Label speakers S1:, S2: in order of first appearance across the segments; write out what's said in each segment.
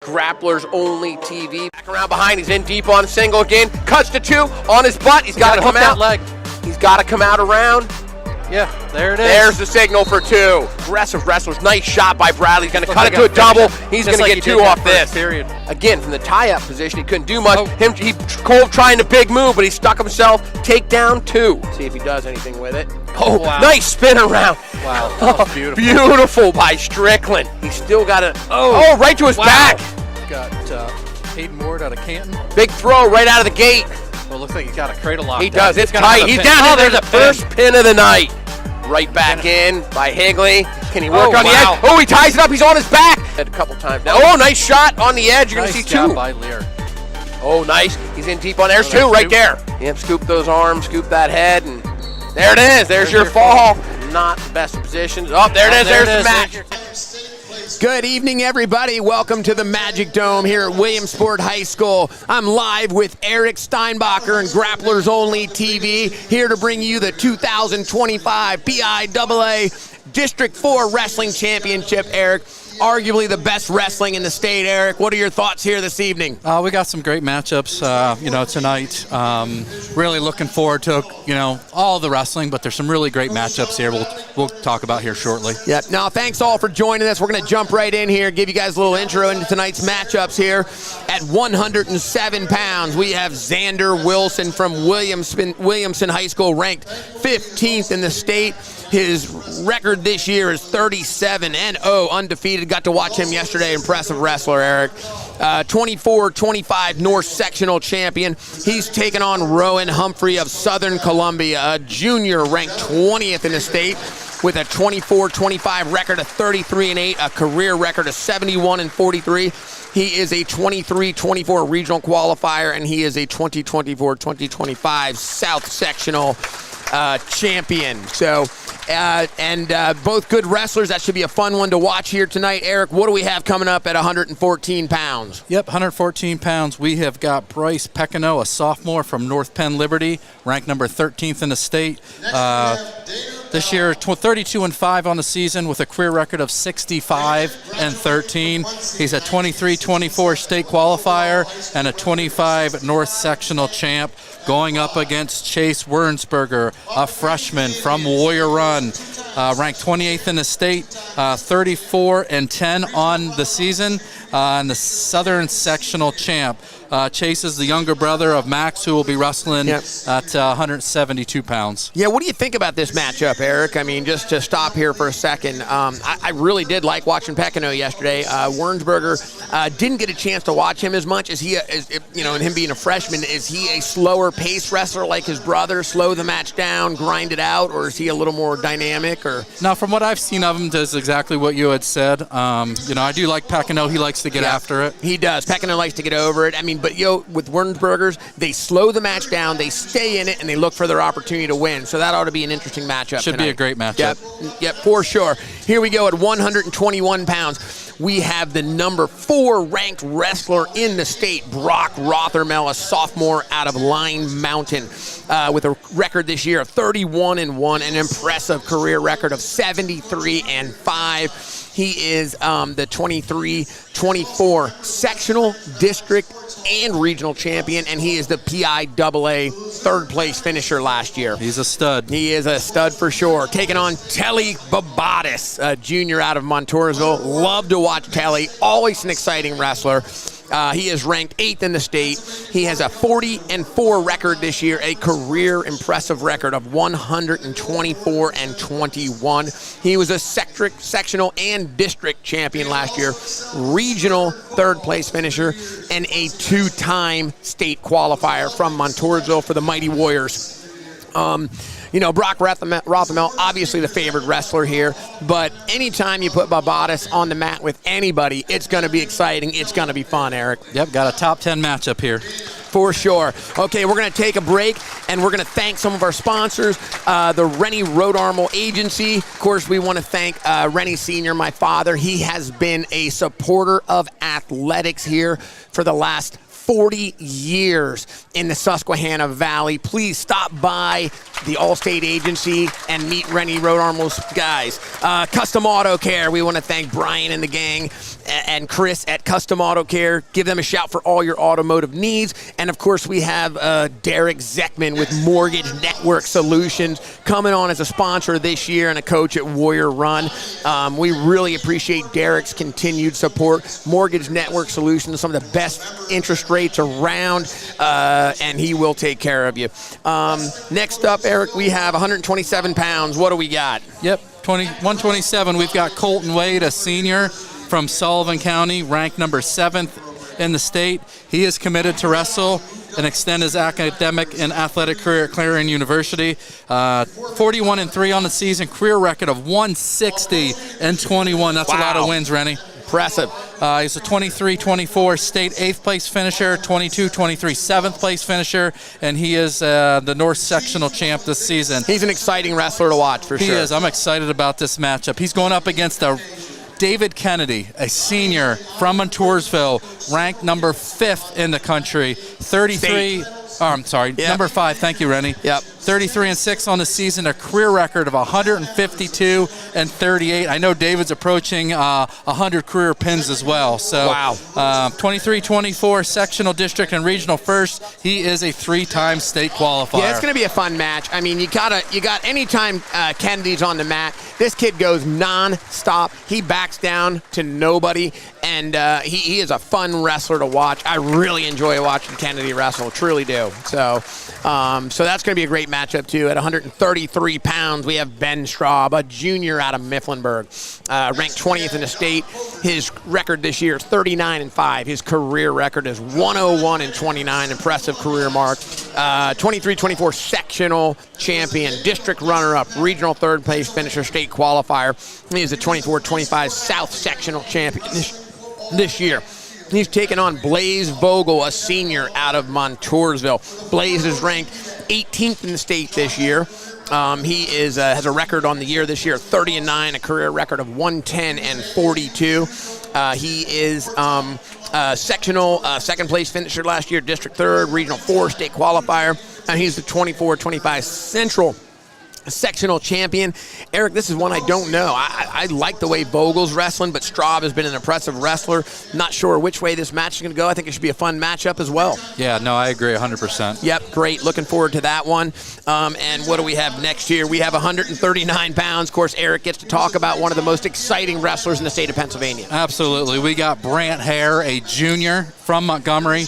S1: Grapplers only TV. Back around behind, he's in deep on single again. Cuts to 2 on his butt. He's got to come out.
S2: Leg.
S1: He's got to come out around.
S2: Yeah, there it is.
S1: There's the signal for 2. Aggressive wrestlers. Nice shot by Bradley. He's going to cut it to a double. He's going to get 2 off this.
S2: Period.
S1: Again, from the tie-up position, he couldn't do much. Cole trying the big move, but he stuck himself. Takedown 2. See if he does anything with it. Oh, wow. Nice spin around.
S2: Wow, that was beautiful.
S1: Beautiful by Strickland. He's still got a, right to his back.
S2: Got Hayden Ward out of Canton.
S1: Big throw right out of the gate.
S2: Well, looks like he's got a cradle lock.
S1: He does. It's tight. He's down. Oh, there's the first pin of the night. Right back in by Higley. Can he work on the edge? Oh, he ties it up. He's on his back. A couple times now. Oh, nice shot on the edge. You're going to see 2.
S2: Job by Lear.
S1: Oh, nice. He's in deep on there. There's 2 right there. Yep, scoop those arms, scoop that head, and there it is. There's your fall. Not the best of positions. Oh, there it is. There's the match. Good evening, everybody. Welcome to the Magic Dome here at Williamsport High School. I'm live with Eric Steinbacher and Grapplers Only TV, here to bring you the 2025 PIAA District 4 Wrestling Championship, Eric. Arguably the best wrestling in the state, Eric. What are your thoughts here this evening?
S2: We got some great matchups, tonight. Really looking forward to, all the wrestling, but there's some really great matchups here we'll talk about here shortly.
S1: Yeah. Now, thanks all for joining us. We're going to jump right in here, give you guys a little intro into tonight's matchups here. At 107 pounds, we have Xander Wilson from Williamson High School, ranked 15th in the state. His record this year is 37-0, undefeated. Got to watch him yesterday. Impressive wrestler, Eric. 24-25 North Sectional champion. He's taken on Rowan Humphrey of Southern Columbia, a junior ranked 20th in the state with a 24-25 record of 33-8, a career record of 71-43. He is a 23-24 regional qualifier, and he is a 2024-2025 South Sectional champion. So, both good wrestlers. That should be a fun one to watch here tonight. Eric, what do we have coming up at 114 pounds?
S2: Yep, 114 pounds. We have got Bryce Peccano, a sophomore from North Penn Liberty, ranked number 13th in the state. This year, 32-5 on the season with a career record of 65-13. He's a 23-24 state qualifier and a 25 North Sectional champ, going up against Chase Wernsberger, a freshman from Warrior Run, ranked 28th in the state, 34-10 on the season, and the Southern Sectional champ. Chase is the younger brother of Max, who will be wrestling at 172 pounds.
S1: Yeah, what do you think about this matchup, Eric? I mean, just to stop here for a second, I really did like watching Peccano yesterday. Wernsberger didn't get a chance to watch him as much as he, and him being a freshman. Is he a slower pace wrestler like his brother, slow the match down, grind it out, or is he a little more dynamic? Or
S2: now, from what I've seen of him, does exactly what you had said. I do like Peccano. He likes to get after it.
S1: He does. Peccano likes to get over it. I mean, but with Wernsbergers, they slow the match down, they stay in it, and they look for their opportunity to win. So that ought to be an interesting matchup.
S2: Should be a great matchup.
S1: Yep, for sure. Here we go at 121 pounds. We have the number 4 ranked wrestler in the state, Brock Rothermel, a sophomore out of Line Mountain, with a record this year of 31-1, an impressive career record of 73-5. He is the 23-24 sectional, district, and regional champion, and he is the PIAA third-place finisher last year.
S2: He's a stud.
S1: He is a stud for sure. Taking on Telly Babatis, a junior out of Montoursville. Love to watch Telly. Always an exciting wrestler. He is ranked 8th in the state. He has a 40-4 record this year, a career impressive record of 124-21. He was a sectional and district champion last year, regional third-place finisher, and a 2-time state qualifier from Montoursville for the Mighty Warriors. Brock Rothermel, obviously the favored wrestler here, but anytime you put Babatis on the mat with anybody, it's going to be exciting. It's going to be fun, Eric.
S2: Yep, got a top 10 matchup here.
S1: For sure. Okay, we're going to take a break, and we're going to thank some of our sponsors, the Rennie Road Armor Agency. Of course, we want to thank Rennie Sr., my father. He has been a supporter of athletics here for the last 40 years in the Susquehanna Valley. Please stop by the Allstate Agency and meet Rennie Road Armor's guys. Custom Auto Care, we want to thank Brian and the gang. and Chris at Custom Auto Care. Give them a shout for all your automotive needs. And, of course, we have Derek Zeckman with Mortgage Network Solutions coming on as a sponsor this year and a coach at Warrior Run. We really appreciate Derek's continued support. Mortgage Network Solutions, some of the best interest rates around, and he will take care of you. Next up, Eric, we have 127 pounds. What do we got?
S2: Yep, 127. We've got Colton Wade, a senior from Sullivan County, ranked number 7th in the state. He is committed to wrestle and extend his academic and athletic career at Clarion University. 41-3 on the season, career record of 160-21. That's a lot of wins, Rennie.
S1: Impressive.
S2: He's a 23-24 state 8th place finisher, 22-23 7th place finisher, and he is the North Sectional champ this season.
S1: He's an exciting wrestler to watch for sure.
S2: He is. I'm excited about this matchup. He's going up against David Kennedy, a senior from Montoursville, ranked number 5th in the country, 33. Number 5. Thank you, Rennie.
S1: Yep.
S2: 33-6 on the season, a career record of 152-38. I know David's approaching 100 career pins as well. So, 23-24 sectional, district, and regional first. He is a 3-time state qualifier.
S1: Yeah, it's going to be a fun match. I mean, you got anytime Kennedy's on the mat, this kid goes non-stop. He backs down to nobody, and he is a fun wrestler to watch. I really enjoy watching Kennedy wrestle, truly do. So that's going to be a great matchup, too. At 133 pounds, we have Ben Straub, a junior out of Mifflinburg, ranked 20th in the state. His record this year is 39-5. His career record is 101-29. Impressive career mark. 23-24 sectional champion, district runner-up, regional 3rd place finisher, state qualifier. He is a 24-25 South sectional champion this year. He's taken on Blaze Vogel, a senior out of Montoursville. Blaze is ranked 18th in the state this year. He has a record on the year this year, 30-9, a career record of 110-42. He is sectional 2nd place finisher last year, district 3rd, regional 4 state qualifier, and he's the 24-25 central sectional champion. Eric, this is one I don't know. I like the way Vogel's wrestling, but Straub has been an impressive wrestler. Not sure which way this match is going to go. I think it should be a fun matchup as well.
S2: Yeah, no, I agree 100%.
S1: Yep, great. Looking forward to that one. And what do we have next here? We have 139 pounds. Of course, Eric gets to talk about one of the most exciting wrestlers in the state of Pennsylvania.
S2: Absolutely. We got Brant Hare, a junior from Montgomery.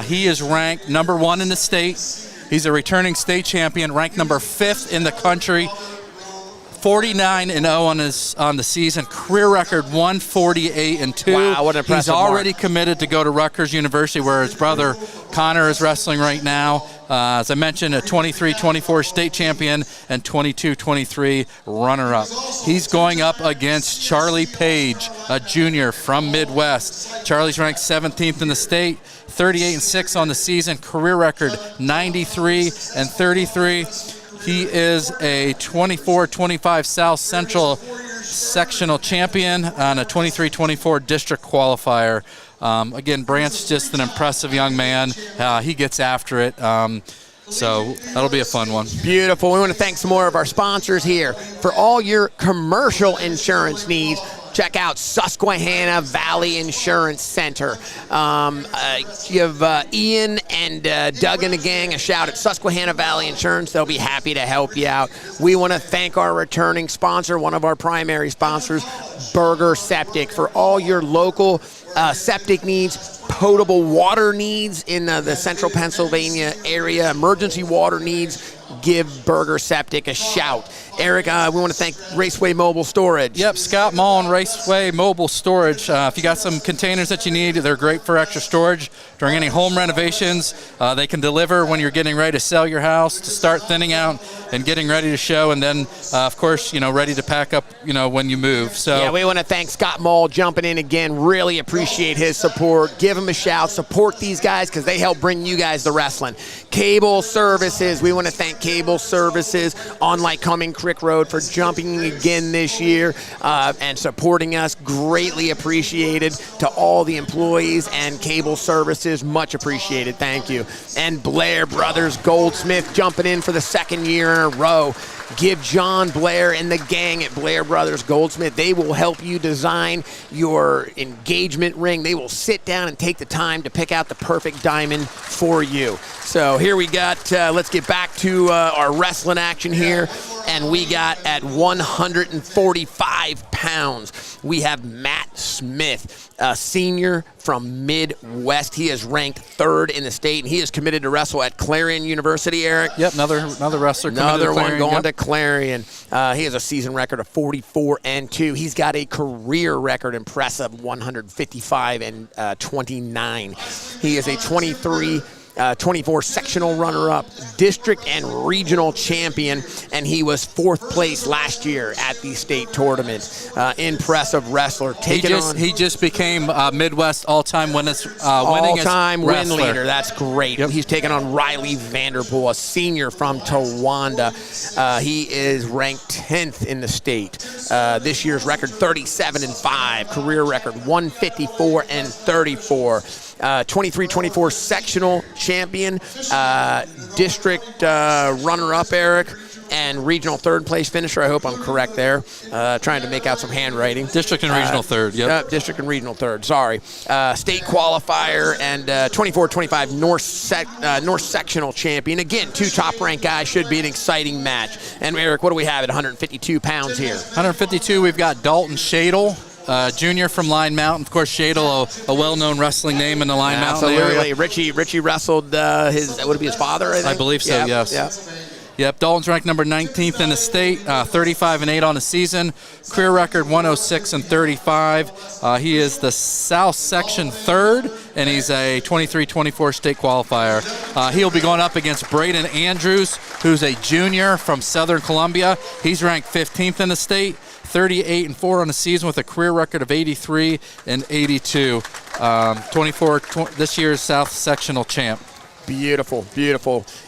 S2: He is ranked number 1 in the state. He's a returning state champion, ranked number 5th in the country, 49-0 on the season, career record 148-2.
S1: Wow, what an impressive
S2: He's already committed to go to Rutgers University, where his brother Connor is wrestling right now. As I mentioned, a 23-24 state champion and 22-23 runner-up. He's going up against Charlie Page, a junior from Midwest. Charlie's ranked 17th in the state, 38-6 on the season, career record 93-33. He is a 24-25 South Central sectional champion and a 23-24 district qualifier. Again, Brant's just an impressive young man. He gets after it. So that'll be a fun one.
S1: Beautiful. We want to thank some more of our sponsors here. For all your commercial insurance needs, check out Susquehanna Valley Insurance Center. Give Ian and Doug and the gang a shout at Susquehanna Valley Insurance. They'll be happy to help you out. We want to thank our returning sponsor, one of our primary sponsors, Berger Septic. For all your local septic needs, potable water needs in the central Pennsylvania area, emergency water needs, give Berger Septic a shout. Eric, we want to thank Raceway Mobile Storage.
S2: Yep, Scott Mall and Raceway Mobile Storage. If you got some containers that you need, they're great for extra storage during any home renovations. They can deliver when you're getting ready to sell your house, to start thinning out and getting ready to show, and then, of course, ready to pack up, when you move. So
S1: yeah, we want to thank Scott Mall jumping in again. Really appreciate his support. Give him a shout. Support these guys because they help bring you guys the wrestling. Cable Services. We want to thank Cable Services on Lycoming Creek Road for jumping again this year and supporting us. Greatly appreciated to all the employees and Cable Services. Much appreciated. Thank you. And Blair Brothers Goldsmith jumping in for the 2nd year in a row. give John Blair and the gang at Blair Brothers Goldsmith. They will help you design your engagement ring. They will sit down and take the time to pick out the perfect diamond for you. So here we got, let's get back to our wrestling action here. And we got at 145 pounds, we have Matt Smith, a senior from Midwest. He is ranked 3rd in the state, and he is committed to wrestle at Clarion University, Eric.
S2: Yep, another wrestler.
S1: Another one
S2: Clarion,
S1: going to Clarion. He has a season record of 44-2. He's got a career record impressive 155-29. He is a 24 sectional runner-up, district and regional champion, and he was 4th place last year at the state tournament. Impressive wrestler.
S2: He just became Midwest all-time
S1: all-time win
S2: wrestler.
S1: leader. That's great. Yep. He's taking on Riley Vanderpool, a senior from Towanda. He is ranked 10th in the state. This year's record 37-5, career record 154-34. 23-24 sectional champion, district runner-up, Eric, and regional 3rd place finisher. I hope I'm correct there. Trying to make out some handwriting.
S2: District and regional 3rd, yep.
S1: District and regional 3rd, sorry. State qualifier and 24-25 North sectional champion. Again, 2 top-ranked guys. Should be an exciting match. And Eric, what do we have at 152 pounds here?
S2: 152, we've got Dalton Shadle. Junior from Line Mountain. Of course, Shadle, a well-known wrestling name in the Line Mountain area.
S1: Absolutely. Richie wrestled would it be his father, I think?
S2: I believe so, yes. Yep, Dalton's ranked number 19th in the state, 35-8 on the season. Career record 106-35. He is the South Section 3rd, and he's a 23-24 state qualifier. He'll be going up against Braden Andrews, who's a junior from Southern Columbia. He's ranked 15th in the state. 38-4 on the season with a career record of 83-82. 24 this year's South Sectional champ.
S1: Beautiful.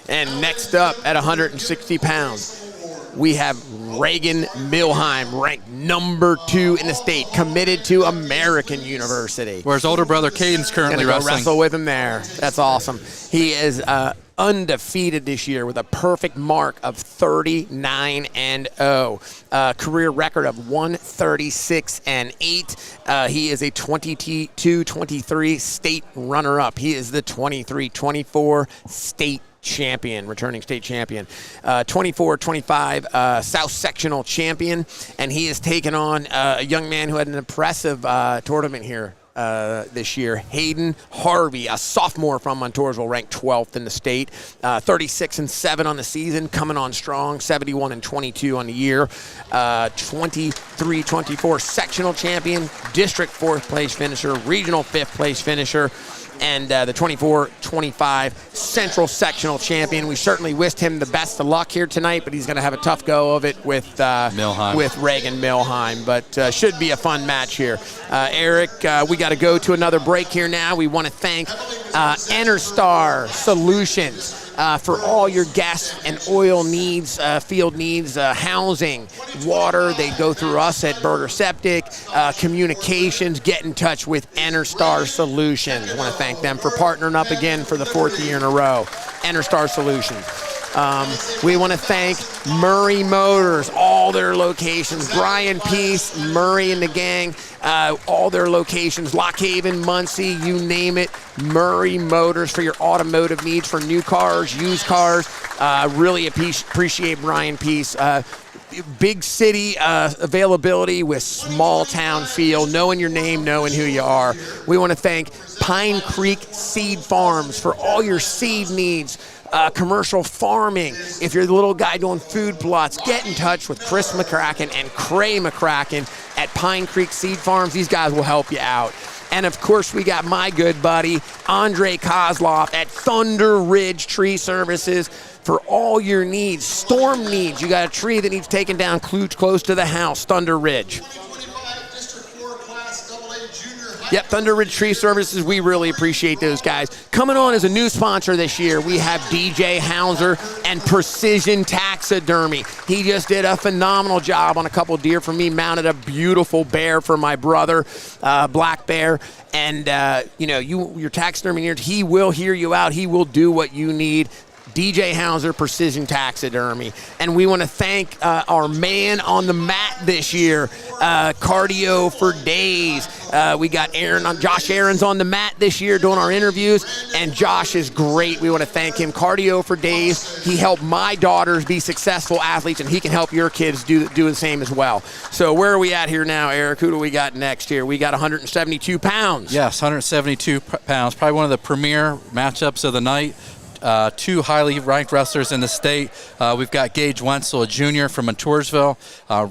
S1: And next up at 160 pounds, we have Reagan Milheim, ranked number 2 in the state, committed to American University.
S2: Where his older brother Caden's currently wrestling.
S1: Wrestle with him there. That's awesome. He is undefeated this year with a perfect mark of 39-0. Career record of 136-8. He is a 22-23 state runner-up. He is the 23-24 state champion, returning state champion. 24-25 South Sectional champion, and he has taken on a young man who had an impressive tournament here this year, Hayden Harvey, a sophomore from Montoursville, ranked 12th in the state, 36-7 on the season, coming on strong, 71-22 on the year, 23-24 sectional champion, district 4th place finisher, regional 5th place finisher, and the 24-25 Central Sectional Champion. We certainly wished him the best of luck here tonight, but he's going to have a tough go of it with Reagan Milheim. But should be a fun match here. Eric, we got to go to another break here now. We want to thank Enerstar Solutions. For all your gas and oil needs, field needs, housing, water, they go through us at Berger Septic, communications, get in touch with Enerstar Solutions. I want to thank them for partnering up again for the 4th year in a row. Enerstar Solutions. We want to thank Murray Motors, all their locations. Brian Peace, Murray and the gang, all their locations. Lock Haven, Muncie, you name it. Murray Motors for your automotive needs for new cars, used cars. Really appreciate Brian Peace. Big city availability with small town feel, knowing your name, knowing who you are. We want to thank Pine Creek Seed Farms for all your seed needs. Commercial farming. If you're the little guy doing food plots, get in touch with Chris McCracken and Cray McCracken at Pine Creek Seed Farms. These guys will help you out. And of course, we got my good buddy, Andre Kozloff at Thunder Ridge Tree Services for all your needs. Storm needs. You got a tree that needs taken down close to the house, Thunder Ridge. Yep, Thunder Ridge Tree Services, we really appreciate those guys. Coming on as a new sponsor this year, we have DJ Hauser and Precision Taxidermy. He just did a phenomenal job on a couple deer for me, mounted a beautiful bear for my brother, black bear. And, your taxidermy, he will hear you out. He will do what you need. DJ Hauser Precision Taxidermy. And we want to thank our man on the mat this year, Cardio for Days. We got Josh Aaron's on the mat this year doing our interviews, and Josh is great. We want to thank him. Cardio for Days. He helped my daughters be successful athletes, and he can help your kids do the same as well. So where are we at here now, Eric? Who do we got next here? We got 172 pounds.
S2: Yes, 172 pounds. Probably one of the premier matchups of the night. Two highly ranked wrestlers in the state. We've got Gage Wenzel, a junior from Montoursville,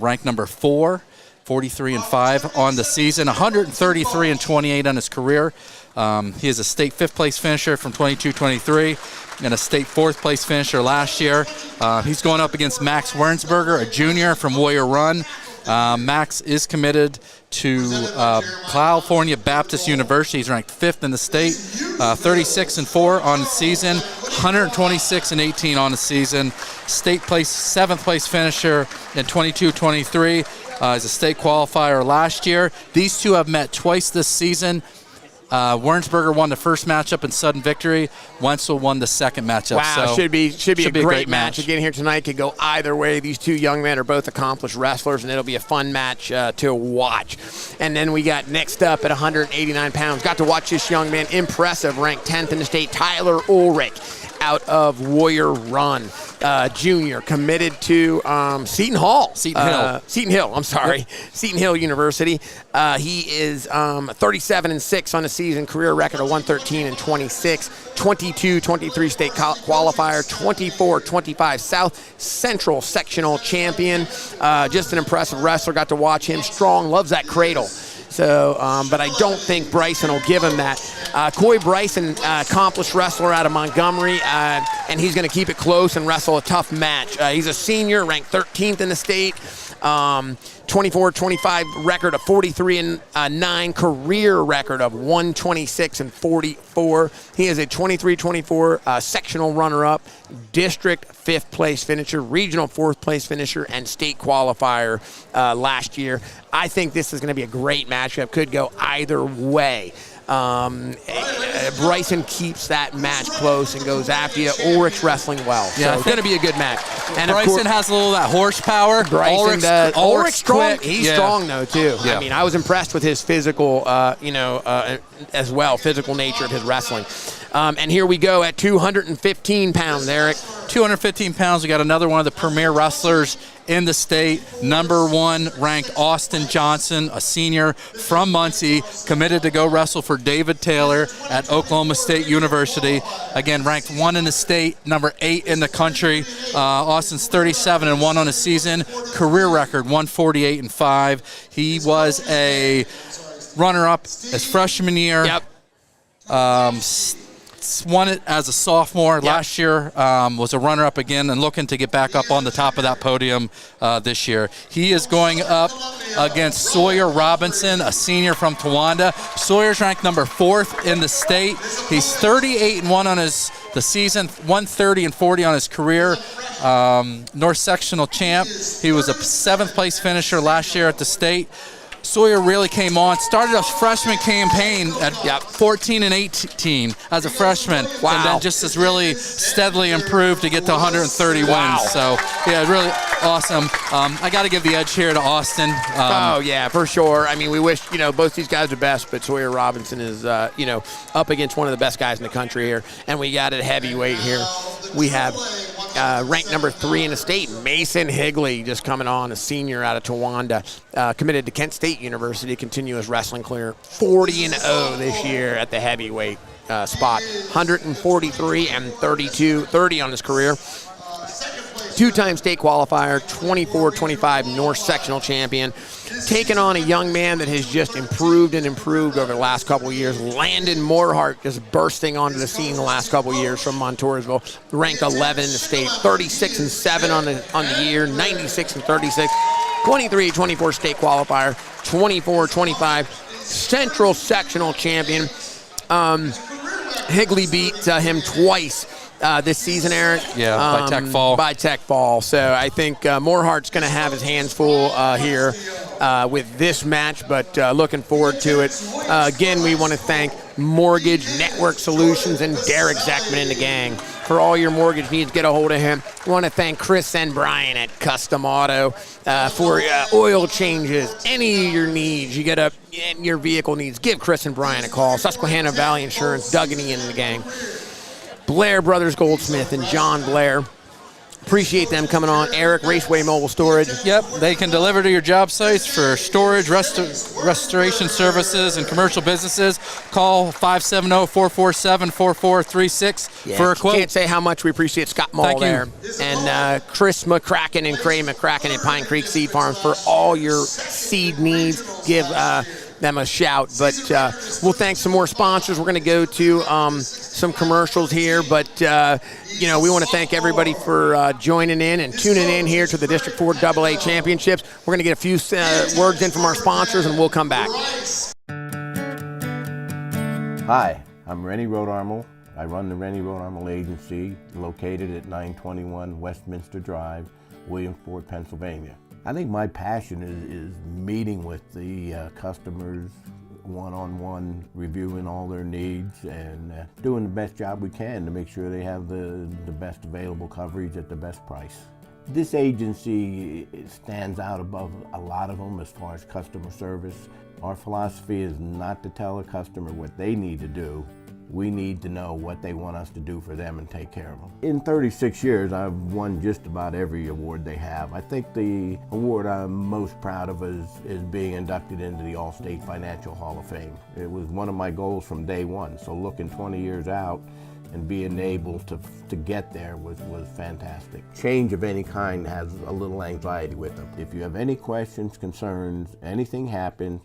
S2: ranked number 4, 43-5 on the season, 133-28 on his career. He is a state 5th place finisher from 22-23 and a state 4th place finisher last year. He's going up against Max Wernsberger, a junior from Warrior Run. Max is committed to California Baptist University. He's ranked 5th in the state, 36-4 on the season, 126-18 on the season. State place, 7th place finisher in 22-23. As a state qualifier last year. These two have met twice this season. Wernsberger won the first matchup in sudden victory. Wenzel won the second matchup.
S1: Wow,
S2: so
S1: should be a great match again here tonight. Could go either way. These two young men are both accomplished wrestlers, and it'll be a fun match to watch. And then we got next up at 189 pounds. Got to watch this young man, impressive, ranked 10th in the state, Tyler Ulrich, out of Warrior Run, junior, committed to Seton Hill, I'm sorry. Yep. Seton Hill University. He is 37-6 on the season, career record of 113-26, 22-23 state qualifier, 24-25 South Central sectional champion. Just an impressive wrestler. Got to watch him. Strong, loves that cradle. So, but I don't think Bryson will give him that. Coy Bryson, accomplished wrestler out of Montgomery, and he's going to keep it close and wrestle a tough match. He's a senior, ranked 13th in the state, 24-25 record of 43-9, career record of 126-44. He is a 23-24 sectional runner-up, district 5th place finisher, regional 4th place finisher, and state qualifier last year. I think this is going to be a great matchup. Could go either way. Bryson keeps that match close and goes after you. Ulrich's wrestling well.
S2: Yeah,
S1: so it's going to be a good match. And
S2: Bryson has a little of that horsepower.
S1: Ulrich's strong. He's strong, though, too.
S2: Yeah.
S1: I mean, I was impressed with his physical, as well, physical nature of his wrestling. And here we go at 215 pounds, Eric.
S2: 215 pounds. We got another one of the premier wrestlers in the state, number 1 ranked Austin Johnson, a senior from Muncie, committed to go wrestle for David Taylor at Oklahoma State University. Again, ranked 1 in the state, number 8 in the country. Austin's 37-1 on the season, career record 148-5. He was a runner-up his freshman year.
S1: Yep.
S2: Won it as a sophomore.
S1: Yep.
S2: Last year, was a runner-up again and looking to get back up on the top of that podium this year. He is going up against Sawyer Robinson, a senior from Towanda. Sawyer's ranked number 4th in the state. He's 38-1 on the season, 130-40 on his career. North sectional champ. He was a 7th place finisher last year at the state. Sawyer really came on, started a freshman campaign at 14-18 as a freshman.
S1: Wow.
S2: And then just has really steadily improved to get to 130
S1: Wow.
S2: wins. So, yeah, really awesome. I got to give the edge here to Austin.
S1: Oh, yeah, for sure. I mean, we wish, both these guys are best, but Sawyer Robinson is, up against one of the best guys in the country here. And we got it heavyweight here. We have ranked number 3 in the state, Mason Higley, just coming on, a senior out of Towanda, committed to Kent State University, continuous wrestling career, 40-0 this year at the heavyweight spot, 143-30 on his career. 2-time state qualifier, 24-25 North sectional champion, taking on a young man that has just improved over the last couple of years. Landon Morehart just bursting onto the scene the last couple of years from Montoursville, ranked 11 in the state, 36-7 on the year, 96-36, 23-24 state qualifier, 24-25 central sectional champion. Higley beat him twice this season, Eric.
S2: Yeah, by Tech Fall.
S1: By Tech Fall. So I think Morehart's going to have his hands full here with this match, but looking forward to it. Again, we want to thank Mortgage Network Solutions and Derek Zeckman and the gang. For all your mortgage needs, get a hold of him. I want to thank Chris and Brian at Custom Auto for oil changes, any of your needs. You get your vehicle needs, give Chris and Brian a call. Susquehanna Valley Insurance, Doug and Ian and the gang. Blair Brothers Goldsmith and John Blair. Appreciate them coming on. Eric, Raceway Mobile Storage.
S2: Yep, they can deliver to your job sites for storage, restoration services, and commercial businesses. Call 570-447-4436 for a quote.
S1: Can't say how much we appreciate Scott Mall there. And Chris McCracken and Craig McCracken at Pine Creek Seed Farms for all your seed needs. Give them a shout. But we'll thank some more sponsors. We're going to go to some commercials here. But, we want to thank everybody for joining in and tuning in here to the District 4 AA Championships. We're going to get a few words in from our sponsors, and we'll come back.
S3: Hi, I'm Rennie Rodarmel. I run the Rennie Rodarmel Agency, located at 921 Westminster Drive, Williamsport, Pennsylvania. I think my passion is meeting with the customers one-on-one, reviewing all their needs and doing the best job we can to make sure they have the best available coverage at the best price. This agency stands out above a lot of them as far as customer service. Our philosophy is not to tell a customer what they need to do. We need to know what they want us to do for them and take care of them. In 36 years, I've won just about every award they have. I think the award I'm most proud of is being inducted into the All-State Financial Hall of Fame. It was one of my goals from day one, so looking 20 years out and being able to get there was fantastic. Change of any kind has a little anxiety with them. If you have any questions, concerns, anything happens,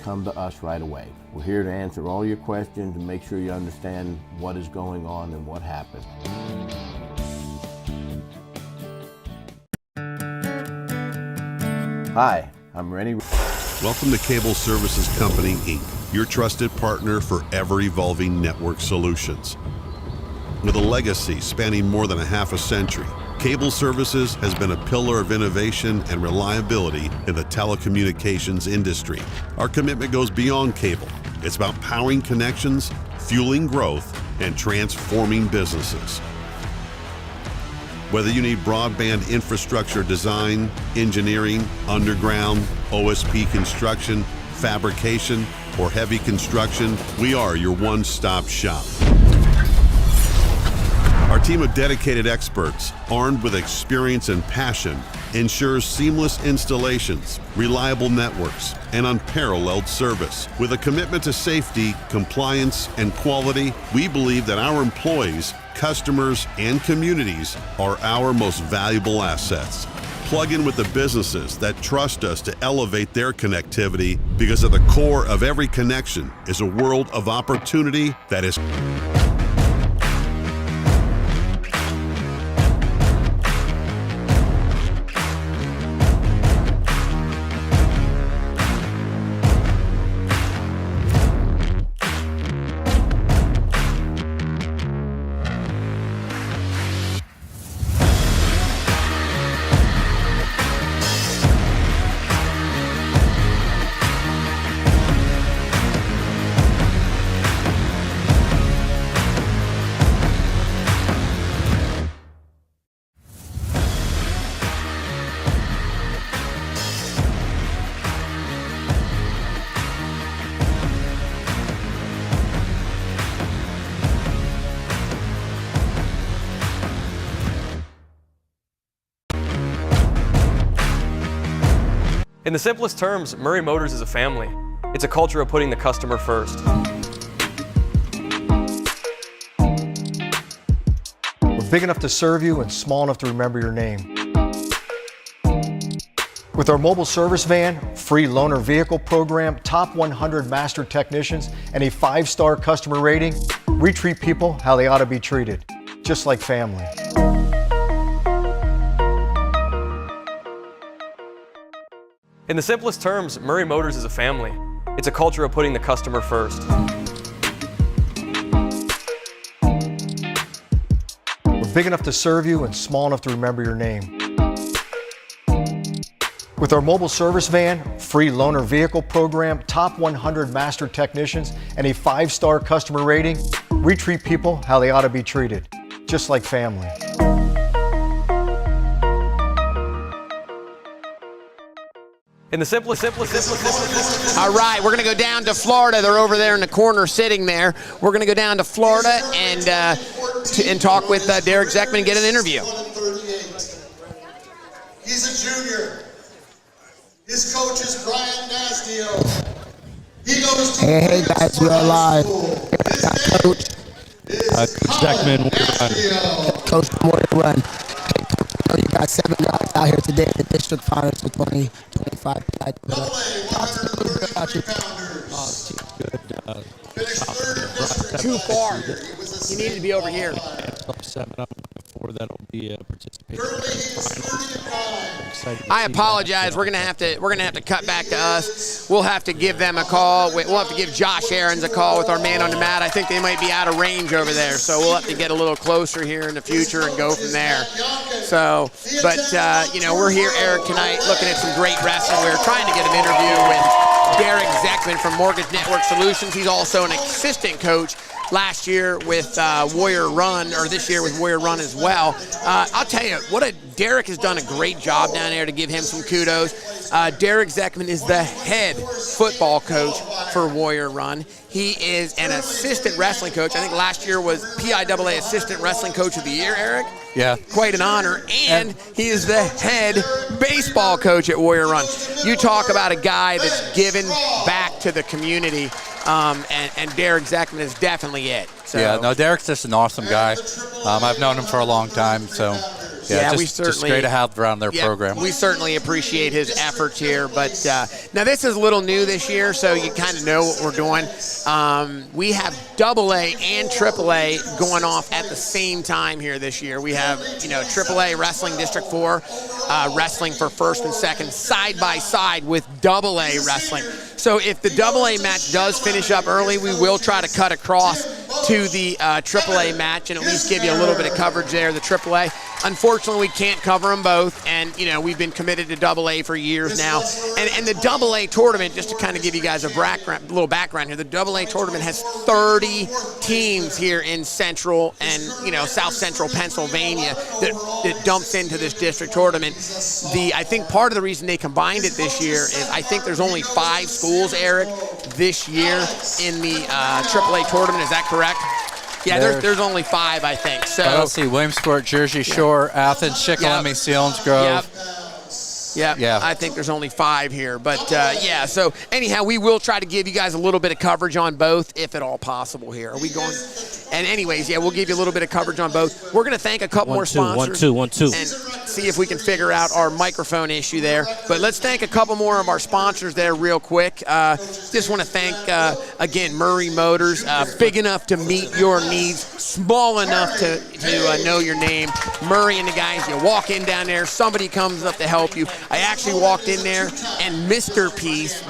S3: come to us right away. We're here to answer all your questions and make sure you understand what is going on and what happened. Hi, I'm Rennie.
S4: Welcome to Cable Services Company, Inc., your trusted partner for ever-evolving network solutions. With a legacy spanning more than a half a century, Cable Services has been a pillar of innovation and reliability in the telecommunications industry. Our commitment goes beyond cable. It's about powering connections, fueling growth, and transforming businesses. Whether you need broadband infrastructure design, engineering, underground, OSP construction, fabrication, or heavy construction, we are your one-stop shop. Our team of dedicated experts, armed with experience and passion, ensures seamless installations, reliable networks, and unparalleled service. With a commitment to safety, compliance, and quality, we believe that our employees, customers, and communities are our most valuable assets. Plug in with the businesses that trust us to elevate their connectivity, because at the core of every connection is a world of opportunity that is
S5: In the simplest terms, Murray Motors is a family. It's a culture of putting the customer first.
S6: We're big enough to serve you and small enough to remember your name. With our mobile service van, free loaner vehicle program, top 100 master technicians, and a 5-star customer rating, we treat people how they ought to be treated, just like family.
S5: In the simplest terms, Murray Motors is a family. It's a culture of putting the customer first. We're
S6: big enough to serve you and small enough to remember your name. With our mobile service van, free loaner vehicle program, top 100 master technicians, and a 5-star customer rating, we treat people how they ought to be treated, just like family.
S5: In the simplest.
S1: All right, we're going to go down to Florida. They're over there in the corner sitting there. We're going to go down to Florida and talk with Derek Zeckman and get an interview.
S7: He's a junior. His coach is Brian Nasdio. He goes to
S8: Hey guys, we're live. Coach
S7: Zeckman.
S8: Coach Warrior Run. You got 7 guys out here today at the district finals for 2025.
S1: Too far. You need to be over here.
S9: 7 up before that'll be participating.
S1: I apologize. We're gonna have to cut back to us. We'll have to give them a call. We'll have to give Josh Aarons a call with our man on the mat. I think they might be out of range over there, so we'll have to get a little closer here in the future and go from there. So, but we're here, Eric, tonight, looking at some great wrestling. We're trying to get an interview with Derek Zeckman from Mortgage Network Solutions. He's also an assistant coach last year with Warrior Run, or this year with Warrior Run as well. I'll tell you, Derek has done a great job down there, to give him some kudos. Derek Zeckman is the head football coach for Warrior Run. He is an assistant wrestling coach. I think last year was PIAA Assistant Wrestling Coach of the Year, Eric.
S2: Yeah.
S1: Quite an honor. And he is the head baseball coach at Warrior Run. You talk about a guy that's given back to the community, and Derek Zeckman is definitely it. So.
S2: Yeah, no, Derek's just an awesome guy. I've known him for a long time, so just great to have around their program.
S1: We certainly appreciate his efforts here. But now this is a little new this year, so you kind of know what we're doing. We have AA and AAA going off at the same time here this year. We have, AAA Wrestling District 4 wrestling for first and second side by side with AA wrestling. So if the AA match does finish up early, we will try to cut across to the AAA match and at least give you a little bit of coverage there, the AAA. Unfortunately, we can't cover them both, and we've been committed to AA for years now. And the AA tournament, just to kind of give you guys a little background here, the AA tournament has 30 teams here in central and south central Pennsylvania that dumps into this district tournament. I think part of the reason they combined it this year is I think there's only 5 schools, Eric, this year in the AAA tournament. Is that correct? Yeah, there's only 5, I think. So
S2: let's see: Williamsport, Jersey Shore, Athens, Shikellamy, Selinsgrove.
S1: Yeah, I think there's only 5 here. But, so anyhow, we will try to give you guys a little bit of coverage on both, if at all possible here. Are we going? And anyways, we'll give you a little bit of coverage on both. We're going to thank a couple more sponsors.
S9: 1 2.
S1: And see if we can figure out our microphone issue there. But let's thank a couple more of our sponsors there real quick. Just want to thank, again, Murray Motors. Big enough to meet your needs, small enough to know your name. Murray and the guys, you walk in down there, somebody comes up to help you. I actually walked in there, and Mr. Peace,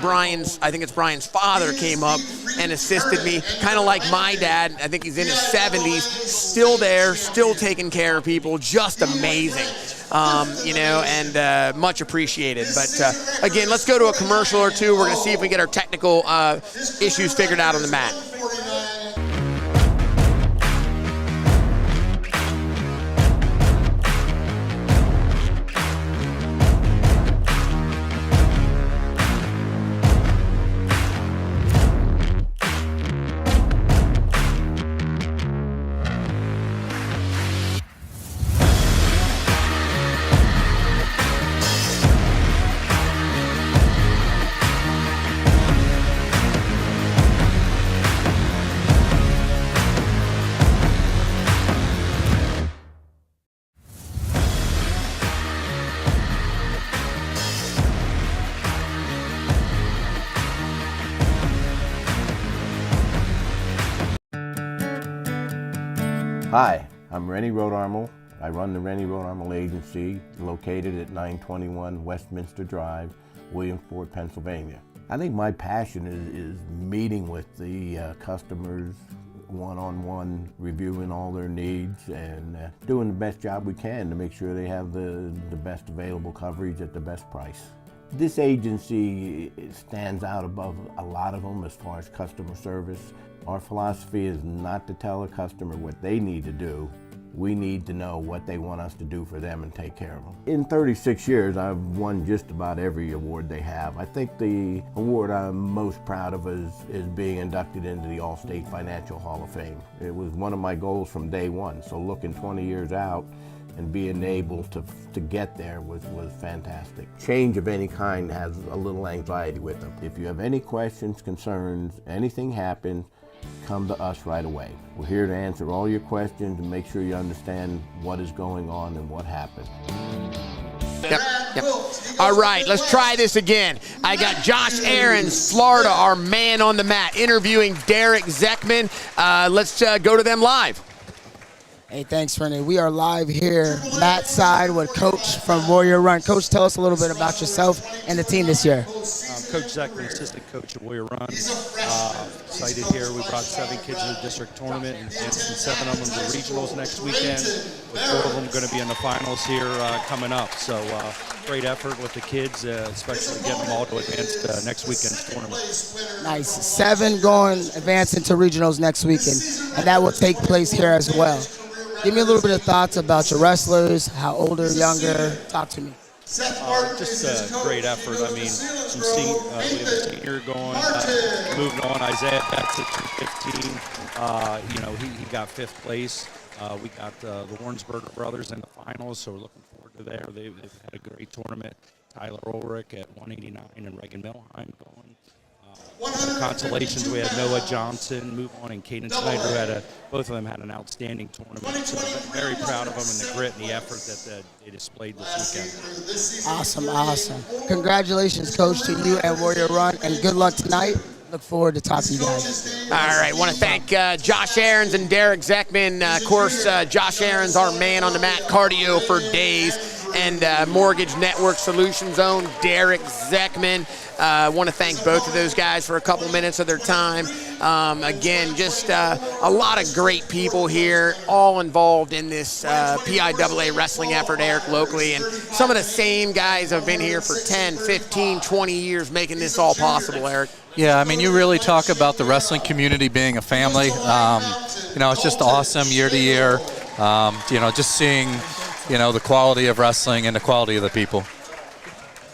S1: I think it's Brian's father, came up and assisted me, kind of like my dad. I think he's in his 70s, still there, still taking care of people, just amazing. And much appreciated. But again, let's go to a commercial or two. We're going to see if we get our technical issues figured out on the mat.
S3: Hi, I'm Rennie Rodarmel. I run the Rennie Rodarmel Agency, located at 921 Westminster Drive, Williamsport, Pennsylvania. I think my passion is meeting with the customers one-on-one, reviewing all their needs and doing the best job we can to make sure they have the best available coverage at the best price. This agency stands out above a lot of them as far as customer service. Our philosophy is not to tell a customer what they need to do. We need to know what they want us to do for them and take care of them. In 36 years, I've won just about every award they have. I think the award I'm most proud of is being inducted into the All-State Financial Hall of Fame. It was one of my goals from day one, so looking 20 years out and being able to get there was fantastic. Change of any kind has a little anxiety with them. If you have any questions, concerns, anything happens, come to us right away. We're here to answer all your questions and make sure you understand what is going on and what happened.
S1: Yep. All right, let's try this again. I got Josh Aarons, Florida, our man on the mat, interviewing Derek Zeckman. Let's go to them live.
S8: Hey, thanks, Rennie. We are live here, mat side with Coach from Warrior Run. Coach, tell us a little bit about yourself and the team this year.
S9: Coach Zeckman, assistant coach at Warrior Run. Excited here. We brought 7 kids to the district tournament and 7 of them to regionals next weekend, with 4 of them going to be in the finals here coming up. So great effort with the kids, especially getting them all to advance next weekend's tournament.
S8: Nice. 7 advance into regionals next weekend, and that will take place here as well. Give me a little bit of thoughts about your wrestlers, how older, younger. Talk to me.
S9: Just a great effort. I mean, we have a senior going, moving on. Isaiah Betts at 215. He got 5th place. We got the Warrensberger brothers in the finals, so we're looking forward to there. They've had a great tournament. Tyler Ulrich at 189 and Reagan Milheim going. Consolations, we had Noah Johnson move on and Caden Snyder, who both of them had an outstanding tournament. So very proud of them and the grit and the effort that they displayed this weekend.
S8: Awesome. Congratulations, Coach, to you and Warrior Run, and good luck tonight. Look forward to talking to you guys.
S1: All right, want to thank Josh Aarons and Derek Zeckman. Of course, Josh Aarons, our man on the mat, cardio for days, and Mortgage Network Solutions own Derek Zeckman. I want to thank both of those guys for a couple minutes of their time. Again, just a lot of great people here, all involved in this PIAA wrestling effort, Eric, locally. And some of the same guys have been here for 10, 15, 20 years making this all possible, Eric.
S2: Yeah, I mean, you really talk about the wrestling community being a family. It's just awesome year to year. Just seeing, the quality of wrestling and the quality of the people.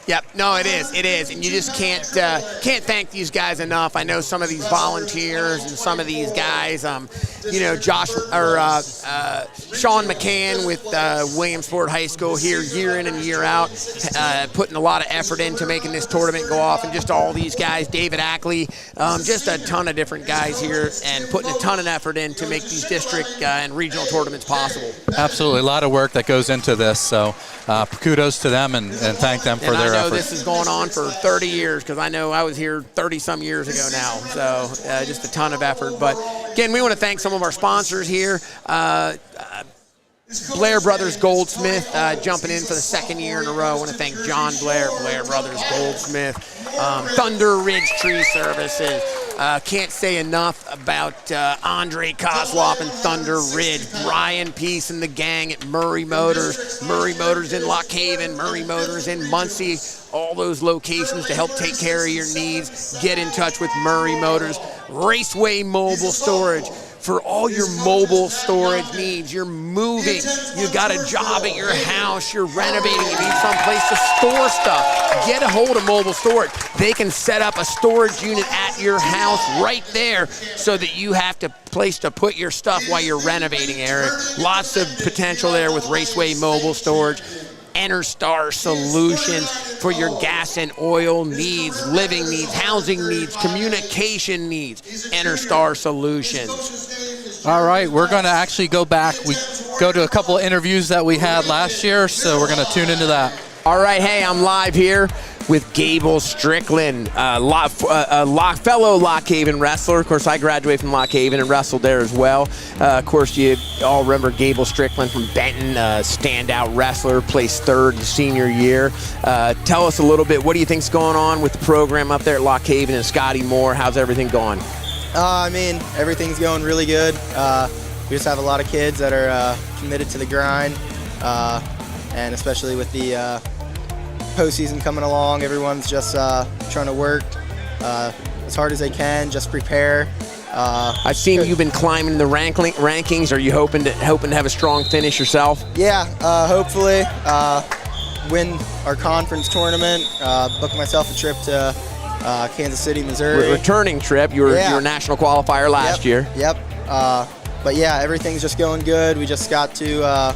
S1: Yep, no, it is, and you just can't thank these guys enough. I know some of these volunteers and some of these guys, Josh or Sean McCann with Williamsport High School here, year in and year out, putting a lot of effort into making this tournament go off, and just all these guys, David Ackley, just a ton of different guys here, and putting a ton of effort in to make these district and regional tournaments possible.
S2: Absolutely, a lot of work that goes into this, so kudos to them and thank them for their
S1: I know this is going on for 30 years because I know I was here 30-some years ago now. So just a ton of effort. But, again, we want to thank some of our sponsors here. Blair Brothers Goldsmith jumping in for the 2nd year in a row. I want to thank John Blair, Blair Brothers Goldsmith, Thunder Ridge Tree Services. Can't say enough about Andre Kozlov and Thunder Ridge, Brian Peace and the gang at Murray Motors in Lock Haven, Murray Motors in Muncie, all those locations to help take care of your needs. Get in touch with Murray Motors. Raceway Mobile Storage. For all your mobile storage needs, you're moving, you got a job at your house, you're renovating, you need someplace to store stuff, get a hold of Mobile Storage. They can set up a storage unit at your house right there so that you have a place to put your stuff while you're renovating, Eric. Lots of potential there with Raceway Mobile Storage. EnerStar Solutions for your gas and oil needs, living needs, housing needs, communication needs. EnerStar Solutions.
S2: All right, we're going to actually go back. We go to a couple of interviews that we had last year, so we're going to tune into that.
S1: All right, hey, I'm live here with Gable Strickland, fellow Lock Haven wrestler. Of course, I graduated from Lock Haven and wrestled there as well. Of course, you all remember Gable Strickland from Benton, standout wrestler, placed 3rd senior year. Tell us a little bit, what do you think's going on with the program up there at Lock Haven and Scotty Moore? How's everything going?
S10: Everything's going really good. We just have a lot of kids that are committed to the grind, and especially with the postseason coming along. Everyone's just trying to work as hard as they can, just prepare.
S1: I've seen you've been climbing the rankings. Are you hoping to have a strong finish yourself?
S10: Yeah, hopefully win our conference tournament. Book myself a trip to Kansas City, Missouri.
S1: Returning trip. You were a national qualifier last year.
S10: Yep. But yeah, everything's just going good. We just got to.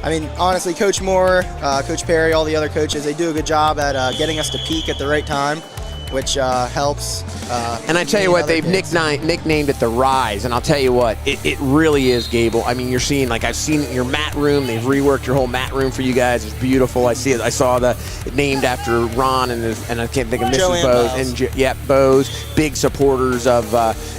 S10: I mean, honestly, Coach Moore, Coach Perry, all the other coaches, they do a good job at getting us to peak at the right time, which helps.
S1: And I tell you what, they've nicknamed it the Rise, and I'll tell you what, it really is, Gable. I mean, you're seeing, like, I've seen your mat room. They've reworked your whole mat room for you guys. It's beautiful. I see it. I saw it named after Ron and I can't think of Mrs. Bose. And Bose, big supporters of.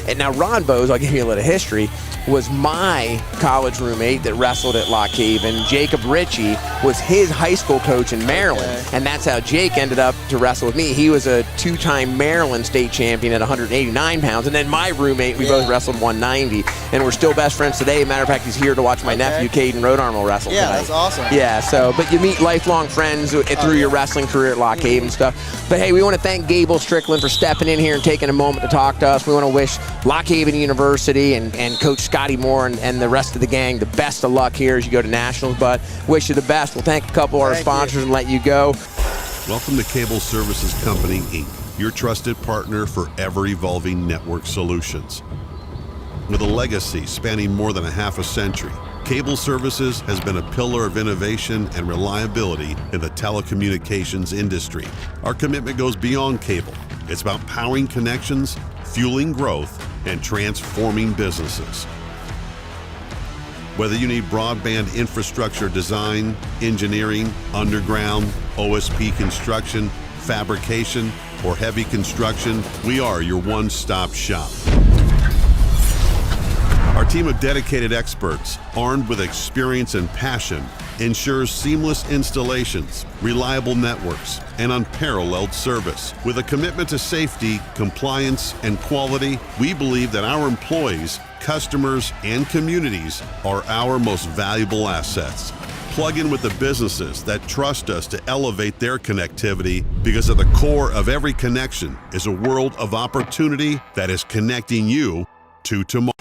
S1: And now Ron Bose, I'll give you a little history, was my college roommate that wrestled at Lock Haven. Jacob Ritchie was his high school coach in Maryland, and that's how Jake ended up to wrestle with me. He was a two-time Maryland state champion at 189 pounds, and then my roommate, we both wrestled 190, and we're still best friends today. Matter of fact, he's here to watch my nephew, Caden Rodarm, wrestle tonight.
S10: That's awesome.
S1: Yeah, but you meet lifelong friends through your wrestling career at Lock Haven stuff. But hey, we want to thank Gable Strickland for stepping in here and taking a moment to talk to us. We want to wish Lock Haven University and Coach Scotty Moore and the rest of the gang the best of luck here as you go to nationals, but wish you the best. We'll thank a couple of our sponsors and let you go.
S4: Welcome to Cable Services Company, Inc., your trusted partner for ever-evolving network solutions. With a legacy spanning more than a half a century, Cable Services has been a pillar of innovation and reliability in the telecommunications industry. Our commitment goes beyond cable. It's about powering connections, fueling growth, and transforming businesses. Whether you need broadband infrastructure design, engineering, underground, OSP construction, fabrication, or heavy construction, we are your one-stop shop. Our team of dedicated experts, armed with experience and passion, ensures seamless installations, reliable networks, and unparalleled service. With a commitment to safety, compliance, and quality, we believe that our employees, customers, and communities are our most valuable assets. Plug in with the businesses that trust us to elevate their connectivity, because at the core of every connection is a world of opportunity that is connecting you to tomorrow.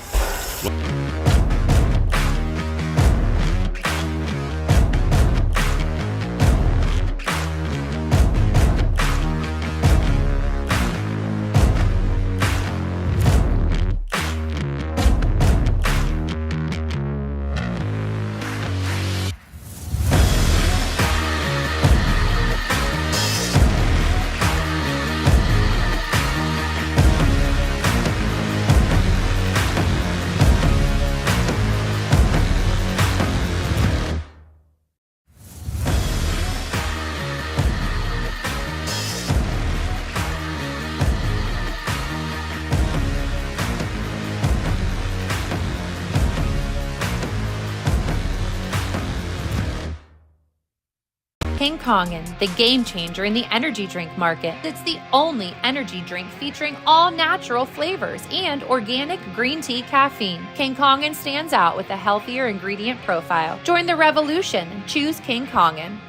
S11: King Kongin, the game changer in the energy drink market. It's the only energy drink featuring all natural flavors and organic green tea caffeine. King Kongin stands out with a healthier ingredient profile. Join the revolution and choose King Kongin.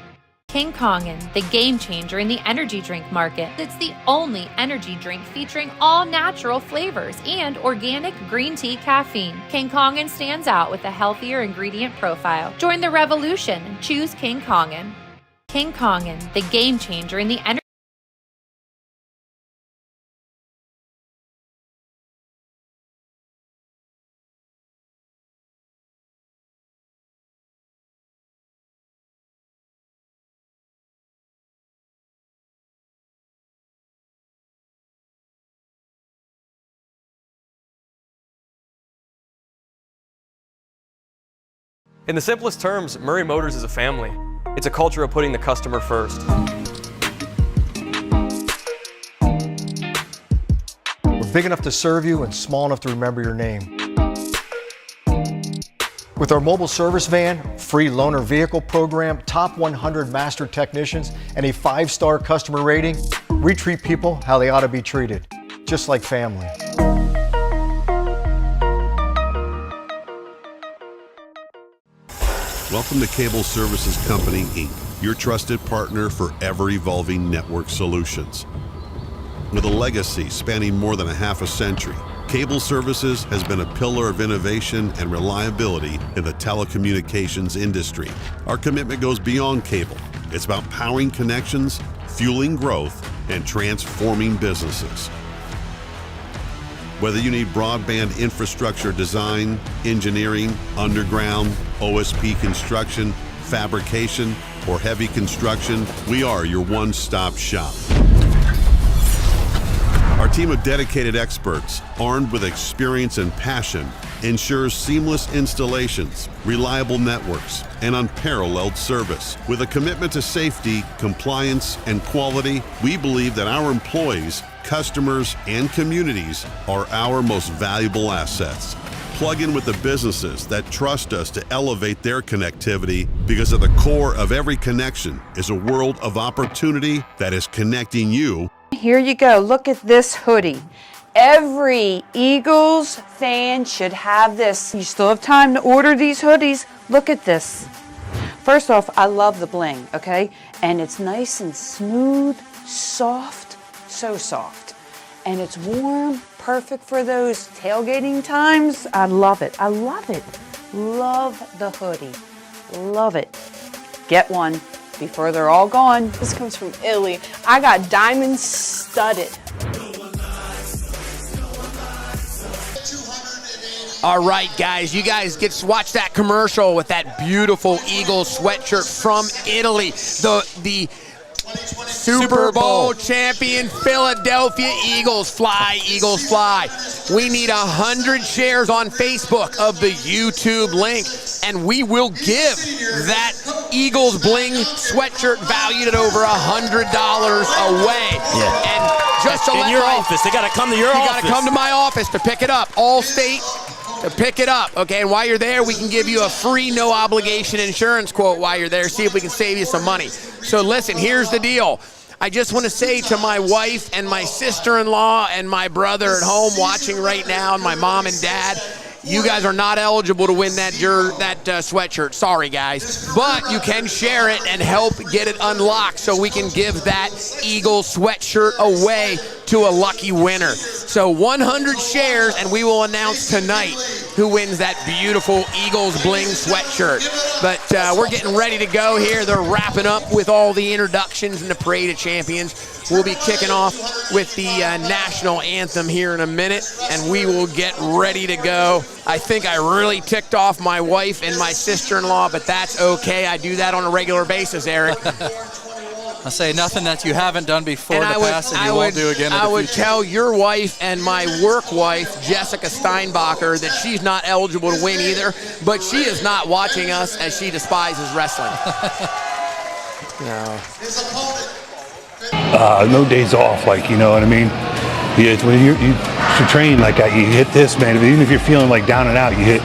S11: King Kongin, the game changer in the energy drink market. It's the only energy drink featuring all natural flavors and organic green tea caffeine. King Kongin stands out with a healthier ingredient profile. Join the revolution and choose King Kongin. King Kongin, the game changer in the energy.
S5: In the simplest terms, Murray Motors is a family. It's a culture of putting the customer first.
S6: We're big enough to serve you and small enough to remember your name. With our mobile service van, free loaner vehicle program, top 100 master technicians, and a 5-star customer rating, we treat people how they ought to be treated, just like family.
S4: Welcome to Cable Services Company, Inc., your trusted partner for ever-evolving network solutions. With a legacy spanning more than a half a century, Cable Services has been a pillar of innovation and reliability in the telecommunications industry. Our commitment goes beyond cable. It's about powering connections, fueling growth, and transforming businesses. Whether you need broadband infrastructure design, engineering, underground, OSP construction, fabrication, or heavy construction, we are your one-stop shop. Our team of dedicated experts, armed with experience and passion, ensures seamless installations, reliable networks, and unparalleled service. With a commitment to safety, compliance, and quality, we believe that our employees, customers, and communities are our most valuable assets. Plug in with the businesses that trust us to elevate their connectivity, because at the core of every connection is a world of opportunity that is connecting you.
S12: Here you go. Look at this hoodie. Every Eagles fan should have this. You still have time to order these hoodies. Look at this. First off, I love the bling, okay? And it's nice and smooth, soft, so soft. And it's warm, perfect for those tailgating times. I love it. I love it. Love the hoodie. Love it. Get one before they're all gone.
S13: This comes from Italy. I got diamond studded.
S1: All right, guys, you guys get to watch that commercial with that beautiful Eagles sweatshirt from Italy. The Super Bowl champion Philadelphia Eagles. Fly, Eagles, fly. We need 100 shares on Facebook of the YouTube link, and we will give that Eagles bling sweatshirt valued at over $100 away.
S14: Yeah.
S1: And just to
S14: in
S1: let
S14: your office, they got to come to your office.
S1: You got to come to my office to pick it up. Allstate to pick it up, okay? And while you're there, we can give you a free, no obligation insurance quote while you're there. See if we can save you some money. So listen, here's the deal. I just want to say to my wife and my sister-in-law and my brother at home watching right now, and my mom and dad, you guys are not eligible to win that sweatshirt. Sorry, guys. But you can share it and help get it unlocked so we can give that Eagles sweatshirt away to a lucky winner. So 100 shares, and we will announce tonight who wins that beautiful Eagles bling sweatshirt. But we're getting ready to go here. They're wrapping up with all the introductions and the Parade of Champions. We'll be kicking off with the national anthem here in a minute, and we will get ready to go. I think I really ticked off my wife and my sister-in-law, but that's okay. I do that on a regular basis, Eric.
S2: I say nothing that you haven't done before in the past and you won't do again in the future.
S1: I would tell your wife and my work wife, Jessica Steinbacher, that she's not eligible to win either, but she is not watching us as she despises wrestling. No.
S15: No days off, like, you know what I mean? When you train like that, you hit this, man. Even if you're feeling like down and out, you hit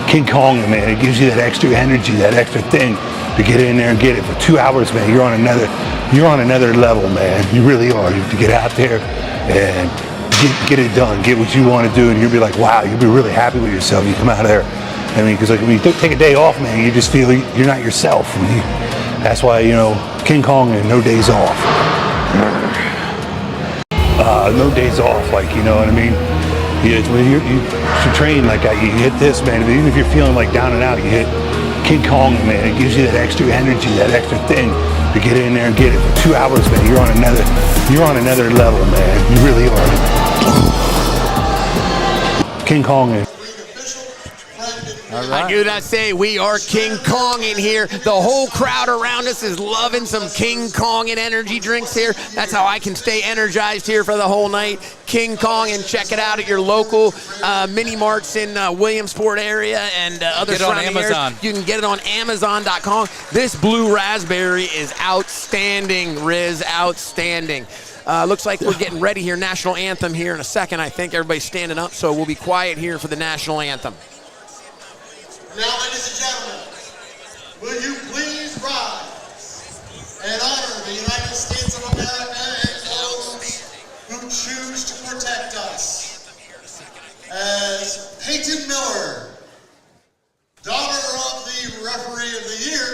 S15: King Kong, man. It gives you that extra energy, that extra thing to get in there and get it. For 2 hours, man, you're on another level, man. You really are. You have to get out there and get it done, get what you want to do, and you'll be like, wow, you'll be really happy with yourself. You come out of there. I mean, because like when you take a day off, man, you just feel you're not yourself. That's why, you know, King Kong and no days off. No days off, like, you know what I mean? When you train like that, you hit this, man. Even if you're feeling like down and out, you hit King Kong, man. It gives you that extra energy, that extra thing to get in there and get it. For 2 hours, man, you're on another level, man. You really are. King Kong.
S1: All right. I do not say we are King Kong in here. The whole crowd around us is loving some King Kong and energy drinks here. That's how I can stay energized here for the whole night. King Kong, and check it out at your local mini marts in Williamsport area and other surrounding areas. You can get it on Amazon.com. This blue raspberry is outstanding, Riz, outstanding. Looks like we're getting ready here. National anthem here in a second. I think everybody's standing up, so we'll be quiet here for the national anthem.
S7: Now, ladies and gentlemen, will you please rise and honor the United States of America and those who choose to protect us? As Peyton Miller, daughter of the referee of the year,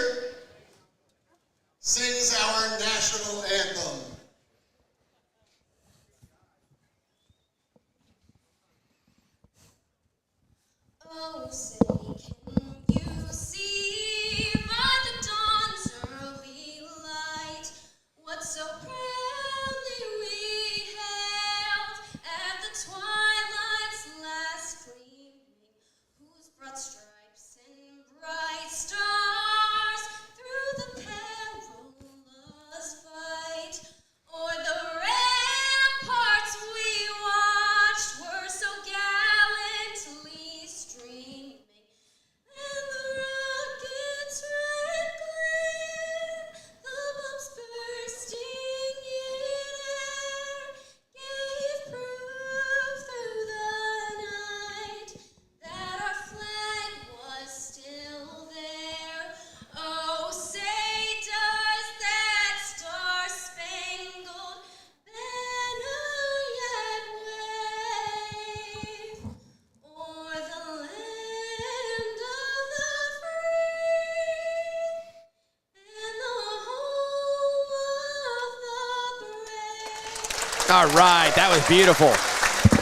S1: All right, that was beautiful.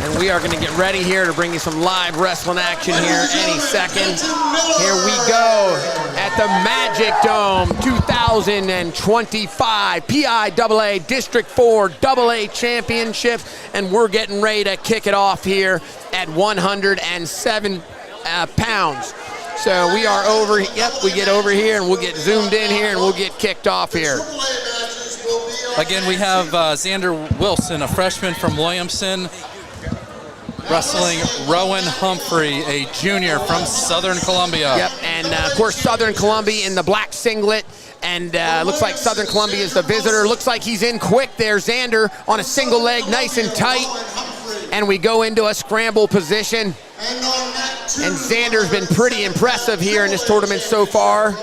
S1: And we are going to get ready here to bring you some live wrestling action here any second. Here we go at the Magic Dome 2025 PIAA District 4 AA Championships. And we're getting ready to kick it off here at 107 pounds. So we are over, we get over here and we'll get zoomed in here and we'll get kicked off here.
S2: Again, we have Xander Wilson, a freshman from Williamson, wrestling Rowan Humphrey, a junior from Southern Columbia.
S1: Yep, and of course Southern Columbia in the black singlet, and looks like Southern Columbia is the visitor. Looks like he's in quick there. Xander on a single leg, nice and tight, and we go into a scramble position. And Xander's been pretty impressive here in this tournament so far.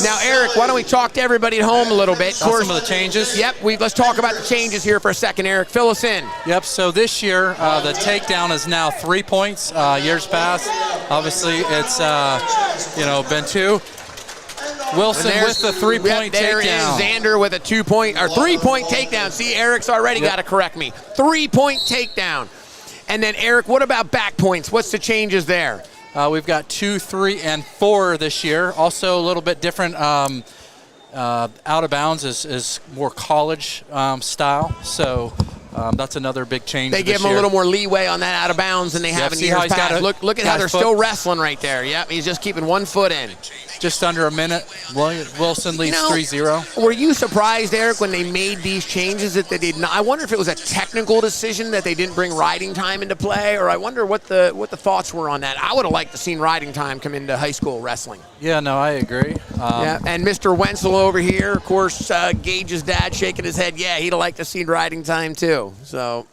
S1: Now, Eric, why don't we talk to everybody at home a little bit?
S2: Some of the changes.
S1: Yep, let's talk about the changes here for a second, Eric. Fill us in.
S2: Yep, so this year, the takedown is now 3 points. Years past, obviously, it's, been 2. Wilson with the 3-point
S1: there
S2: takedown.
S1: There is Xander with a 2-point, or 3-point takedown. See, Eric's already got to correct me. 3-point takedown. And then, Eric, what about back points? What's the changes there?
S2: We've got 2, 3, and 4 this year. Also a little bit different. Out of bounds is more college style, so that's another big change.
S1: They give him a little more leeway on that out of bounds than they have in years past. Look at how they're still wrestling right there. Yep, he's just keeping 1 foot in.
S2: Just under a minute. Wilson leads 3-0.
S1: Were you surprised, Eric, when they made these changes that they did not? I wonder if it was a technical decision that they didn't bring riding time into play, or I wonder what the thoughts were on that. I would have liked to seen riding time come into high school wrestling.
S2: Yeah, no, I agree.
S1: Yeah, and Mr. Wenzel over here, of course, Gage's dad shaking his head. Yeah, he'd have liked to see riding time too. So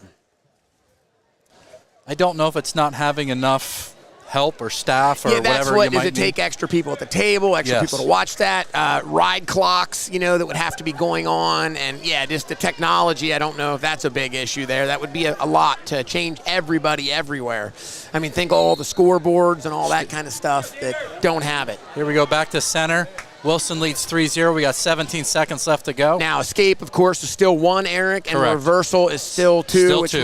S2: I don't know if it's not having enough help or staff or
S1: that's
S2: whatever
S1: what
S2: you might
S1: does it
S2: need.
S1: take extra people at the table, extra people to watch that, ride clocks, that would have to be going on, and just the technology. I don't know if that's a big issue there. That would be a lot to change everybody everywhere. I mean, think all the scoreboards and all that kind of stuff that don't have it.
S2: Here we go back to center. Wilson leads 3-0. We got 17 seconds left to go.
S1: Now, escape, of course, is still 1, Eric, and
S2: correct.
S1: Reversal is still 2,
S2: Still
S1: which
S2: 2.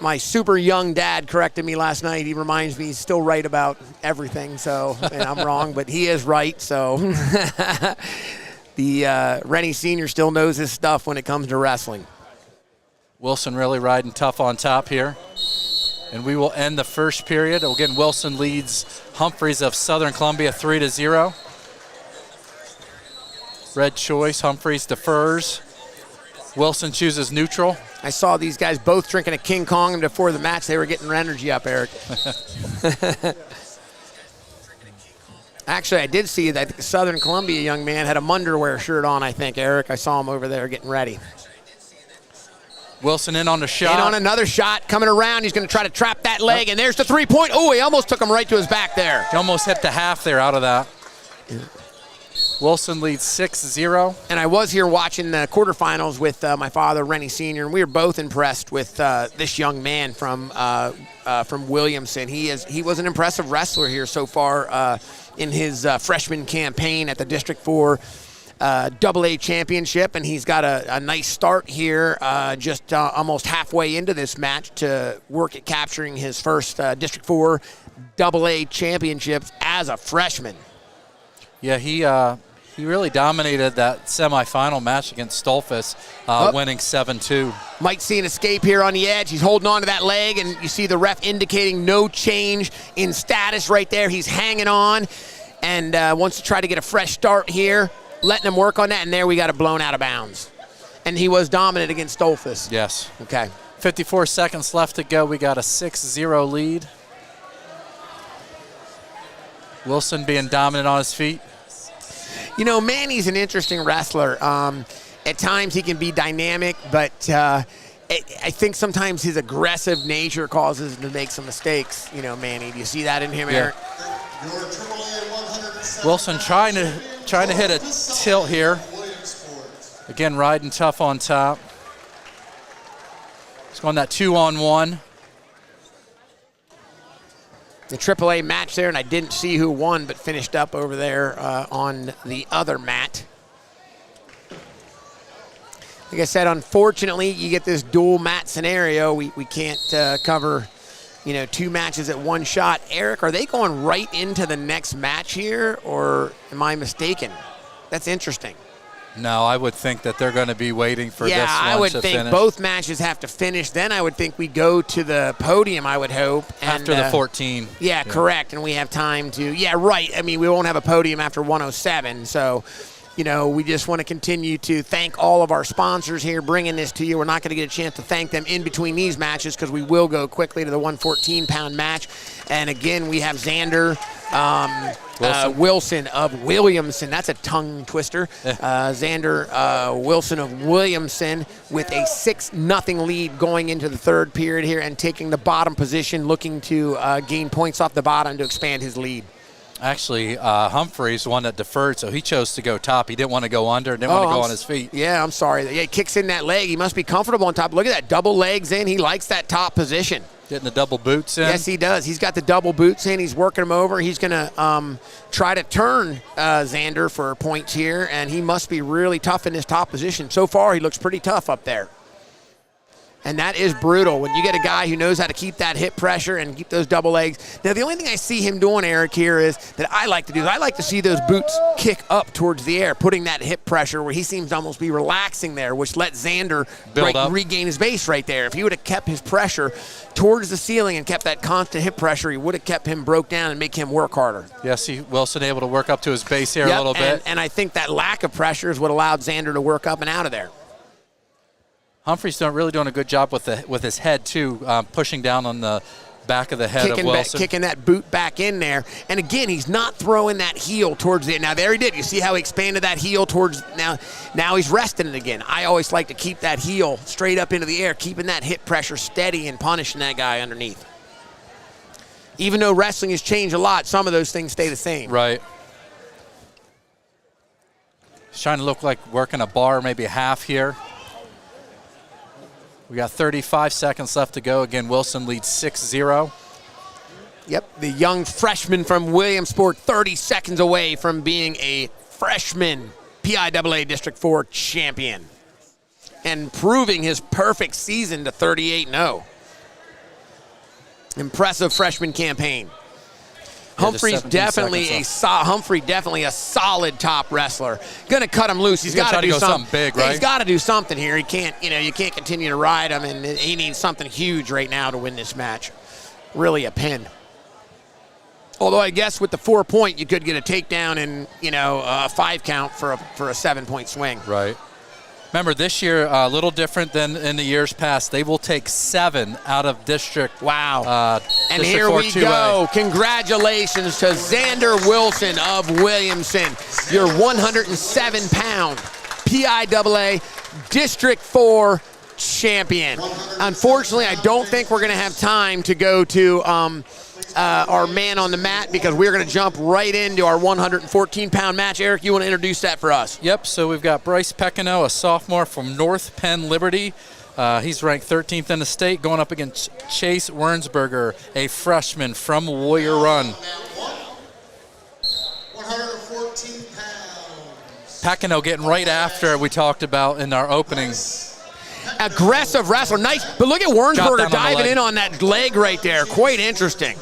S1: my super young dad corrected me last night. He reminds me he's still right about everything, so and I'm wrong, but he is right. So the Rennie Sr. still knows his stuff when it comes to wrestling.
S2: Wilson really riding tough on top here. And we will end the first period. Again, Wilson leads Humphreys of Southern Columbia 3-0. Red choice, Humphreys defers. Wilson chooses neutral.
S1: I saw these guys both drinking a King Kong, and before the match, they were getting their energy up, Eric. Actually, I did see that the Southern Columbia young man had a Munderwear shirt on, I think, Eric. I saw him over there getting ready.
S2: Wilson in on the shot.
S1: In on another shot, coming around. He's going to try to trap that leg, and there's the 3-point. Oh, he almost took him right to his back there.
S2: He almost hit the half there out of that. Wilson leads 6-0.
S1: And I was here watching the quarterfinals with my father, Rennie Sr., and we were both impressed with this young man from Williamson. He was an impressive wrestler here so far in his freshman campaign at the District 4 AA Championship, and he's got a nice start here just almost halfway into this match to work at capturing his first District 4 AA Championships as a freshman.
S2: Yeah, he really dominated that semifinal match against Stolfus, winning 7-2.
S1: Might see an escape here on the edge. He's holding on to that leg, and you see the ref indicating no change in status right there. He's hanging on and wants to try to get a fresh start here, letting him work on that, and there we got it blown out of bounds. And he was dominant against Stolfus.
S2: Yes.
S1: Okay.
S2: 54 seconds left to go. We got a 6-0 lead. Wilson being dominant on his feet.
S1: Manny's an interesting wrestler. At times he can be dynamic, but I think sometimes his aggressive nature causes him to make some mistakes. Manny, do you see that in him, Eric?
S2: Wilson trying to hit a tilt here. Again, riding tough on top. He's going that 2-on-1.
S1: The AAA match there, and I didn't see who won, but finished up over there on the other mat. Like I said, unfortunately, you get this dual mat scenario. We can't cover, 2 matches at one shot. Eric, are they going right into the next match here, or am I mistaken? That's interesting.
S2: No, I would think that they're going to be waiting for this one to finish.
S1: Yeah, I would think both matches have to finish. Then I would think we go to the podium, I would hope.
S2: After the 14.
S1: Yeah, correct. And we have time to, right. I mean, we won't have a podium after 107. So, we just want to continue to thank all of our sponsors here bringing this to you. We're not going to get a chance to thank them in between these matches because we will go quickly to the 114-pound match. And again, we have Xander Wilson of Williamson. That's a tongue twister. Xander Wilson of Williamson with a 6-0 lead going into the third period here and taking the bottom position, looking to gain points off the bottom to expand his lead.
S2: Actually, Humphrey's the one that deferred, so he chose to go top. He didn't want to go under, didn't want to go on his feet.
S1: Yeah, I'm sorry. Yeah, he kicks in that leg. He must be comfortable on top. Look at that, double legs in. He likes that top position.
S2: Getting the double boots in.
S1: Yes, he does. He's got the double boots in. He's working them over. He's going to try to turn Xander for points here, and he must be really tough in his top position. So far, he looks pretty tough up there. And that is brutal when you get a guy who knows how to keep that hip pressure and keep those double legs. Now, the only thing I see him doing, Eric, here is that I like to do is I like to see those boots kick up towards the air, putting that hip pressure where he seems to almost be relaxing there, which lets Xander regain his base right there. If he would have kept his pressure towards the ceiling and kept that constant hip pressure, he would have kept him broke down and make him work harder.
S2: Yes, Wilson able to work up to his base here a little bit.
S1: And I think that lack of pressure is what allowed Xander to work up and out of there.
S2: Humphrey's really doing a good job with his head, too, pushing down on the back of the head of Wilson.
S1: Kicking that boot back in there. And, again, he's not throwing that heel towards the – now, there he did. You see how he expanded that heel towards – now he's resting it again. I always like to keep that heel straight up into the air, keeping that hip pressure steady and punishing that guy underneath. Even though wrestling has changed a lot, some of those things stay the same.
S2: Right. He's trying to look like working a bar, maybe a half here. We got 35 seconds left to go. Again, Wilson leads 6-0.
S1: Yep, the young freshman from Williamsport, 30 seconds away from being a freshman PIAA District 4 champion and proving his perfect season to 38-0. Impressive freshman campaign. Humphrey's definitely a solid top wrestler. Going to cut him loose. He's got to do something
S2: big, right?
S1: He's got to do something here. He can't, you can't continue to ride him, and he needs something huge right now to win this match. Really a pin. Although I guess with the 4-point, you could get a takedown and a 5 count for a 7-point swing.
S2: Right. Remember, this year, a little different than in the years past. They will take 7 out of District.
S1: Wow. And
S2: District
S1: here
S2: 4
S1: we
S2: 2A.
S1: go. Congratulations to Xander Wilson of Williamson, your 107-pound PIAA District 4 champion. Unfortunately, I don't think we're going to have time to go to our man on the mat because we're going to jump right into our 114-pound match. Eric, you want to introduce that for us?
S2: Yep, so we've got Bryce Peckino, a sophomore from North Penn Liberty. He's ranked 13th in the state, going up against Chase Wernsberger, a freshman from Warrior Run.
S7: 114 pounds.
S2: Peckino getting right after we talked about in our opening.
S1: Aggressive wrestler, nice. But look at Wernsberger diving in on that leg right there. Quite interesting.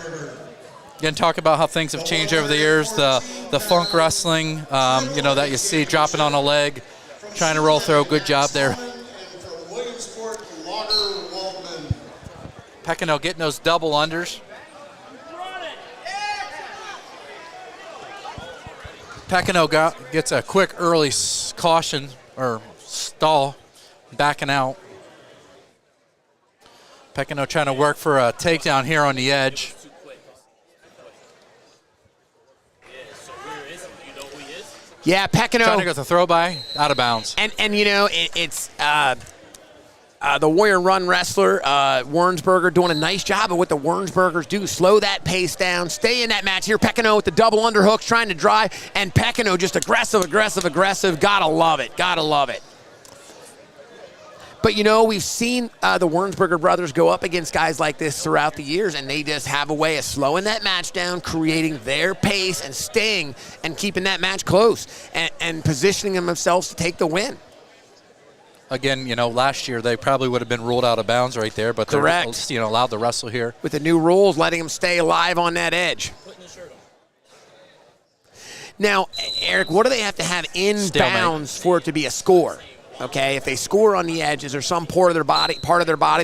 S2: Again, talk about how things have changed over the years. The funk wrestling, that you see dropping on a leg, trying to roll through. Good job there. Peckino getting those double unders. Peckino gets a quick early caution or stall, backing out. Peckino trying to work for a takedown here on the edge.
S1: Yeah, Peckino.
S2: Trying to go to throw by, out of bounds.
S1: And it's the Warrior Run wrestler, Wernsberger, doing a nice job of what the Wernsbergers do. Slow that pace down, stay in that match here. Peckino with the double underhooks, trying to drive, and Peckino just aggressive. Gotta love it. But, we've seen the Wernsberger brothers go up against guys like this throughout the years, and they just have a way of slowing that match down, creating their pace, and staying and keeping that match close and positioning themselves to take the win.
S2: again, last year they probably would have been ruled out of bounds right there, but
S1: Correct.
S2: they're allowed to wrestle here.
S1: With the new rules, letting them stay alive on that edge. Now, Eric, what do they have to have in bounds for it to be a score? Okay, if they score on the edge, is there some part of their body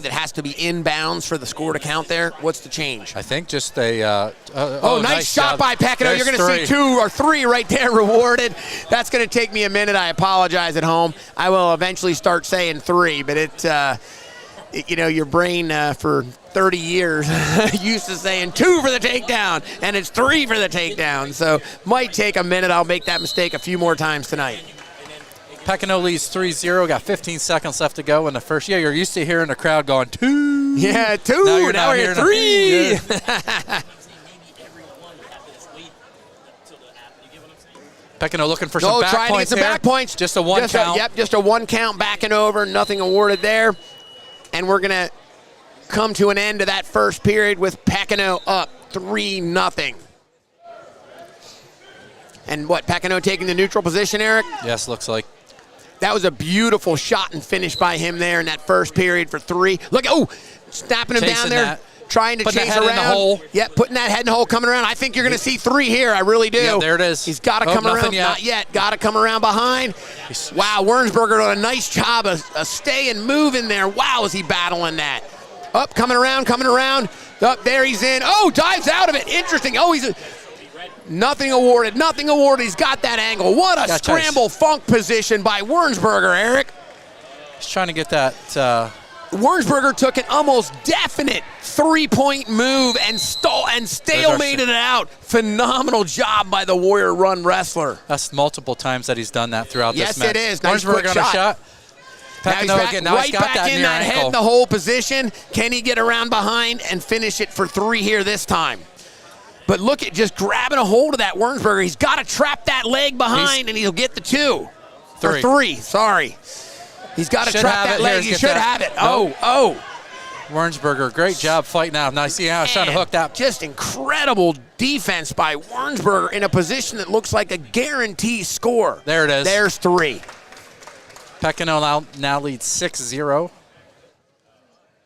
S1: that has to be in bounds for the score to count there? What's the change?
S2: I think just a
S1: nice shot by Pekino. You're going to see 2 or 3 right there rewarded. That's going to take me a minute. I apologize at home. I will eventually start saying 3, but your brain for 30 years used to saying 2 for the takedown, and it's 3 for the takedown. So might take a minute. I'll make that mistake a few more times tonight.
S2: Pekino leads 3-0. Got 15 seconds left to go in the first. Yeah, you're used to hearing the crowd going 2.
S1: Yeah, 2. Now we're at 3.
S2: Pekino looking for some back
S1: trying
S2: points
S1: to get some back points.
S2: Just a 1 count.
S1: Just a 1 count, backing over. Nothing awarded there. And we're going to come to an end to that first period with Pekino up 3-0. And Pekino taking the neutral position, Eric?
S2: Yes, looks like.
S1: That was a beautiful shot and finish by him there in that first period for 3. Look, snapping him down there, trying to chase around.
S2: In the hole.
S1: Yep, putting that head in the hole, coming around. I think you're going to see 3 here. I really do.
S2: Yeah, there it is.
S1: He's got to come around. Not yet. Got to come around behind. Wow, Wernsberger did a nice job of staying moving there. Wow, is he battling that. Up, coming around. Up, there he's in. Dives out of it. Interesting. Nothing awarded. He's got that angle. What a scramble funk position by Wernsberger, Eric.
S2: He's trying to get that.
S1: Wernsberger took an almost definite 3-point move and stalemated it out. Phenomenal job by the Warrior Run wrestler.
S2: That's multiple times that he's done that throughout this match.
S1: Yes, it is. Nice
S2: Wernsberger on a shot.
S1: Now he's back, right back in that head in the hole position. Can he get around behind and finish it for 3 here this time? But look at just grabbing a hold of that Wernsberger. He's got to trap that leg behind, and he'll get the 2.
S2: 3.
S1: Or 3, sorry. He's got to trap that leg. He should have it.
S2: Wernsberger, great job fighting out. Now, see how I was trying to hook that.
S1: Just incredible defense by Wernsberger in a position that looks like a guaranteed score.
S2: There it is.
S1: There's 3.
S2: Pekino now leads 6-0.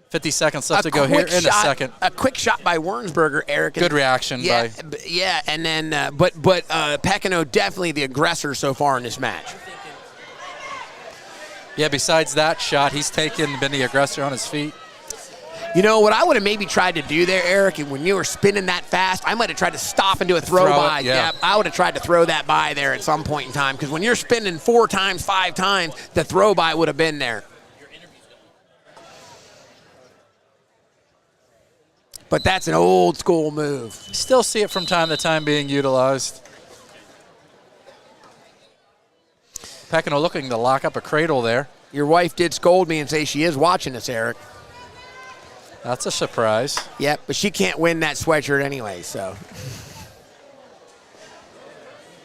S2: 50 seconds left to go here in a second.
S1: A quick shot by Wernsberger, Eric.
S2: Good reaction.
S1: Yeah, and then but Pekino definitely the aggressor so far in this match.
S2: Yeah, besides that shot, he's been the aggressor on his feet.
S1: You know, what I would have maybe tried to do there, Eric, and when you were spinning that fast, I might have tried to stop and do a throw by.
S2: Yeah,
S1: I would have tried to throw that by there at some point in time, because when you're spinning 4 times, 5 times, the throw by would have been there. But that's an old school move.
S2: Still see it from time to time being utilized. Pekino looking to lock up a cradle there.
S1: Your wife did scold me and say she is watching us, Eric.
S2: That's a surprise.
S1: Yep, but she can't win that sweatshirt anyway, so.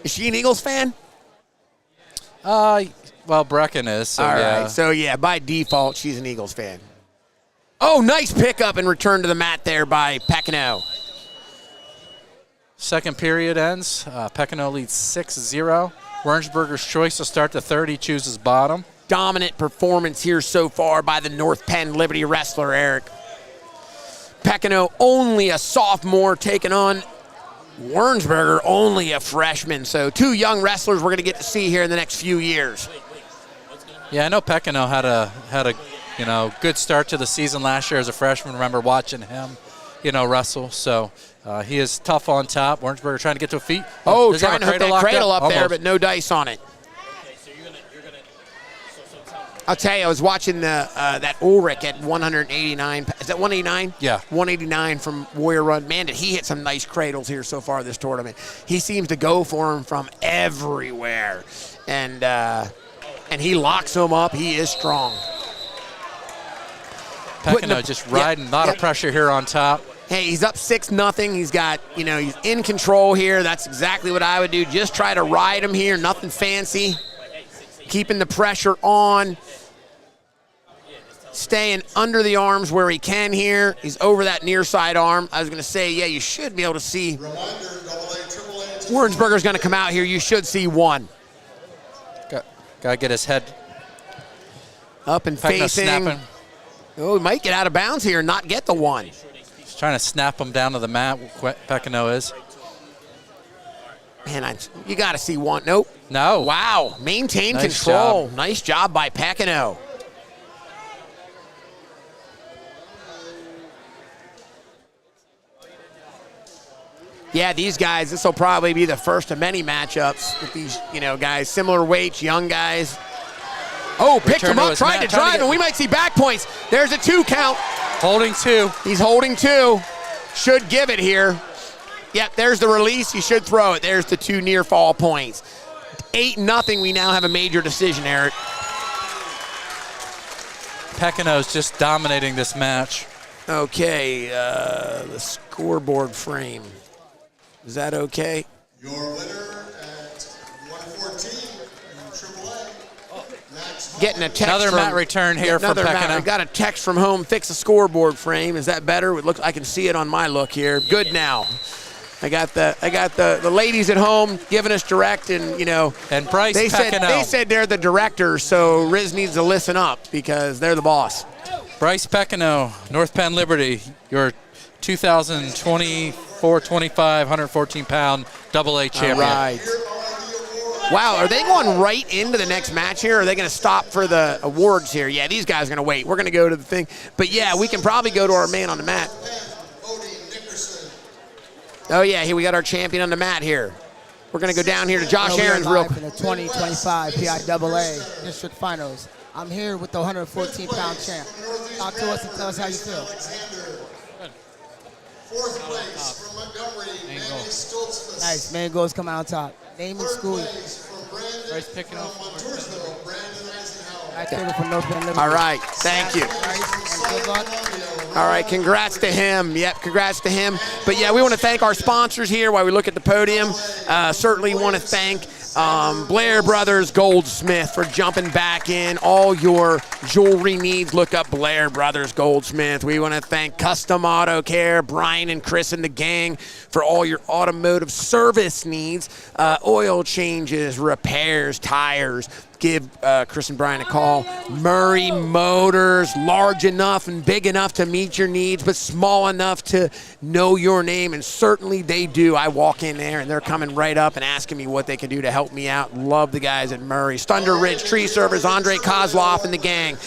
S1: Is she an Eagles fan?
S2: Well, Brecken is, so
S1: all
S2: yeah.
S1: Right, so yeah, by default, she's an Eagles fan. Nice pickup and return to the mat there by Pekino.
S2: Second period ends. Pekino leads 6-0. Wernsberger's choice to start the third. He chooses bottom.
S1: Dominant performance here so far by the North Penn Liberty wrestler, Eric. Pekino, only a sophomore, taking on Wernsberger, only a freshman. So 2 young wrestlers we're going to get to see here in the next few years.
S2: Yeah, I know Pekino had a good start to the season last year as a freshman. Remember watching him, wrestle. So he is tough on top. Wernsberger trying to get to feet.
S1: Trying to hook that cradle up there, but no dice on it. I'll tell you, I was watching that Ulrich at 189. Is that 189?
S2: Yeah.
S1: 189 from Warrior Run. Man, did he hit some nice cradles here so far this tournament. He seems to go for him from everywhere. And he locks him up. He is strong.
S2: Pekino just riding, a lot of pressure here on top.
S1: Hey, he's up 6-0. He's got, he's in control here. That's exactly what I would do. Just try to ride him here. Nothing fancy. Keeping the pressure on. Staying under the arms where he can here. He's over that near side arm. I was going to say, yeah, you should be able to see. Wernsberger's going to come out here. You should see 1.
S2: Got to get his head
S1: Up and
S2: Pekino
S1: facing.
S2: snapping.
S1: Oh, he might get out of bounds here and not get the one.
S2: He's trying to snap him down to the mat, Pekino is.
S1: Man, you got to see one. Nope.
S2: No.
S1: Wow. Maintain
S2: Nice
S1: control.
S2: job.
S1: Nice job by Pekino. Yeah, these guys, this will probably be the first of many matchups with these, guys, similar weights, young guys. Oh, picked him up, tried to drive, and we might see back points. There's a 2 count.
S2: Holding 2.
S1: He's holding 2. Should give it here. Yep, there's the release. He should throw it. There's the 2 near fall points. 8-0. We now have a major decision, Eric.
S2: Pekino's just dominating this match.
S1: Okay, the scoreboard frame. Is that okay?
S7: Your winner at 114 in AAA.
S1: Getting a text
S2: Another mat return here for Pekino.
S1: I got a text from home. Fix the scoreboard frame. Is that better? It looks. I can see it on my look here. Good now. I got the ladies at home giving us direct, and
S2: And Bryce Pekino.
S1: They said they're the directors, so Riz needs to listen up because they're the boss.
S2: Bryce Pekino, North Penn Liberty, your 2024-25 114-pound AA champion.
S1: All right. Wow, are they going right into the next match here, or are they going to stop for the awards here? Yeah, these guys are going to wait. We're going to go to the thing. But, yeah, we can probably go to our man on the mat. Oh, yeah, here we got our champion on the mat here. We're going to go down here to Josh Aaron's real quick.
S8: In the 2025 PIAA District Finals. I'm here with the 114-pound champ. Talk to us and tell us how you feel.
S7: Fourth place from Montgomery, Manny Stoltzfus.
S8: Nice, man goes coming on top. Name and school.
S7: Bryce Pekino from Brandon Eisenhower.
S1: All right, thank you. All right, congrats to him. Yep, congrats to him. But, yeah, we want to thank our sponsors here while we look at the podium. Certainly want to thank Blair Brothers Goldsmith for jumping back in. All your jewelry needs, look up Blair Brothers Goldsmith. We want to thank Custom Auto Care, Brian and Chris and the gang for all your automotive service needs, oil changes, repairs, tires. Give Chris and Brian a call. Murray Motors, large enough and big enough to meet your needs, but small enough to know your name, and certainly they do. I walk in there, and they're coming right up and asking me what they can do to help me out. Love the guys at Murray's. Thunder Ridge Tree Service, Andre Kozloff and the gang.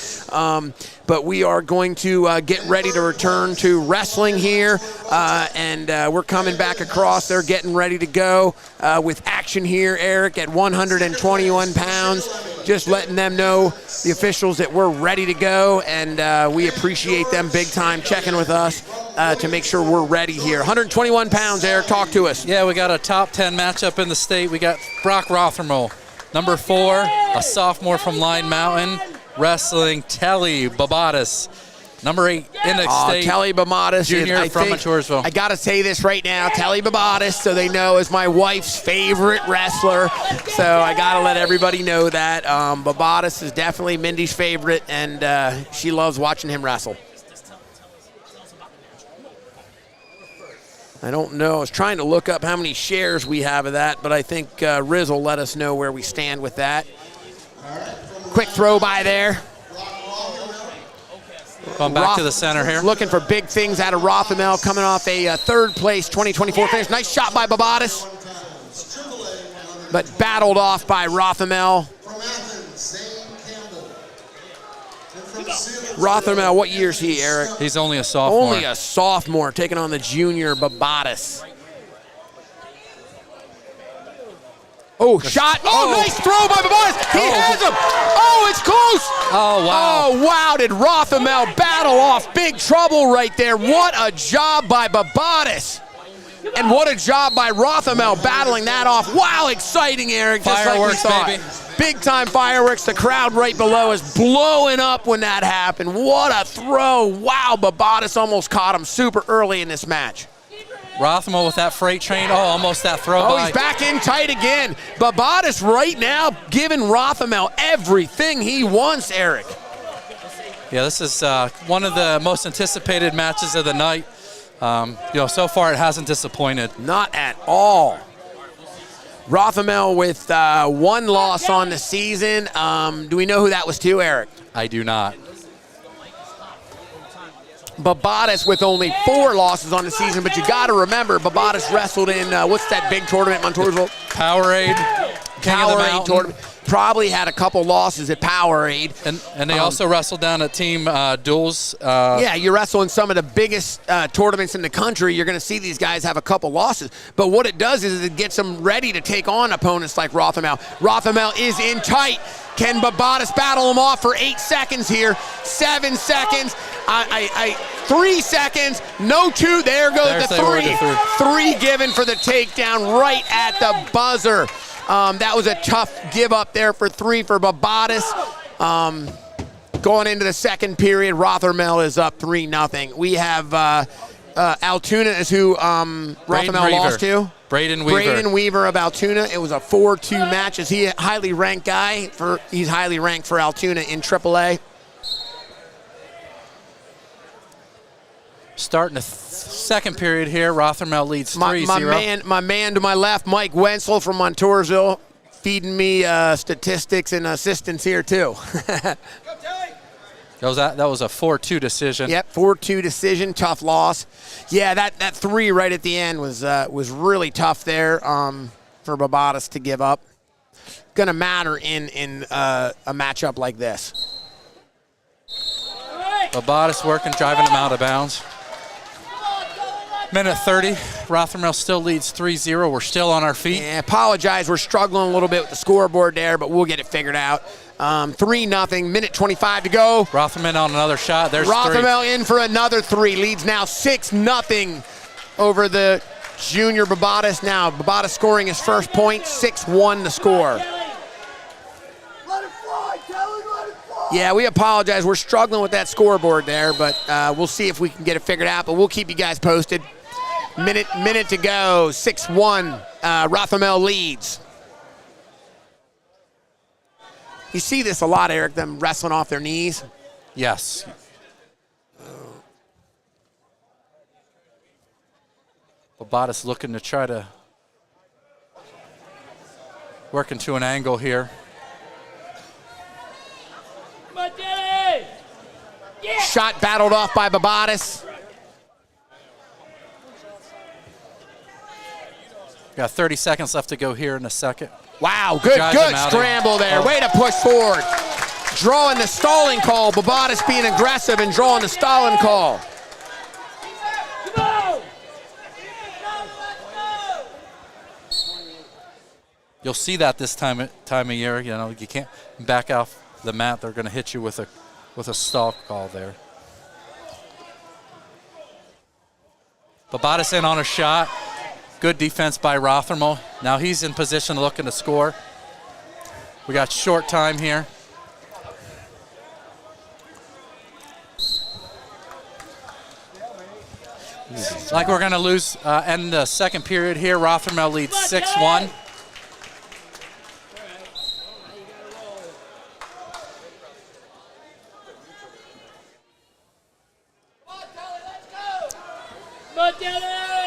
S1: But we are going to get ready to return to wrestling here, and we're coming back across. They're getting ready to go with action here, Eric, at 121 pounds. Just letting them know, the officials, that we're ready to go, and we appreciate them big time checking with us to make sure we're ready here. 121 pounds, Eric, talk to us.
S2: Yeah, we got a top 10 matchup in the state. We got Brock Rothermel, number 4, a sophomore from Line Mountain, wrestling Telly Babatis, number 8 in the state.
S1: Telly Babatis,
S2: junior from Matursville.
S1: I got to say this right now. Telly Babatis, so they know, is my wife's favorite wrestler. So I got to let everybody know that. Babatis is definitely Mindy's favorite, and she loves watching him wrestle. I don't know. I was trying to look up how many shares we have of that, but I think Riz will let us know where we stand with that. Quick throw by there.
S2: Going back to the center here.
S1: Looking for big things out of Rothermel, coming off a third place 2024 finish. Nice shot by Babatis, but battled off by Rothermel. Rothermel, what year is he, Eric?
S2: He's only a sophomore.
S1: Only a sophomore, taking on the junior Babatis. Oh, shot. Oh, nice throw by Babatis. He has him. Oh, it's close.
S2: Oh, wow.
S1: Oh, wow. Did Rothermel battle off big trouble right there. What a job by Babatis. And what a job by Rothermel battling that off. Wow, exciting, Eric. Just
S2: fireworks,
S1: like we thought.
S2: baby.
S1: Big time fireworks. The crowd right below is blowing up when that happened. What a throw. Wow, Babatis almost caught him super early in this match.
S2: Rothermel with that freight train. Oh, almost that throw by.
S1: Oh, he's back in tight again. Babatis right now giving Rothermel everything he wants, Eric.
S2: Yeah, this is one of the most anticipated matches of the night. So far it hasn't disappointed.
S1: Not at all. Rothermel with one loss on the season. Do we know who that was to, Eric?
S2: I do not.
S1: Babadas with only 4 losses on the season, but you got to remember, Babadas wrestled in, what's that big tournament, Montoursville?
S2: Powerade, King of the Mountain.
S1: Tournament. Probably had a couple losses at Powerade.
S2: And they also wrestled down at Team Duels.
S1: Yeah, you wrestle in some of the biggest tournaments in the country. You're going to see these guys have a couple losses. But what it does is it gets them ready to take on opponents like Rothermel. Rothermel is in tight. Can Babadas battle him off for 8 seconds here? 7 seconds. 3 seconds. No 2. There goes the 3. 3 given for the takedown right at the buzzer. That was a tough give up there for 3 for Babadas. Going into the second period, Rothermel is up 3-0. We have Altoona is who Rothermel lost to.
S2: Braden Weaver.
S1: Braden Weaver of Altoona. It was a 4-2 match. Is he a highly ranked guy? He's highly ranked for Altoona in AAA.
S2: Starting the second period here, Rothermel leads 3-0.
S1: My man to my left, Mike Wenzel from Montoursville, feeding me statistics and assistance here too.
S2: That was a 4-2 decision.
S1: Yep, 4-2 decision, tough loss. Yeah, that 3 right at the end was really tough there for Babadas to give up. Going to matter in a matchup like this.
S2: Babadas working, driving him out of bounds. Minute 30, Rothermel still leads 3-0. We're still on our feet.
S1: Yeah, apologize. We're struggling a little bit with the scoreboard there, but we'll get it figured out. 3-0, minute 25 to go.
S2: Rothermel on another shot. There's
S1: Rothermel
S2: 3.
S1: in for another 3. Leads now 6-0 over the junior Babadas. Now Babadas scoring his first point, 6-1 the score. Yeah, we apologize. We're struggling with that scoreboard there, but we'll see if we can get it figured out, but we'll keep you guys posted. Minute to go, 6-1, Rothermel leads. You see this a lot, Eric, them wrestling off their knees?
S2: Yes. Babadas looking to try to work into an angle here.
S1: Shot battled off by Babadas.
S2: Got 30 seconds left to go here in a second.
S1: Wow, good scramble there. Way to push forward. Drawing the stalling call. Babadas being aggressive and drawing the stalling call.
S2: You'll see that this time of year. You know, you can't back off the mat. They're going to hit you with a stall call there. Babadas in on a shot. Good defense by Rothermel. Now he's in position looking to score. We got short time here. Like we're going to lose end the second period here. Rothermel leads 6-1.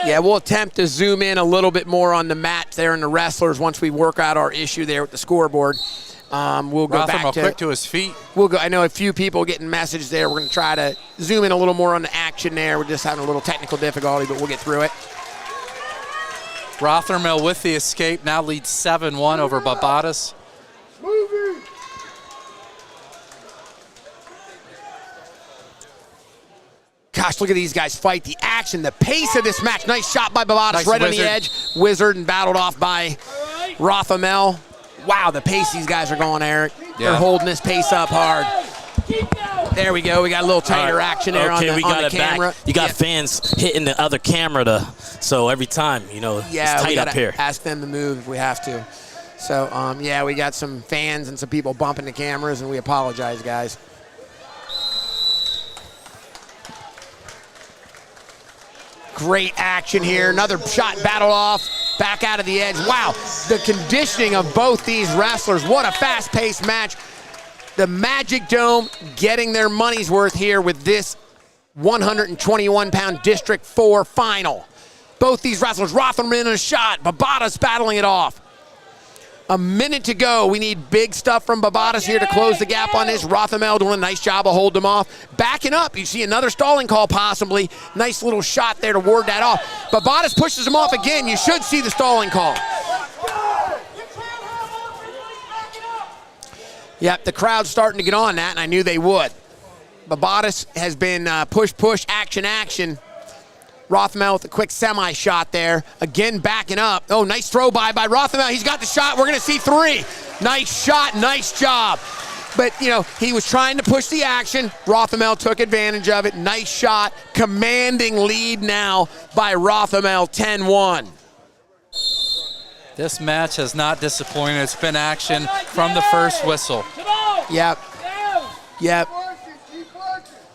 S1: Yeah, we'll attempt to zoom in a little bit more on the mat there and the wrestlers once we work out our issue there with the scoreboard. We'll go back to
S2: quick to his feet.
S1: We'll go. I know a few people getting messages there. We're going to try to zoom in a little more on the action there. We're just having a little technical difficulty, but we'll get through it.
S2: Rothermel with the escape now leads 7-1 over Babadas.
S1: Gosh, look at these guys fight. The action, the pace of this match. Nice shot by Babadas, nice right on the edge. Wizard and battled off by Rothermel. Wow, the pace these guys are going, Eric. Yeah. They're holding this pace up hard. There we go. We got a little tighter action there on the camera.
S14: You got fans hitting the other camera, so every time, you know, it's tight up here.
S1: Ask them to move if we have to. So, yeah, we got some fans and some people bumping the cameras, and we apologize, guys. Great action here. Another shot battled off. Back out of the edge. Wow, the conditioning of both these wrestlers. What a fast-paced match. The Magic Dome getting their money's worth here with this 121-pound District 4 final. Both these wrestlers, Rothermel in a shot, Babadas battling it off. A minute to go. We need big stuff from Babadas here to close the gap on this. Rothamel doing a nice job of holding him off. Backing up, you see another stalling call possibly. Nice little shot there to ward that off. Babadas pushes him off again. You should see the stalling call. Yep, the crowd's starting to get on that, and I knew they would. Babadas has been push, action. Rothamel with a quick semi-shot there. Again, backing up. Oh, nice throw by Rothamel. He's got the shot. We're going to see 3. Nice shot, nice job. But, you know, he was trying to push the action. Rothamel took advantage of it. Nice shot. Commanding lead now by Rothamel, 10-1.
S2: This match has not disappointed. It's been action from the first whistle.
S1: Yep.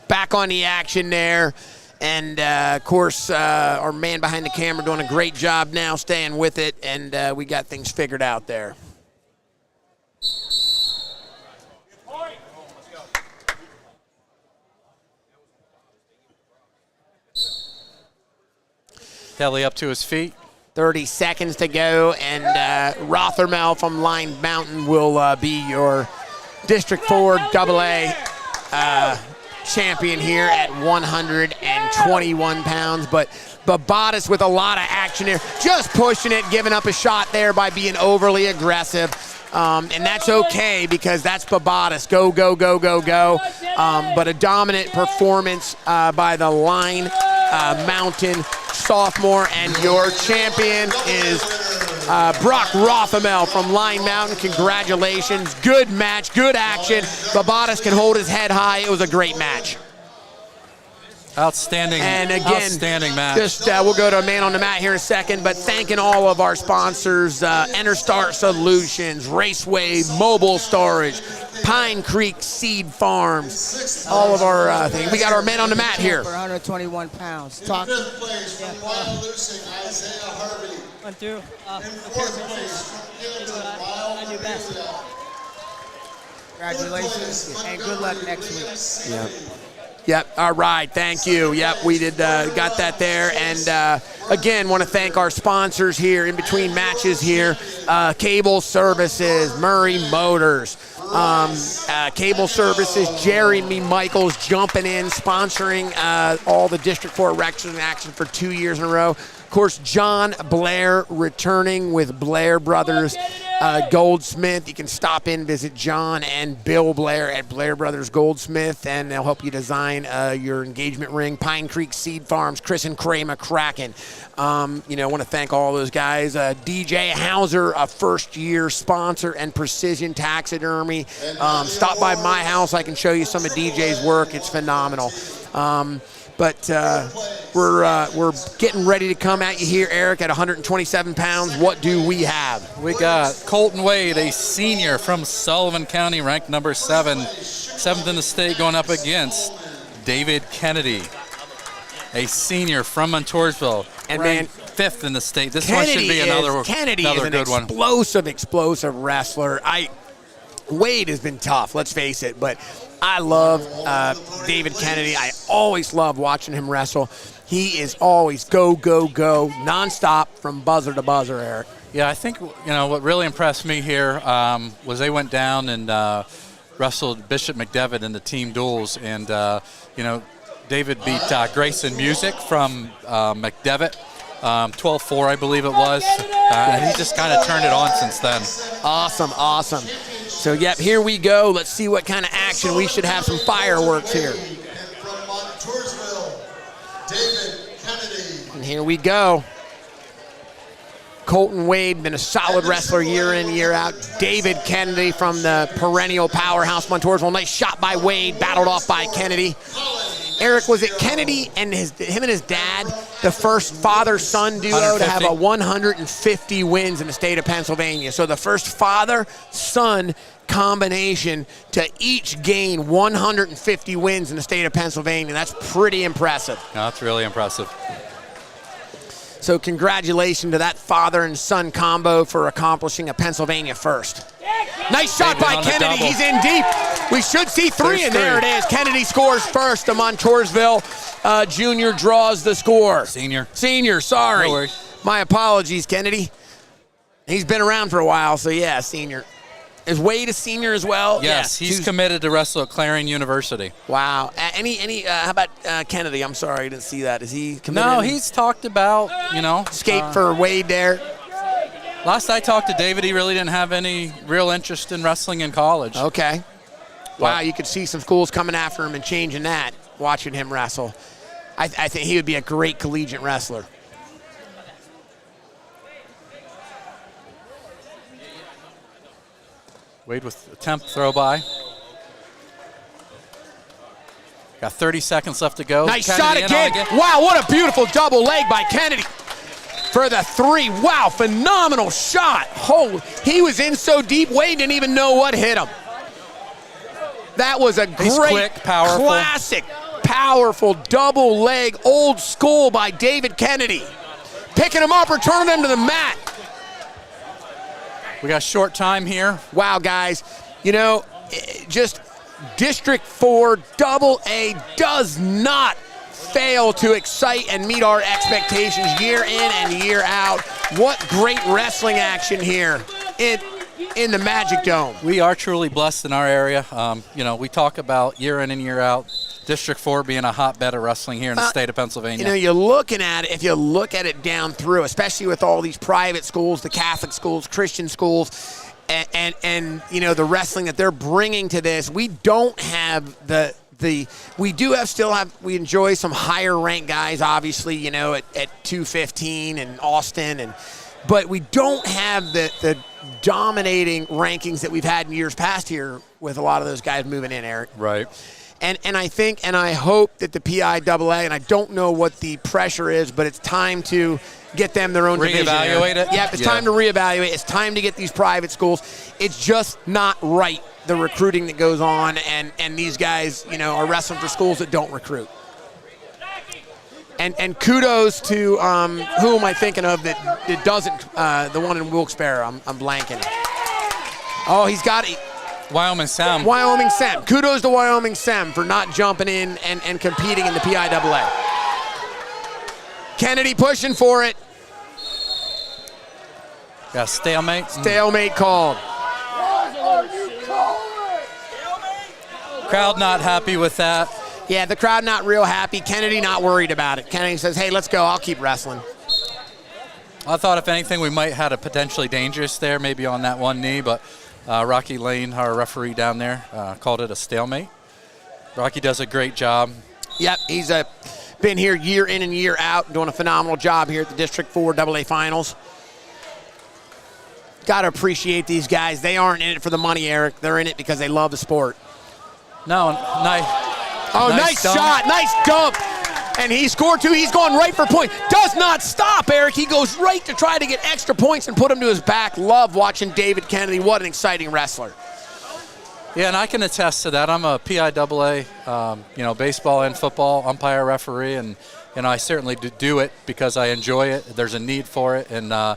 S1: Back on the action there. And, of course, our man behind the camera doing a great job now staying with it, and we got things figured out there.
S2: Kelly up to his feet.
S1: 30 seconds to go, and Rothamel from Line Mountain will be your District 4 AA champion here at 121 pounds. But Babadas with a lot of action here, just pushing it, giving up a shot there by being overly aggressive. And that's okay because that's Babadas. Go. But a dominant performance by the Line Mountain sophomore, and your champion is Brock Rothamel from Line Mountain. Congratulations. Good match, good action. Babadas can hold his head high. It was a great match.
S2: Outstanding,
S1: and again,
S2: outstanding match.
S1: Just we'll go to a man on the mat here in a second, but thanking all of our sponsors, Interstar Solutions, Raceway Mobile Storage, Pine Creek Seed Farms, all of our things. We got our men on the mat here.
S8: 121 pounds. Talk.
S7: Fifth place from Wyalusing, Isaiah Harvey.
S16: Went through.
S7: In fourth place from Hamilton,
S16: I do best.
S8: Congratulations, and good luck next week.
S1: Yeah. Yep, all right, thank you. Yep, we did got that there. And again, want to thank our sponsors here in between matches here. Cable Services, Murray Motors, Cable Services, Jeremy Michaels jumping in, sponsoring all the District 4 wrestling action for 2 years in a row. Of course, John Blair returning with Blair Brothers Goldsmith. You can stop in, visit John and Bill Blair at Blair Brothers Goldsmith, and they'll help you design your engagement ring. Pine Creek Seed Farms, Chris and Cray McCracken. You know, I want to thank all those guys. DJ Hauser, a first-year sponsor, and Precision Taxidermy. Stop by my house. I can show you some of DJ's work. It's phenomenal. But we're getting ready to come at you here, Eric, at 127 pounds. What do we have?
S2: We got Colton Wade, a senior from Sullivan County, ranked number 7, 7th in the state, going up against David Kennedy, a senior from Montoursville, and man, 5th in the state. This one should be another good one.
S1: Explosive wrestler. Wade has been tough, let's face it, but I love David Kennedy. I always love watching him wrestle. He is always go, nonstop from buzzer to buzzer, Eric.
S2: Yeah, I think what really impressed me here was they went down and wrestled Bishop McDevitt in the team duels, and David beat Grayson Music from McDevitt. 12-4, I believe it was. And he just kind of turned it on since then.
S1: Awesome. So, yep, here we go. Let's see what kind of action. We should have some fireworks here.
S7: And from Montoursville, David Kennedy.
S1: And here we go. Colton Wade, been a solid wrestler year in, year out. David Kennedy from the perennial powerhouse Montoursville. Nice shot by Wade, battled off by Kennedy. Eric, was it Kennedy and him and his dad, the first father-son duo to have a 150 wins in the state of Pennsylvania? So the first father-son combination to each gain 150 wins in the state of Pennsylvania. That's pretty impressive.
S2: No, that's really impressive.
S1: So congratulations to that father and son combo for accomplishing a Pennsylvania first. Nice shot by Kennedy. He's in deep. We should see 3, and there it is. Kennedy scores first. The Montoursville junior draws the score.
S2: Senior,
S1: sorry.
S2: No worries.
S1: My apologies, Kennedy. He's been around for a while, so yeah, senior. Is Wade a senior as well?
S2: Yes,
S1: yeah.
S2: he's committed to wrestle at Clarion University.
S1: Wow. How about Kennedy? I'm sorry, I didn't see that. Is he committed?
S2: No, he's talked about,
S1: skate for Wade there.
S2: Last I talked to David, he really didn't have any real interest in wrestling in college.
S1: Okay. Wow, you could see some schools coming after him and changing that, watching him wrestle. I think he would be a great collegiate wrestler.
S2: Wade with attempt throw by. Got 30 seconds left to go.
S1: Nice
S2: Kennedy
S1: shot again. Wow, what a beautiful double leg by Kennedy for the 3. Wow, phenomenal shot. Oh, he was in so deep, Wade didn't even know what hit him. That was a great,
S2: quick, powerful.
S1: classic, powerful double leg, old school by David Kennedy. Picking him up, returning him to the mat.
S2: We got short time here.
S1: Wow, guys. Just District 4 AA does not fail to excite and meet our expectations year in and year out. What great wrestling action here in the Magic Dome.
S2: We are truly blessed in our area. We talk about year in and year out, District 4 being a hotbed of wrestling here in the state of Pennsylvania.
S1: You're looking at it, if you look at it down through, especially with all these private schools, the Catholic schools, Christian schools, and the wrestling that they're bringing to this, we don't have we enjoy some higher ranked guys, obviously, at 215 and Austin, but we don't have the dominating rankings that we've had in years past here with a lot of those guys moving in, Eric.
S2: Right.
S1: And I think and I hope that the PIAA, and I don't know what the pressure is, but it's time to get them their own division.
S2: Reevaluate it?
S1: Yeah, it's time to reevaluate. It's time to get these private schools. It's just not right, the recruiting that goes on, and these guys, are wrestling for schools that don't recruit. And kudos to, who am I thinking of that doesn't, the one in Wilkes-Barre, I'm blanking. Oh, he's got it.
S2: Wyoming Sam.
S1: Wyoming Sam. Kudos to Wyoming Sam for not jumping in and competing in the PIAA. Kennedy pushing for it.
S2: Got stalemate.
S1: Stalemate called.
S2: Crowd not happy with that.
S1: Yeah, the crowd not real happy. Kennedy not worried about it. Kennedy says, hey, let's go. I'll keep wrestling.
S2: I thought, if anything, we might have had a potentially dangerous there, maybe on that one knee, but Rocky Lane, our referee down there, called it a stalemate. Rocky does a great job.
S1: Yep, he's been here year in and year out, doing a phenomenal job here at the District 4 AA Finals. Got to appreciate these guys. They aren't in it for the money, Eric. They're in it because they love the sport.
S2: No, nice.
S1: Oh, nice shot, nice dump. And he scored 2. He's going right for point. Does not stop, Eric. He goes right to try to get extra points and put him to his back. Love watching David Kennedy. What an exciting wrestler.
S2: Yeah, and I can attest to that. I'm a PIAA, baseball and football umpire referee, and I certainly do it because I enjoy it. There's a need for it, and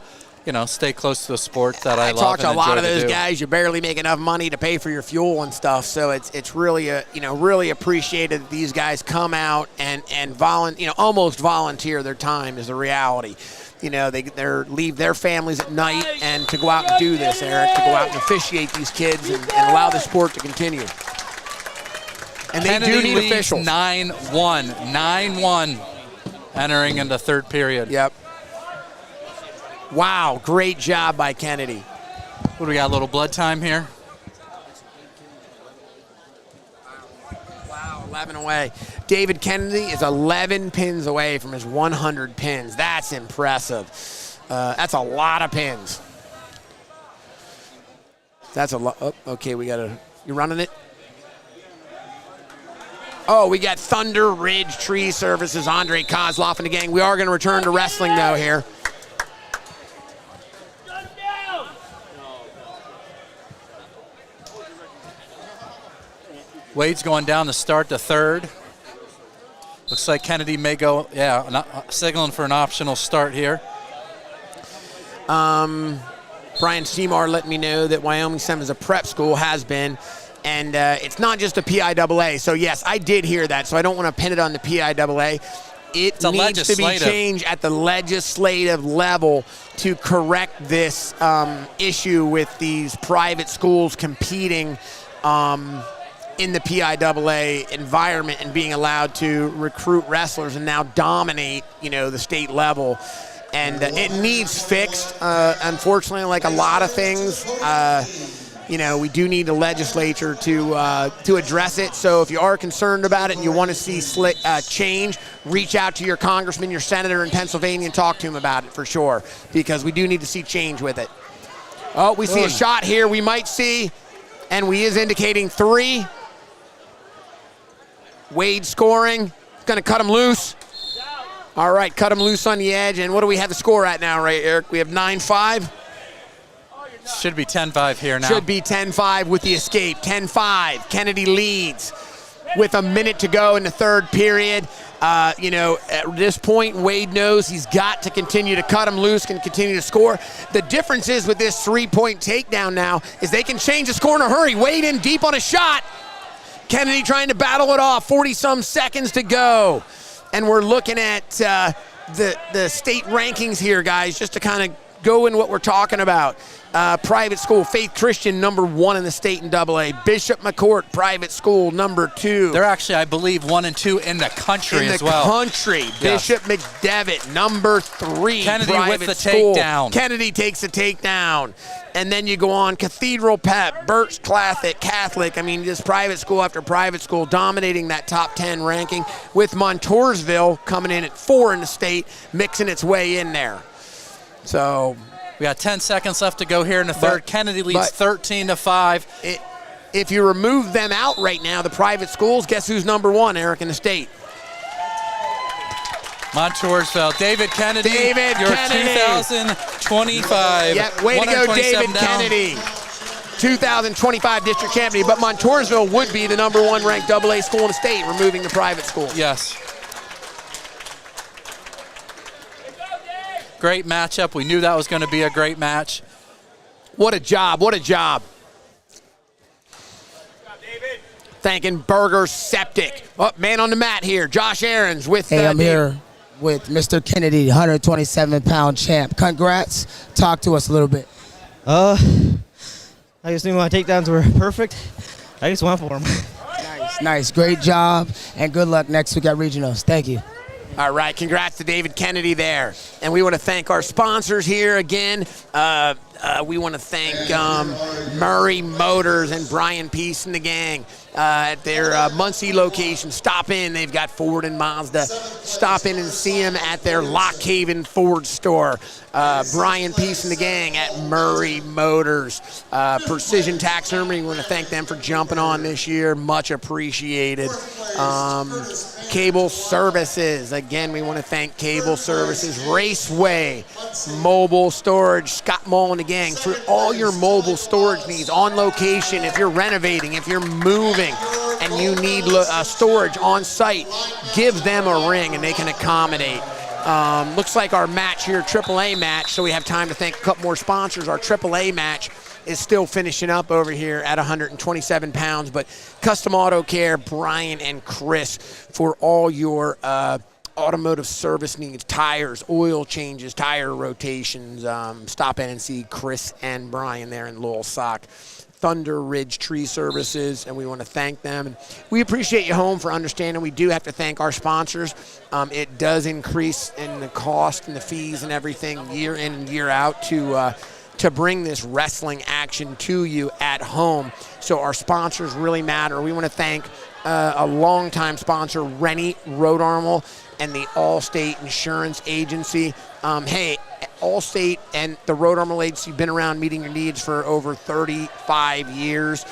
S2: stay close to the sport that I love.
S1: I talk to a lot of
S2: to
S1: those
S2: do.
S1: guys. You barely make enough money to pay for your fuel and stuff. So it's really really appreciated that these guys come out and almost volunteer their time is the reality. They leave their families at night and to go out and do this, Eric, to go out and officiate these kids and allow the sport to continue. And they
S2: Kennedy
S1: do need
S2: leads
S1: officials.
S2: 9-1. 9-1 entering into third period.
S1: Yep. Wow, great job by Kennedy.
S2: What do we got, a little blood time here?
S1: Wow, 11 away. David Kennedy is 11 pins away from his 100 pins. That's impressive. That's a lot of pins. That's a lot. Oh, okay, you running it? Oh, we got Thunder Ridge Tree Services, Andre Kozloff and the gang. We are going to return to wrestling, though, here.
S2: Wade's going down to start the third. Looks like Kennedy may go, signaling for an optional start here.
S1: Brian Seymour let me know that Wyoming Sem is a prep school, has been, and it's not just a PIAA. So, yes, I did hear that, so I don't want to pin it on the PIAA. it needs to be changed at the legislative level to correct this issue with these private schools competing in the PIAA environment and being allowed to recruit wrestlers and now dominate, the state level. And it needs fixed. Unfortunately, like a lot of things, we do need the legislature to address it. So if you are concerned about it and you want to see change, reach out to your congressman, your senator in Pennsylvania, and talk to him about it for sure, because we do need to see change with it. Oh, we see a shot here. We might see, and we is indicating 3. Wade scoring. Going to cut him loose. All right, cut him loose on the edge. And what do we have the score at now, right, Eric? We have 9-5.
S2: Should be 10-5 here now.
S1: Should be 10-5 with the escape. 10-5. Kennedy leads with a minute to go in the third period. At this point, Wade knows he's got to continue to cut him loose and continue to score. The difference is with this 3-point takedown now is they can change the score in a hurry. Wade in deep on a shot. Kennedy trying to battle it off. 40-some seconds to go. And we're looking at the state rankings here, guys, just to kind of go in what we're talking about. Private school, Faith Christian, number 1 in the state in AA. Bishop McCourt, private school, number 2.
S2: They're actually, I believe, 1 and 2 in the country as well.
S1: In the country. Yes. Bishop McDevitt, number 3,
S2: Kennedy
S1: private
S2: with the
S1: school.
S2: takedown.
S1: Kennedy takes the takedown. And then you go on Cathedral Pep, Birch Catholic. I mean, just private school after private school dominating that top 10 ranking, with Montoursville coming in at 4 in the state, mixing its way in there. So
S2: we got 10 seconds left to go here in the third. Kennedy leads 13-5.
S1: If you remove them out right now, the private schools, guess who's number 1, Eric, in the state?
S2: Montoursville. David Kennedy.
S1: David Kennedy.
S2: 2025.
S1: Yep, way to go, David
S2: down.
S1: Kennedy. 2025 district champion. But Montoursville would be the number 1 ranked AA school in the state, removing the private school.
S2: Yes. Great matchup. We knew that was going to be a great match.
S1: What a job. What a job. Thanking Burger Septic. Oh, man on the mat here. Josh Aarons with
S8: I'm here with Mr. Kennedy, 127-pound champ. Congrats. Talk to us a little bit.
S16: I just knew my takedowns were perfect. I just went for them.
S8: Nice. Great job, and good luck next week at Regionals. Thank you.
S1: All right, congrats to David Kennedy there. And we want to thank our sponsors here again. We want to thank Murray Motors and Brian Peace and the gang at their Muncie location. Stop in. They've got Ford and Mazda. Stop in and see them at their Lock Haven Ford store. Brian Peace and the gang at Murray Motors. Precision Taxidermy, we want to thank them for jumping on this year. Much appreciated. Cable Services. Again, we want to thank Cable Services. Raceway Mobile Storage. Scott Mull and the gang for all your mobile storage needs on location. If you're renovating, if you're moving, and you need storage on site, give them a ring and they can accommodate. Looks like our match here, AAA match, so we have time to thank a couple more sponsors. Our AAA match is still finishing up over here at 127 pounds, but Custom Auto Care, Brian and Chris, for all your automotive service needs, tires, oil changes, tire rotations. Stop in and see Chris and Brian there in Lowell Sock. Thunder Ridge Tree Services, and we want to thank them. And we appreciate you home for understanding. We do have to thank our sponsors. It does increase in the cost and the fees and everything year in and year out to bring this wrestling action to you at home. So our sponsors really matter. We want to thank a longtime sponsor, Rennie Road Armel, and the Allstate Insurance Agency. Hey, Allstate and the Road Armel Agency have been around meeting your needs for over 35 years.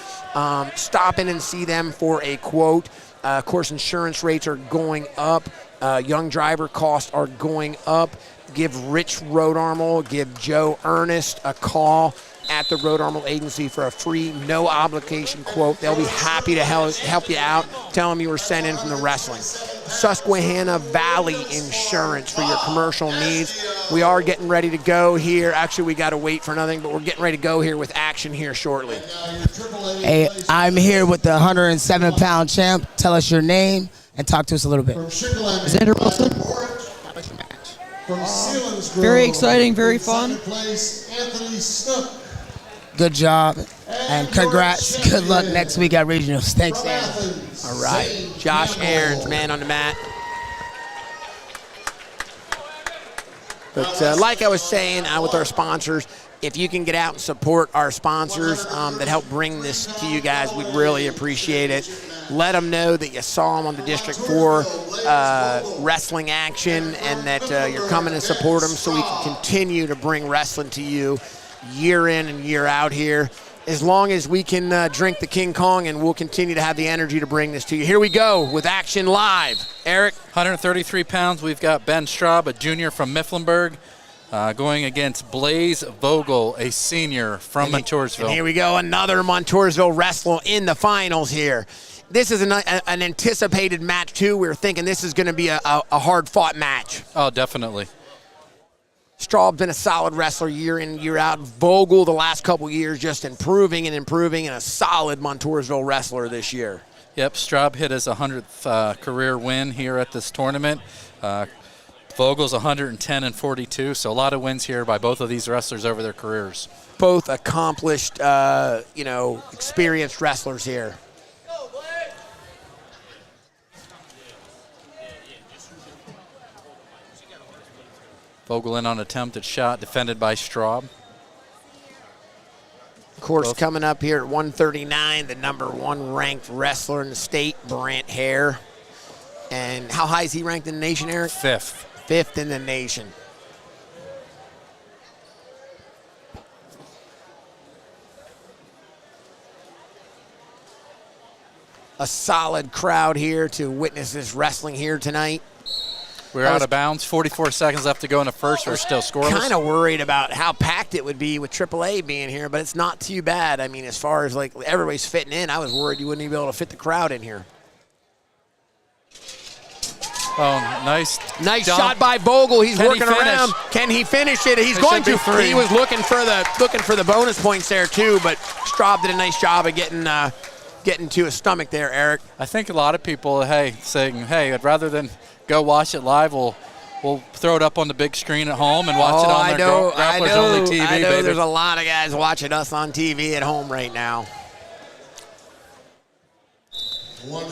S1: Stop in and see them for a quote. Of course, insurance rates are going up. Young driver costs are going up. Give Rich Road Armel, give Joe Ernest a call at the Road Armel Agency for a free, no obligation quote. They'll be happy to help you out. Tell them you were sent in from the wrestling. Susquehanna Valley Insurance for your commercial needs. We are getting ready to go here. Actually, we got to wait for nothing, but we're getting ready to go here with action here shortly.
S8: Hey, I'm here with the 107-pound champ. Tell us your name, and talk to us a little bit.
S17: Xander Wilson. Very exciting, very fun.
S8: Good job, and congrats. Good luck next week at Regionals. Thanks, Xander.
S1: All right, Josh Aarons, man on the mat. But like I was saying with our sponsors, if you can get out and support our sponsors that help bring this to you guys, we'd really appreciate it. Let them know that you saw them on the District 4 wrestling action and that you're coming to support them so we can continue to bring wrestling to you year in and year out here. As long as we can drink the King Kong, and we'll continue to have the energy to bring this to you. Here we go with Action Live. Eric?
S2: 133 pounds, we've got Ben Straub, a junior from Mifflinburg, going against Blaze Vogel, a senior from Montoursville.
S1: And here we go, another Montoursville wrestler in the finals here. This is an anticipated match, too. We were thinking this is going to be a hard-fought match.
S2: Oh, definitely.
S1: Straub's been a solid wrestler year in, year out. Vogel, the last couple years, just improving and a solid Montoursville wrestler this year.
S2: Yep, Straub hit his 100th career win here at this tournament. Vogel's 110 and 42, so a lot of wins here by both of these wrestlers over their careers.
S1: Both accomplished, experienced wrestlers here.
S2: Vogel in on attempted shot, defended by Straub.
S1: Of course, coming up here at 139, the #1 ranked wrestler in the state, Brant Hare. And how high is he ranked in the nation, Eric?
S2: 5th.
S1: 5th in the nation. A solid crowd here to witness this wrestling here tonight.
S2: We're out of bounds. 44 seconds left to go in the first. We're still scoreless.
S1: Kind of worried about how packed it would be with AAA being here, but it's not too bad. I mean, as far as like everybody's fitting in, I was worried you wouldn't even be able to fit the crowd in here.
S2: Oh, nice
S1: shot by Vogel. He's working around. Can he finish it? He's going to. He was looking for the bonus points there too, but Straub did a nice job of getting to his stomach there, Eric.
S2: I think a lot of people, saying, I'd rather than go watch it live, we'll throw it up on the big screen at home and watch it on their Grapplers only TV.
S1: I know
S2: baby.
S1: There's a lot of guys watching us on TV at home right now.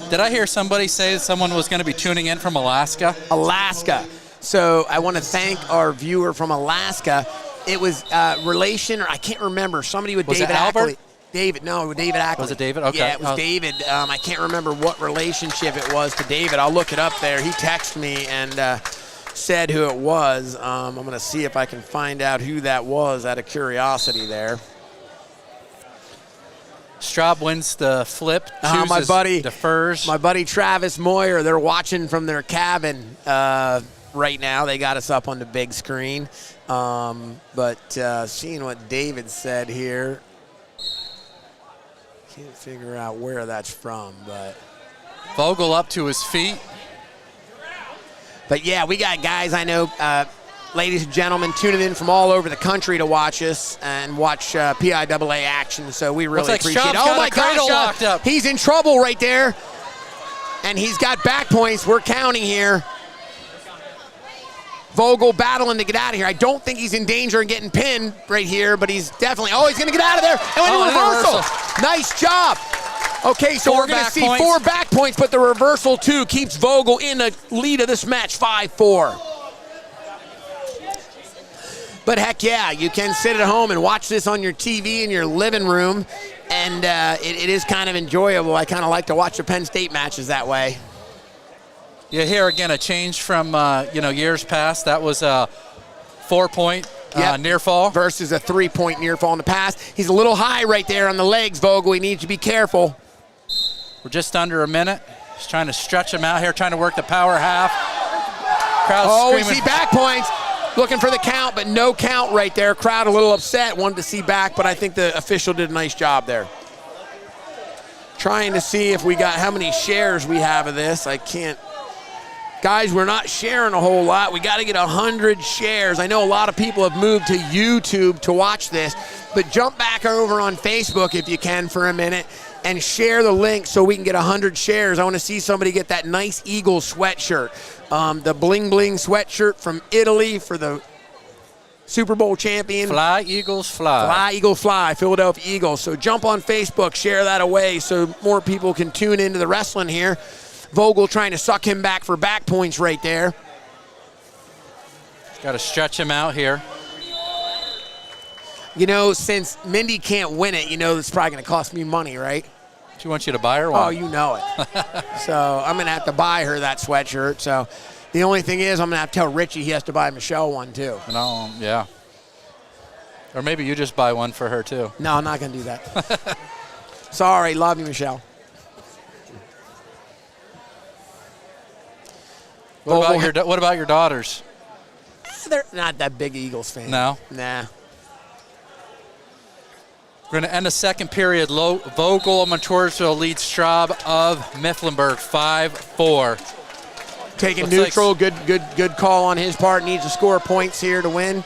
S2: Did I hear somebody say that someone was going to be tuning in from Alaska?
S1: Alaska. So I want to thank our viewer from Alaska. It was relation, or I can't remember. Somebody with David Ackley. David Ackley.
S2: Was it David? Okay.
S1: Yeah, it was David. I can't remember what relationship it was to David. I'll look it up there. He texted me and said who it was. I'm going to see if I can find out who that was out of curiosity there.
S2: Straub wins the flip, defers.
S1: My buddy Travis Moyer, they're watching from their cabin right now. They got us up on the big screen. But seeing what David said here, can't figure out where that's from, but.
S2: Vogel up to his feet.
S1: But yeah, we got guys I know, ladies and gentlemen, tuning in from all over the country to watch us and watch PIAA action, so we really appreciate it.
S2: Oh my gosh, locked up.
S1: He's in trouble right there, and he's got back points. We're counting here. Vogel battling to get out of here. I don't think he's in danger of getting pinned right here, but he's definitely, he's going to get out of there. And reversal. Nice job. Okay, so we're going to see 4 back points, but the reversal, too, keeps Vogel in the lead of this match, 5-4. But heck yeah, you can sit at home and watch this on your TV in your living room, and it is kind of enjoyable. I kind of like to watch the Penn State matches that way.
S2: Yeah, here again, a change from years past. That was a 4-point near fall
S1: versus a 3-point near fall in the past. He's a little high right there on the legs, Vogel. He needs to be careful.
S2: We're just under a minute. Just trying to stretch him out here, trying to work the power half. Crowd's
S1: we see back points. Looking for the count, but no count right there. Crowd a little upset, wanted to see back, but I think the official did a nice job there. Trying to see if we got how many shares we have of this. I can't Guys, we're not sharing a whole lot. We got to get 100 shares. I know a lot of people have moved to YouTube to watch this, but jump back over on Facebook if you can for a minute and share the link so we can get 100 shares. I want to see somebody get that nice Eagles sweatshirt. The bling bling sweatshirt from Italy for the Super Bowl champion.
S2: Fly, Eagles, fly.
S1: Fly, Eagles, fly, Philadelphia Eagles. So jump on Facebook, share that away so more people can tune into the wrestling here. Vogel trying to suck him back for back points right there.
S2: Got to stretch him out here.
S1: You know, since Mindy can't win it, you know it's probably going to cost me money, right?
S2: She wants you to buy her one.
S1: Oh, you know it. So I'm going to have to buy her that sweatshirt. So the only thing is I'm going to have to tell Richie he has to buy Michelle one too.
S2: No, yeah. Or maybe you just buy one for her too.
S1: No, I'm not going to do that. Sorry, love you, Michelle.
S2: What about your daughters?
S1: They're not that big Eagles fan.
S2: No?
S1: Nah.
S2: We're going to end the second period. Vogel of Montoursville leads Straub of Mifflinburg 5-4.
S1: Taking neutral, good call on his part. Needs to score points here to win.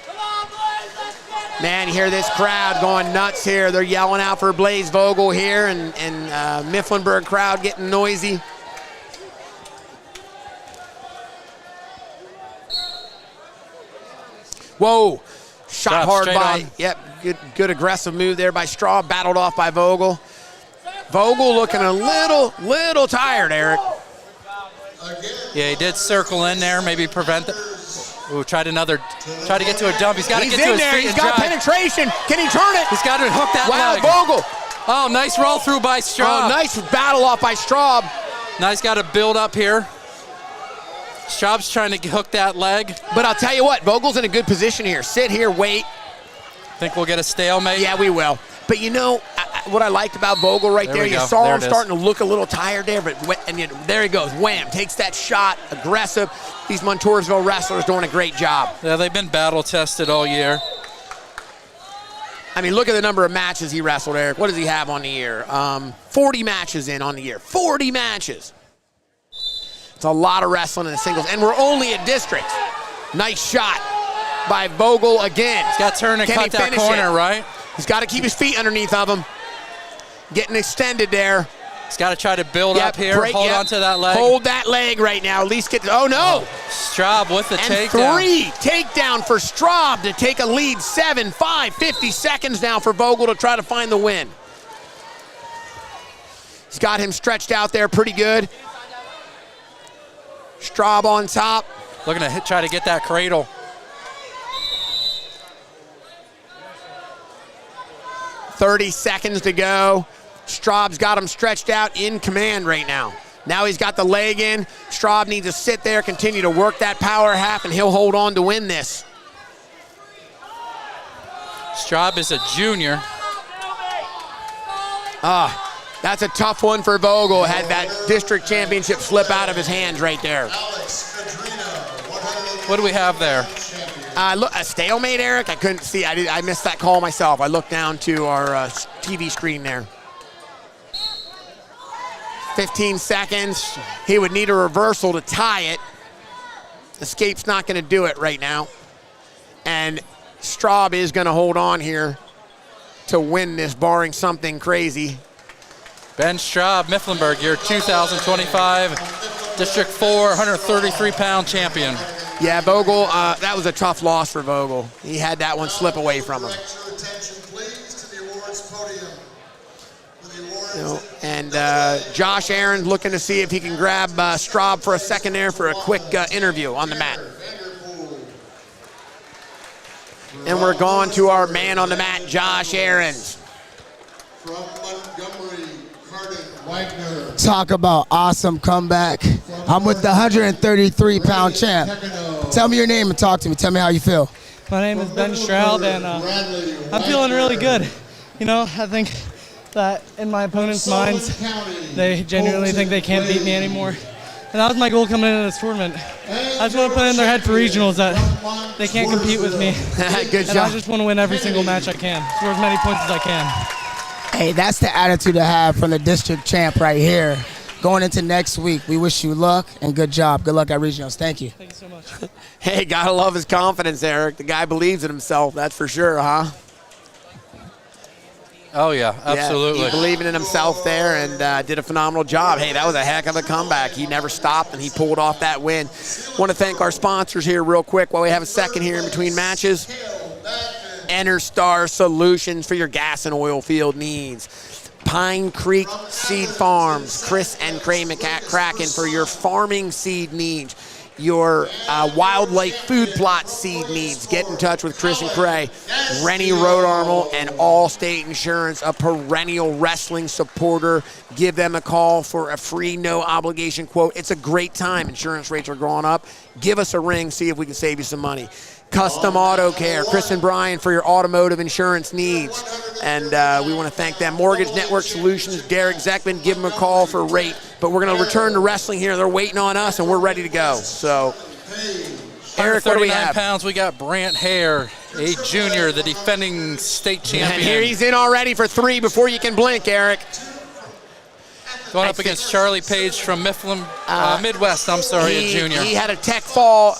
S1: Man, you hear this crowd going nuts here. They're yelling out for Blaze Vogel here, and Mifflinburg crowd getting noisy. Whoa, shot hard by, yep, good aggressive move there by Straub, battled off by Vogel. Vogel looking a little tired, Eric.
S2: Yeah, he did circle in there, maybe prevent it. Ooh, tried to get to a dump. He's got to get to his feet.
S1: He's got penetration. Can he turn it?
S2: He's got to hook that leg.
S1: Wow, Vogel.
S2: Oh, nice roll through by Straub.
S1: Oh, nice battle off by Straub.
S2: Now he's got to build up here. Straub's trying to hook that leg.
S1: But I'll tell you what, Vogel's in a good position here. Sit here, wait.
S2: Think we'll get a stalemate?
S1: Yeah, we will. But you know what I liked about Vogel right there? You saw him starting to look a little tired there, there he goes. Wham, takes that shot, aggressive. These Montoursville wrestlers doing a great job.
S2: Yeah, they've been battle tested all year.
S1: I mean, look at the number of matches he wrestled, Eric. What does he have on the year? 40 matches in on the year. 40 matches. It's a lot of wrestling in the singles, and we're only at districts. Nice shot by Vogel again.
S2: He's got to turn and cut that corner, right?
S1: He's got to keep his feet underneath of him. Getting extended there.
S2: He's got to try to build up here, hold on to that leg.
S1: Hold that leg right now, at least get, oh no!
S2: Straub with the takedown.
S1: And 3 takedown for Straub to take a lead, 7-5, 50 seconds now for Vogel to try to find the win. He's got him stretched out there pretty good. Straub on top.
S2: Looking to try to get that cradle.
S1: .30 seconds to go. Straub's got him stretched out in command right now. Now he's got the leg in. Straub needs to sit there, continue to work that power half, and he'll hold on to win this.
S2: Straub is a junior.
S1: That's a tough one for Vogel. Had that district championship slip out of his hands right there.
S2: What do we have there?
S1: Look, a stalemate, Eric? I couldn't see. I missed that call myself. I looked down to our TV screen there. 15 seconds. He would need a reversal to tie it. Escape's not going to do it right now. And Straub is going to hold on here to win this, barring something crazy.
S2: Ben Straub, Mifflinburg, your 2025 District 4 133-pound champion.
S1: Yeah, Vogel, that was a tough loss for Vogel. He had that one slip away from him. And Josh Aaron looking to see if he can grab Straub for a second there for a quick interview on the mat. And we're going to our man on the mat, Josh Aarons.
S7: From Montgomery, Wagner.
S8: Talk about awesome comeback. I'm with the 133-pound champ. Tell me your name and talk to me. Tell me how you feel.
S17: My name is Ben Stroud, and I'm feeling really good. You know, I think that in my opponent's minds, they genuinely think they can't beat me anymore. And that was my goal coming into this tournament. I just want to put in their head for regionals that they can't compete with me.
S1: Good
S17: and
S1: job.
S17: I just want to win every single match I can, score as many points as I can.
S8: Hey, that's the attitude to have from the district champ right here. going into next week. We wish you luck and good job. Good luck at regionals. Thank you.
S17: Thank you so much.
S1: Hey, gotta love his confidence, Eric. The guy believes in himself, that's for sure, huh?
S2: Oh, yeah, absolutely.
S1: Yeah, he believing in himself there and did a phenomenal job. Hey, that was a heck of a comeback. He never stopped, and he pulled off that win. Want to thank our sponsors here real quick while we have a second here in between matches. EnerStar Solutions for your gas and oil field needs. Pine Creek Seed Farms, Chris and Cray McCracken for your farming seed needs. Your wildlife food plot seed needs. Get in touch with Chris and Cray. Rennie Road Armel and Allstate Insurance, a perennial wrestling supporter. Give them a call for a free, no obligation quote. It's a great time. Insurance rates are going up. Give us a ring, see if we can save you some money. Custom Auto Care, Chris and Brian for your automotive insurance needs. And we want to thank them. Mortgage Network Solutions, Derek Zeckman, give them a call for a rate. But we're going to return to wrestling here. They're waiting on us, and we're ready to go. So, Eric, what do we have?
S2: Pounds, we got Brant Hare, a junior, the defending state champion.
S1: And here he's in already for 3 before you can blink, Eric.
S2: Going up against Charlie Page from Midwest, a junior.
S1: He had a tech fall.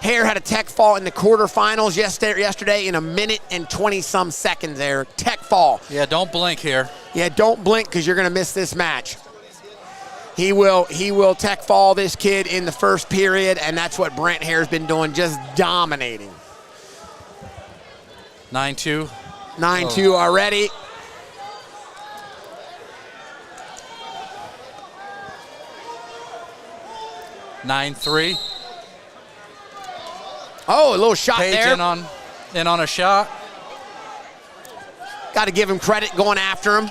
S1: Hare had a tech fall in the quarterfinals yesterday in 1 minute and 20-some seconds there. Tech fall.
S2: Yeah, don't blink here.
S1: Yeah, don't blink because you're going to miss this match. He will tech fall this kid in the first period, and that's what Brant Hare's been doing, just dominating.
S2: 9-2.
S1: 9-2 already.
S2: 9-3.
S1: Oh, a little shot
S2: Page
S1: there.
S2: in on a shot.
S1: Got to give him credit going after him.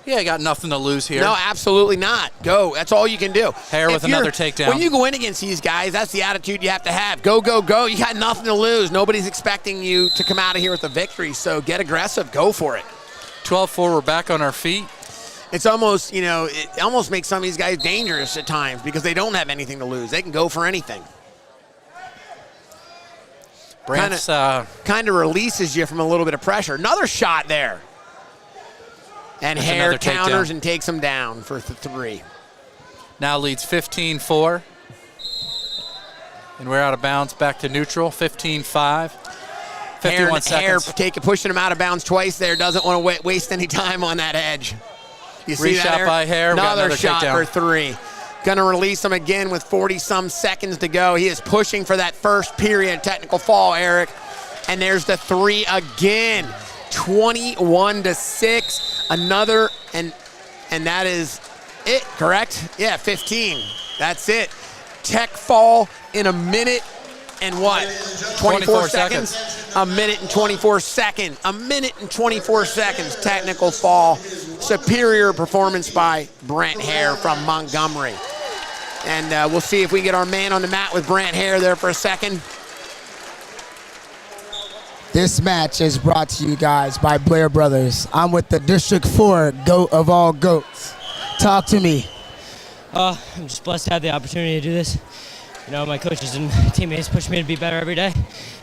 S2: Yeah, you got nothing to lose here.
S1: No, absolutely not. Go. That's all you can do.
S2: Hare with another takedown.
S1: When you go in against these guys, that's the attitude you have to have. Go, go, go. You got nothing to lose. Nobody's expecting you to come out of here with a victory, so get aggressive. Go for it.
S2: 12-4, we're back on our feet.
S1: It's almost, it almost makes some of these guys dangerous at times because they don't have anything to lose. They can go for anything.
S2: Brant's
S1: kind of releases you from a little bit of pressure. Another shot there. And Hare counters and takes him down for 3.
S2: Now leads 15-4. And we're out of bounds back to neutral, 15-5. 51 seconds.
S1: Hare pushing him out of bounds twice there. Doesn't want to waste any time on that edge. You see that,
S2: Shot by Hare.
S1: Another shot
S2: takedown.
S1: for 3. Going to release him again with 40-some seconds to go. He is pushing for that first period technical fall, Eric. And there's the 3 again. 21-6. Another, and that is it, correct? Yeah, 15. That's it. Tech fall in 1 minute and what? 24 seconds? 1 minute and 24 seconds. 1 minute and 24 seconds technical fall. Superior performance by Brant Hare from Montgomery. And we'll see if we can get our man on the mat with Brant Hare there for a second.
S8: This match is brought to you guys by Blair Brothers. I'm with the District 4 GOAT of all GOATs. Talk to me.
S16: I'm just blessed to have the opportunity to do this. My coaches and teammates push me to be better every day.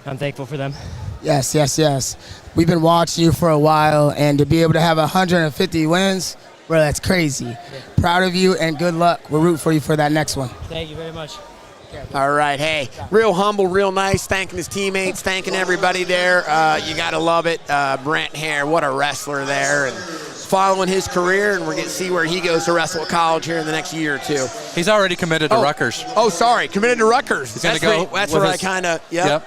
S16: I'm thankful for them.
S8: Yes, yes, yes. We've been watching you for a while, and to be able to have 150 wins, bro, that's crazy. Yeah. Proud of you, and good luck. We'll root for you for that next one.
S16: Thank you very much.
S1: All right, hey, real humble, real nice, thanking his teammates, thanking everybody there. You got to love it. Brant Hare, what a wrestler there, and following his career, and we're going to see where he goes to wrestle at college here in the next year or 2.
S2: He's already committed to Rutgers.
S1: Oh, sorry, committed to Rutgers.
S2: He's going to go.
S1: That's where I kind of,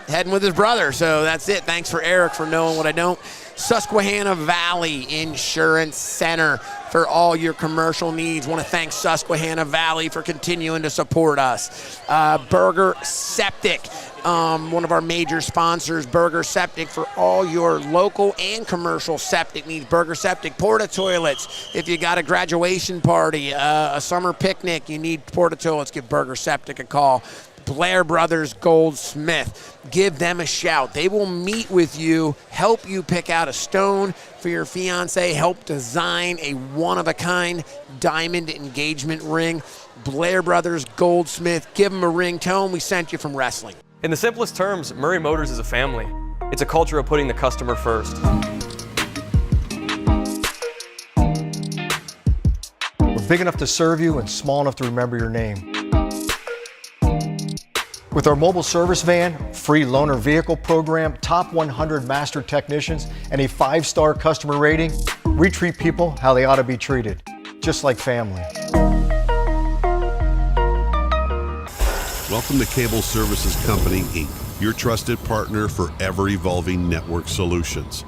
S1: heading with his brother. So that's it. Thanks for Eric for knowing what I don't. Susquehanna Valley Insurance Center for all your commercial needs. Want to thank Susquehanna Valley for continuing to support us. Burger Septic, one of our major sponsors, Burger Septic, for all your local and commercial septic needs. Burger Septic, porta toilets. If you got a graduation party, a summer picnic, you need porta toilets, give Burger Septic a call. Blair Brothers Goldsmith, give them a shout. They will meet with you, help you pick out a stone for your fiance, help design a one-of-a-kind diamond engagement ring. Blair Brothers Goldsmith, give them a ring. Tell them we sent you from wrestling.
S5: In the simplest terms, Murray Motors is a family. It's a culture of putting the customer first.
S6: We're big enough to serve you and small enough to remember your name. With our mobile service van, free loaner vehicle program, top 100 master technicians, and a 5-star customer rating, we treat people how they ought to be treated, just like family.
S4: Welcome to Cable Services Company, Inc., your trusted partner for ever-evolving network solutions.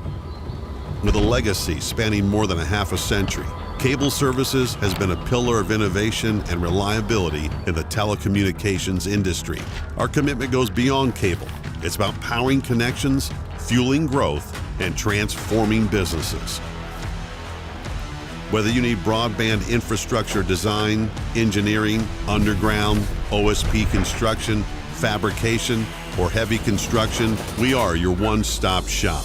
S4: With a legacy spanning more than a half a century, Cable Services has been a pillar of innovation and reliability in the telecommunications industry. Our commitment goes beyond cable. It's about powering connections, fueling growth, and transforming businesses. Whether you need broadband infrastructure design, engineering, underground, OSP construction, fabrication, or heavy construction, we are your one-stop shop.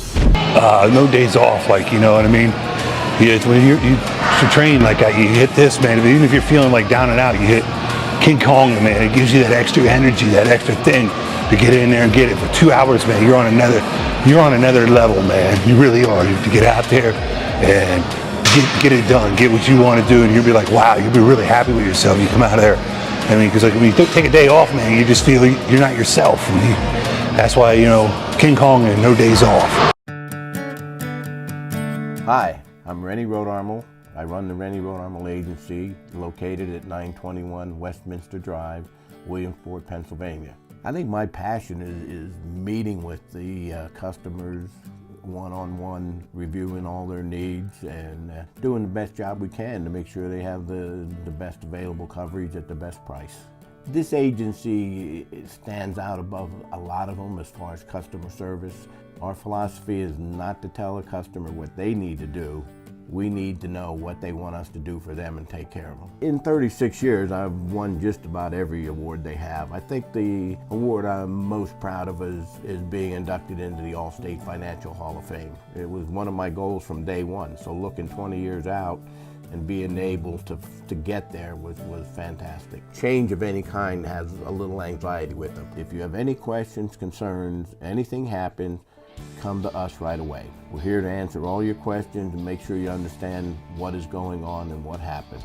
S15: No days off, like, you know what I mean? It's when you train like that, you hit this, man. Even if you're feeling like down and out, you hit King Kong, man. It gives you that extra energy, that extra thing to get in there and get it. For 2 hours, man, you're on another level, man. You really are. You have to get out there and get it done, get what you want to do, and you'll be like, wow, you'll be really happy with yourself. You come out of there. I mean, because like when you take a day off, man, you just feel you're not yourself. That's why, you know, King Kong and no days off.
S3: Hi, I'm Rennie Rodarmel. I run the Rennie Rodarmel Agency, located at 921 Westminster Drive, Williamsport, Pennsylvania. I think my passion is meeting with the customers one-on-one, reviewing all their needs and doing the best job we can to make sure they have the best available coverage at the best price. This agency stands out above a lot of them as far as customer service. Our philosophy is not to tell a customer what they need to do. We need to know what they want us to do for them and take care of them. In 36 years, I've won just about every award they have. I think the award I'm most proud of is being inducted into the All-State Financial Hall of Fame. It was one of my goals from day one, so looking 20 years out and being able to get there was fantastic. Change of any kind has a little anxiety with them. If you have any questions, concerns, anything happens, come to us right away. We're here to answer all your questions and make sure you understand what is going on and what happened.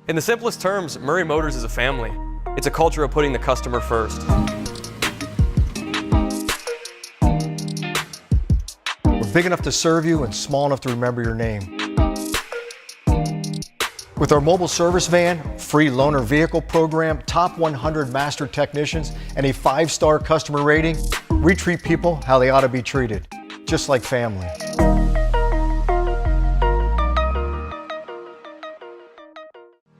S5: In the simplest terms, Murray Motors is a family. It's a culture of putting the customer first.
S6: We're big enough to serve you and small enough to remember your name. With our mobile service van, free loaner vehicle program, top 100 master technicians, and a 5-star customer rating, we treat people how they ought to be treated, just like family.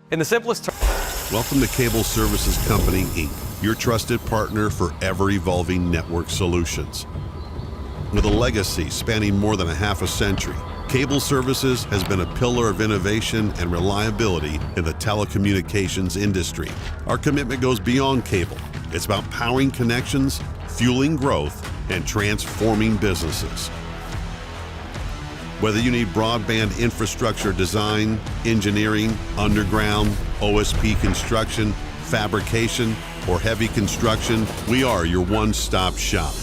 S5: In the simplest terms,
S4: Welcome to Cable Services Company, Inc., your trusted partner for ever-evolving network solutions. With a legacy spanning more than a half a century, Cable Services has been a pillar of innovation and reliability in the telecommunications industry. Our commitment goes beyond cable. It's about powering connections, fueling growth, and transforming businesses. Whether you need broadband infrastructure design, engineering, underground, OSP construction, fabrication, or heavy construction, we are your one-stop shop.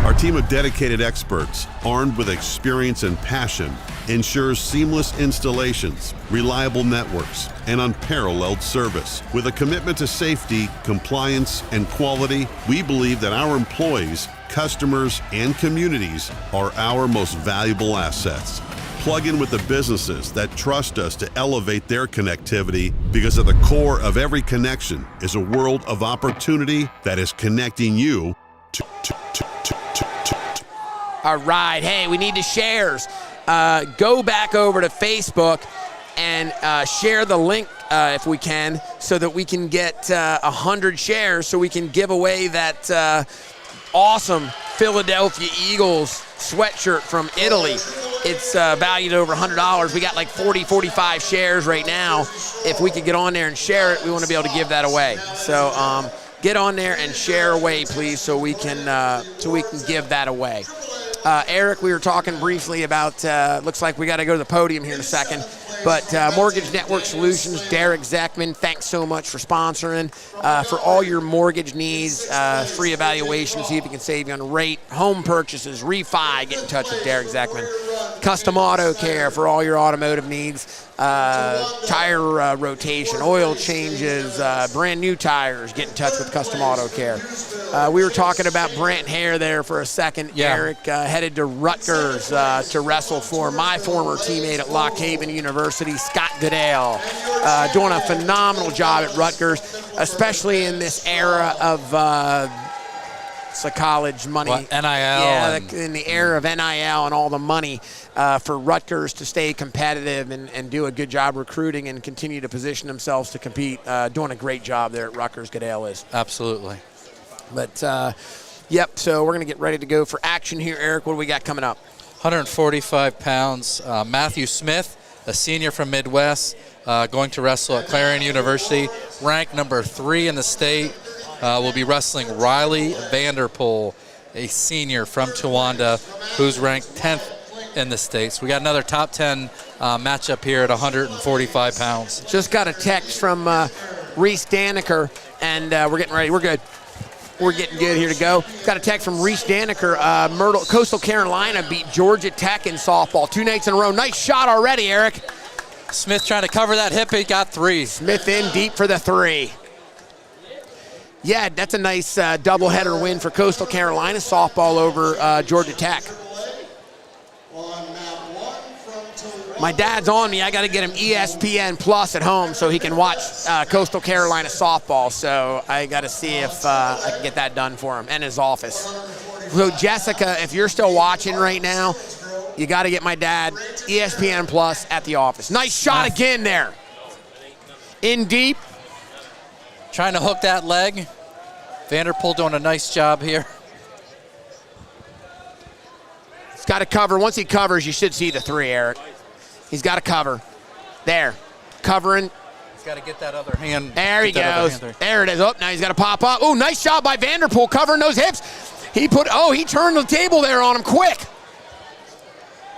S4: Our team of dedicated experts, armed with experience and passion, ensures seamless installations, reliable networks, and unparalleled service. With a commitment to safety, compliance, and quality, we believe that our employees, customers, and communities are our most valuable assets. Plug in with the businesses that trust us to elevate their connectivity, because at the core of every connection is a world of opportunity that is connecting you to
S1: All right. Hey, we need the shares. Go back over to Facebook and share the link if we can, so that we can get 100 shares, so we can give away that awesome Philadelphia Eagles sweatshirt from Italy. It's valued over $100. We got like 40, 45 shares right now. If we could get on there and share it, we want to be able to give that away. So get on there and share away, please, so we can give that away. Eric, we were talking briefly about, looks like we got to go to the podium here in a second, but Mortgage Network Solutions, Derek Zeckman, thanks so much for sponsoring. For all your mortgage needs, free evaluation, see if he can save you on rate, home purchases, refi, get in touch with Derek Zeckman. Custom auto care for all your automotive needs, tire rotation, oil changes, brand new tires, get in touch with Custom Auto Care. We were talking about Brant Hare there for a second.
S2: Yeah.
S1: Eric headed to Rutgers to wrestle for my former teammate at Lock Haven University, Scott Goodale, doing a phenomenal job at Rutgers, especially in this era of it's a college money.
S2: What, NIL?
S1: Yeah, in the era of NIL and all the money for Rutgers to stay competitive and do a good job recruiting and continue to position themselves to compete. Doing a great job there at Rutgers, Goodale is.
S2: Absolutely.
S1: But, yep, so we're going to get ready to go for action here. Eric, what do we got coming up?
S2: 145 pounds. Matthew Smith, a senior from Midwest, going to wrestle at Clarion University, ranked number 3 in the state. Will be wrestling Riley Vanderpool, a senior from Towanda, who's ranked 10th in the state. So we got another top 10 matchup here at 145 pounds.
S1: Just got a text from Reese Daniker, and we're getting ready. We're good. We're getting good here to go. Got a text from Reese Daniker. Coastal Carolina beat Georgia Tech in softball 2 nights in a row. Nice shot already, Eric.
S2: Smith trying to cover that hip. He got 3.
S1: Smith in deep for the 3. Yeah, that's a nice doubleheader win for Coastal Carolina softball over Georgia Tech. My dad's on me. I got to get him ESPN Plus at home so he can watch Coastal Carolina softball. So I got to see if I can get that done for him and his office. So Jessica, if you're still watching right now, you got to get my dad ESPN Plus at the office. Nice shot again there. In deep.
S2: Trying to hook that leg. Vanderpool doing a nice job here.
S1: He's got to cover. Once he covers, you should see the 3, Eric. He's got to cover. There. Covering.
S2: He's got to get that other hand.
S1: There he goes. There it is. Oh, now he's got to pop up. Oh, nice job by Vanderpool covering those hips. He turned the table there on him quick.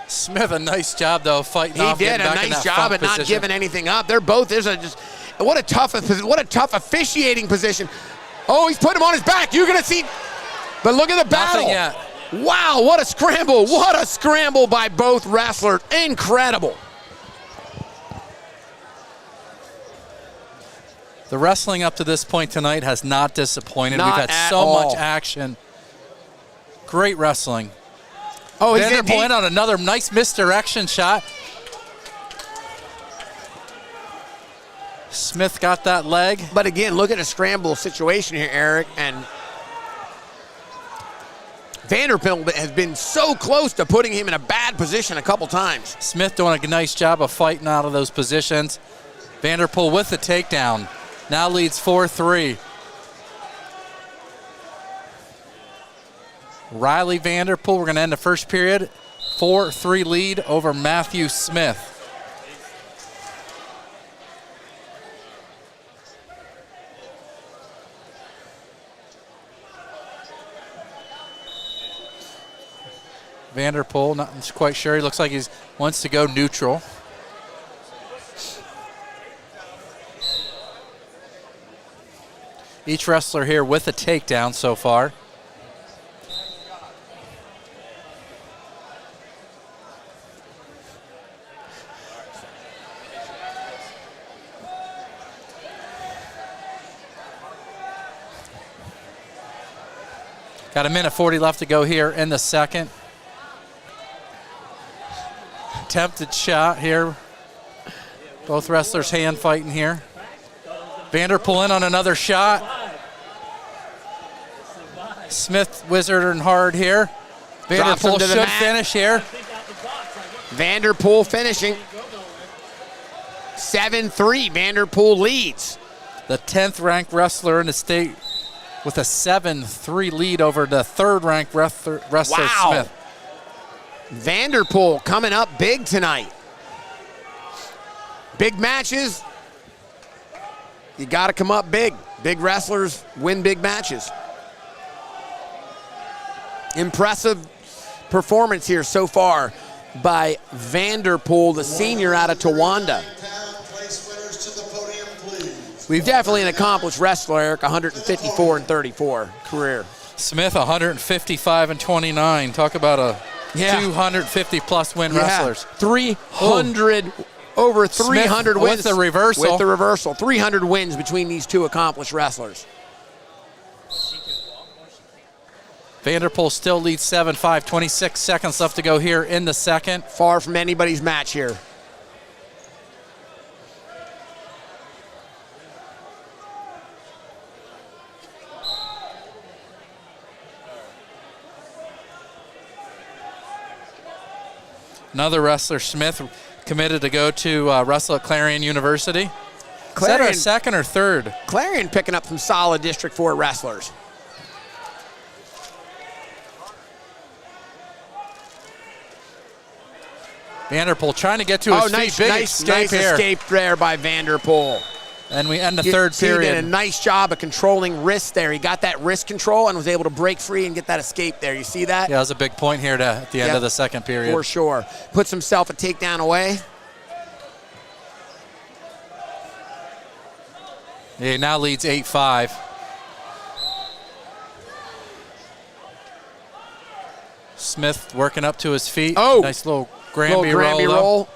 S2: Smith, a nice job, though, fighting off.
S1: He did a nice job at not giving anything up. They're both, what a tough officiating position. Oh, he's putting him on his back. You're going to see, but look at the battle.
S2: Nothing yet.
S1: Wow, what a scramble. What a scramble by both wrestlers. Incredible.
S2: The wrestling up to this point tonight has not disappointed.
S1: Not
S2: We've had
S1: at
S2: so
S1: all.
S2: much action. Great wrestling.
S1: Oh, he's
S2: Vanderpool in on another nice misdirection shot. Smith got that leg.
S1: But again, look at a scramble situation here, Eric. And Vanderbilt has been so close to putting him in a bad position a couple times.
S2: Smith doing a nice job of fighting out of those positions. Vanderpool with the takedown. Now leads 4-3. Riley Vanderpool, we're going to end the first period. 4-3 lead over Matthew Smith. Vanderpool, not quite sure. He looks like he wants to go neutral. Each wrestler here with a takedown so far. Got a minute 40 left to go here in the second. Attempted shot here. Both wrestlers hand fighting here. Vanderpool in on another shot. Smith wizarding hard here. Vanderpool
S1: to the
S2: should
S1: mat.
S2: finish here.
S1: Vanderpool finishing. 7-3, Vanderpool leads.
S2: The 10th ranked wrestler in the state with a 7-3 lead over the 3rd ranked wrestler
S1: Wow.
S2: Smith.
S1: Vanderpool coming up big tonight. Big matches. You got to come up big. Big wrestlers win big matches. Impressive performance here so far by Vanderpool, the senior out of Towanda. We've definitely an accomplished wrestler, Eric, 154-34 career.
S2: Smith 155-29. Talk about a 250 plus win wrestlers.
S1: 300 over 300
S2: Smith
S1: wins
S2: with the reversal.
S1: With the reversal, 300 wins between these two accomplished wrestlers.
S2: Vanderpool still leads 7-5. 26 seconds left to go here in the second.
S1: Far from anybody's match here.
S2: Another wrestler, Smith, committed to go to wrestle at Clarion University.
S1: Clarion,
S2: Is that our second or third?
S1: Clarion picking up some solid District 4 wrestlers.
S2: Vanderpool trying to get to his feet. Big escape here.
S1: Escape there by Vanderpool.
S2: And we end the third
S1: He
S2: period.
S1: did a nice job of controlling wrist there. He got that wrist control and was able to break free and get that escape there. You see that?
S2: Yeah, that was a big point here at the end of the second period.
S1: For sure. Puts himself a takedown away.
S2: He now leads 8-5. Smith working up to his feet.
S1: Oh!
S2: Nice little Granby roll.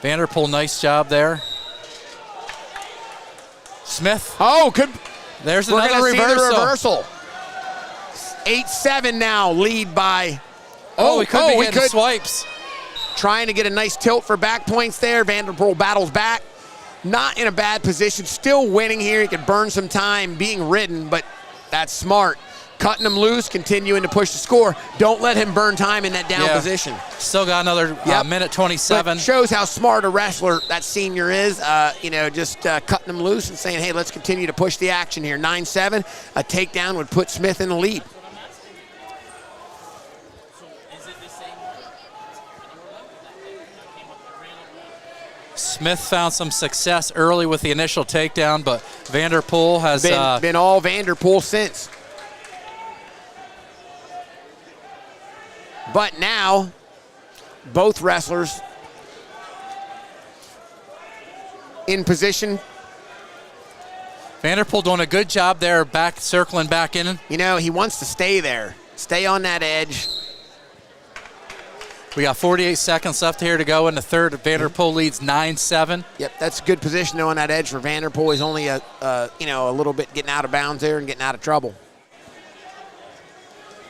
S2: Vanderpool, nice job there. Smith.
S1: Oh, good.
S2: There's
S1: We're
S2: another
S1: gonna see the
S2: reversal.
S1: 8-7 now, lead by.
S2: We could be getting swipes.
S1: Trying to get a nice tilt for back points there. Vanderpool battles back. Not in a bad position. Still winning here. He could burn some time being ridden, but that's smart. Cutting him loose, continuing to push the score. Don't let him burn time in that down position.
S2: Still got another minute 27.
S1: But shows how smart a wrestler that senior is. Just cutting him loose and saying, hey, let's continue to push the action here. 9-7, a takedown would put Smith in the lead.
S2: Smith found some success early with the initial takedown, but Vanderpool has
S1: been all Vanderpool since. But now, both wrestlers in position.
S2: Vanderpool doing a good job there, circling back in.
S1: You know, he wants to stay there, stay on that edge.
S2: We got 48 seconds left here to go in the third. Vanderpool leads 9-7.
S1: Yep, that's a good position on that edge for Vanderpool. He's only a little bit getting out of bounds there and getting out of trouble.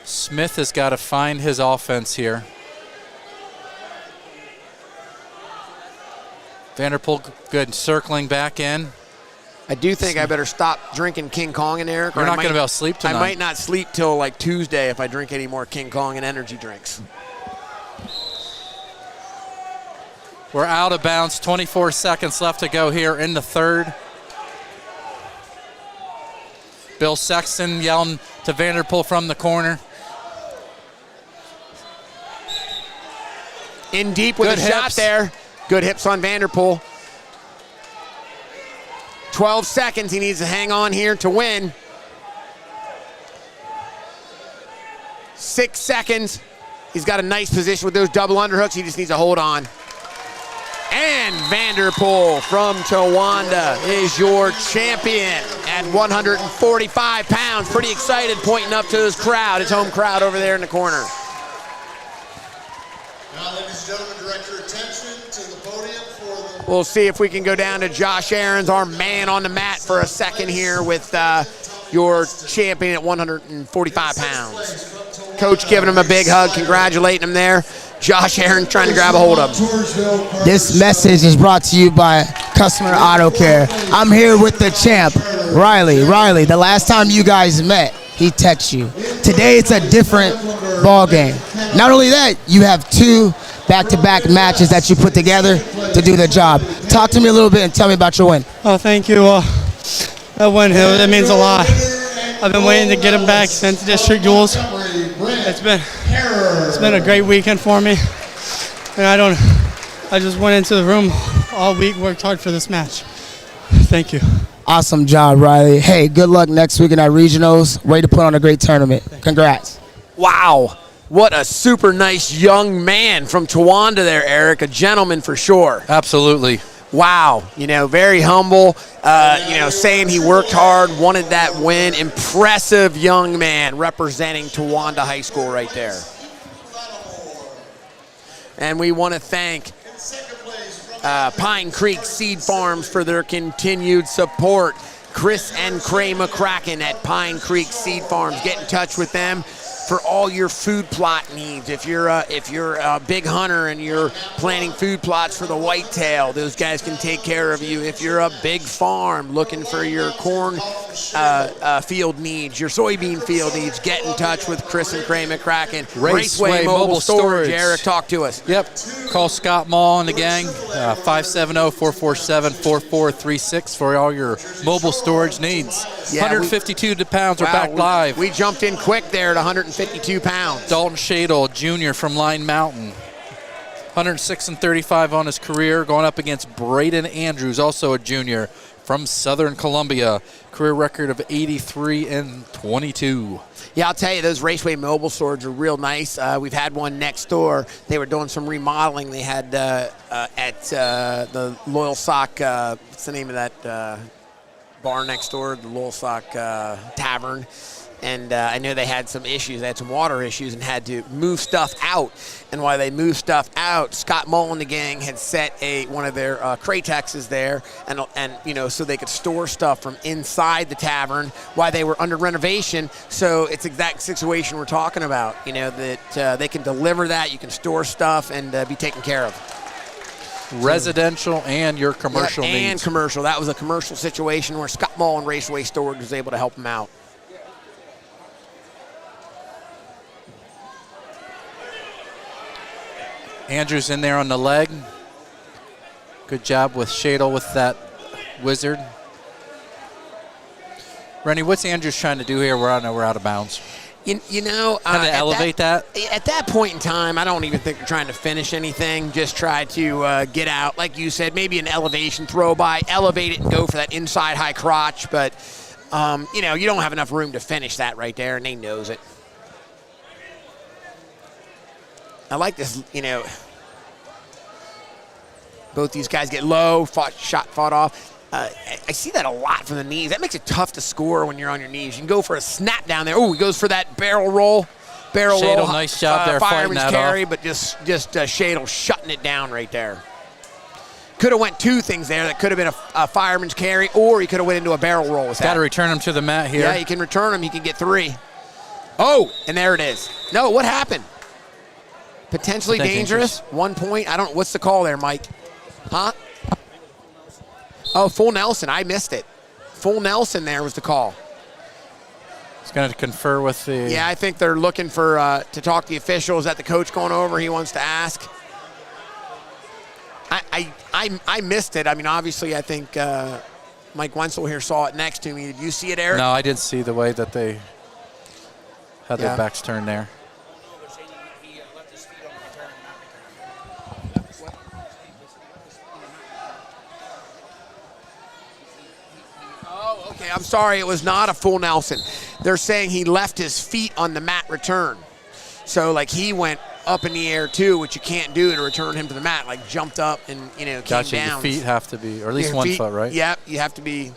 S2: Smith has got to find his offense here. Vanderpool good, circling back in.
S1: I do think I better stop drinking King Kong and Eric.
S2: You're not going to be able to sleep tonight.
S1: I might not sleep till like Tuesday if I drink any more King Kong and energy drinks.
S2: We're out of bounds. 24 seconds left to go here in the third. Bill Sexton yelling to Vanderpool from the corner.
S1: In deep with a shot there. Good hips on Vanderpool. 12 seconds. He needs to hang on here to win. 6 seconds. He's got a nice position with those double underhooks. He just needs to hold on. And Vanderpool from Towanda is your champion at 145 pounds. Pretty excited, pointing up to his crowd, his home crowd over there in the corner.
S7: Now, ladies and gentlemen, direct your attention to the podium for the...
S1: We'll see if we can go down to Josh Aarons, our man on the mat, for a second here with your champion at 145 pounds. Coach giving him a big hug, congratulating him there. Josh Aarons trying to grab a hold of him.
S8: This message is brought to you by Customer Auto Care. I'm here with the champ, Riley. Riley, the last time you guys met, he texted you. Today it's a different ball game. Not only that, you have 2 back-to-back matches that you put together to do the job. Talk to me a little bit and tell me about your win.
S17: Oh, thank you. That win, that means a lot. I've been waiting to get him back since district duels. It's been a great weekend for me, and I just went into the room all week, worked hard for this match. Thank you.
S8: Awesome job, Riley. Hey, good luck next week in our regionals. Ready to put on a great tournament. Congrats.
S1: Wow. What a super nice young man from Towanda there, Eric. A gentleman for sure.
S2: Absolutely.
S1: Wow. Very humble, saying he worked hard, wanted that win. Impressive young man representing Towanda High School right there. And we want to thank Pine Creek Seed Farms for their continued support. Chris and Cray McCracken at Pine Creek Seed Farms. Get in touch with them for all your food plot needs. If you're a big hunter and you're planting food plots for the whitetail, those guys can take care of you. If you're a big farm looking for your corn field needs, your soybean field needs, get in touch with Chris and Cray McCracken.
S2: Raceway Mobile Storage.
S1: Eric, talk to us.
S2: Yep. Call Scott Mall and the gang, 570-447-4436 for all your mobile storage needs.
S1: Yeah,
S2: 152 pounds are back live.
S1: We jumped in quick there at 152 pounds.
S2: Dalton Shadle, junior from Line Mountain. 106-35 on his career, going up against Braden Andrews, also a junior from Southern Columbia. Career record of 83-22.
S1: Yeah, I'll tell you, those Raceway Mobile Storage are real nice. We've had one next door. They were doing some remodeling. They had at the Loyal Sock, what's the name of that bar next door, the Loyal Sock Tavern. And I know they had some issues. They had some water issues and had to move stuff out. And while they moved stuff out, Scott Mull and the gang had set one of their Craytexes there, and so they could store stuff from inside the tavern while they were under renovation. So it's the exact situation we're talking about. That they can deliver that, you can store stuff, and be taken care of.
S2: Residential and your commercial needs.
S1: And commercial. That was a commercial situation where Scott Mull and Raceway Storage was able to help them out.
S2: Andrews in there on the leg. Good job with Shadle with that wizard. Rennie, what's Andrews trying to do here? We're out of bounds.
S1: Kind
S2: of elevate that?
S1: At that point in time, I don't even think they're trying to finish anything. Just try to get out. Like you said, maybe an elevation throw by, elevate it and go for that inside high crotch. But, you don't have enough room to finish that right there, and they knows it. I like this, both these guys get low, fought off. I see that a lot from the knees. That makes it tough to score when you're on your knees. You can go for a snap down there. Oh, he goes for that barrel roll.
S2: Shadle, nice job there fighting that
S1: carry,
S2: off.
S1: But just Shadle shutting it down right there. Could have went 2 things there. That could have been a fireman's carry, or he could have went into a barrel roll with that.
S2: Got to return him to the mat here.
S1: Yeah, you can return him. You can get 3. Oh, and there it is. No, what happened? Potentially dangerous. 1 point. I don't. What's the call there, Mike? Huh? Oh, full Nelson. I missed it. Full Nelson there was the call.
S2: He's going to confer with the...
S1: Yeah, I think they're looking for to talk to the official. Is that the coach going over? He wants to ask. I missed it. I mean, obviously, I think Mike Wenzel here saw it next to me. Did you see it, Eric?
S2: No, I didn't see the way that they had their backs turned there.
S1: Okay, I'm sorry, it was not a full Nelson. They're saying he left his feet on the mat return. So, he went up in the air, too, which you can't do to return him to the mat. Jumped up and, came down.
S2: Your feet have to be, or at least one foot, right?
S1: Yep, you have to be.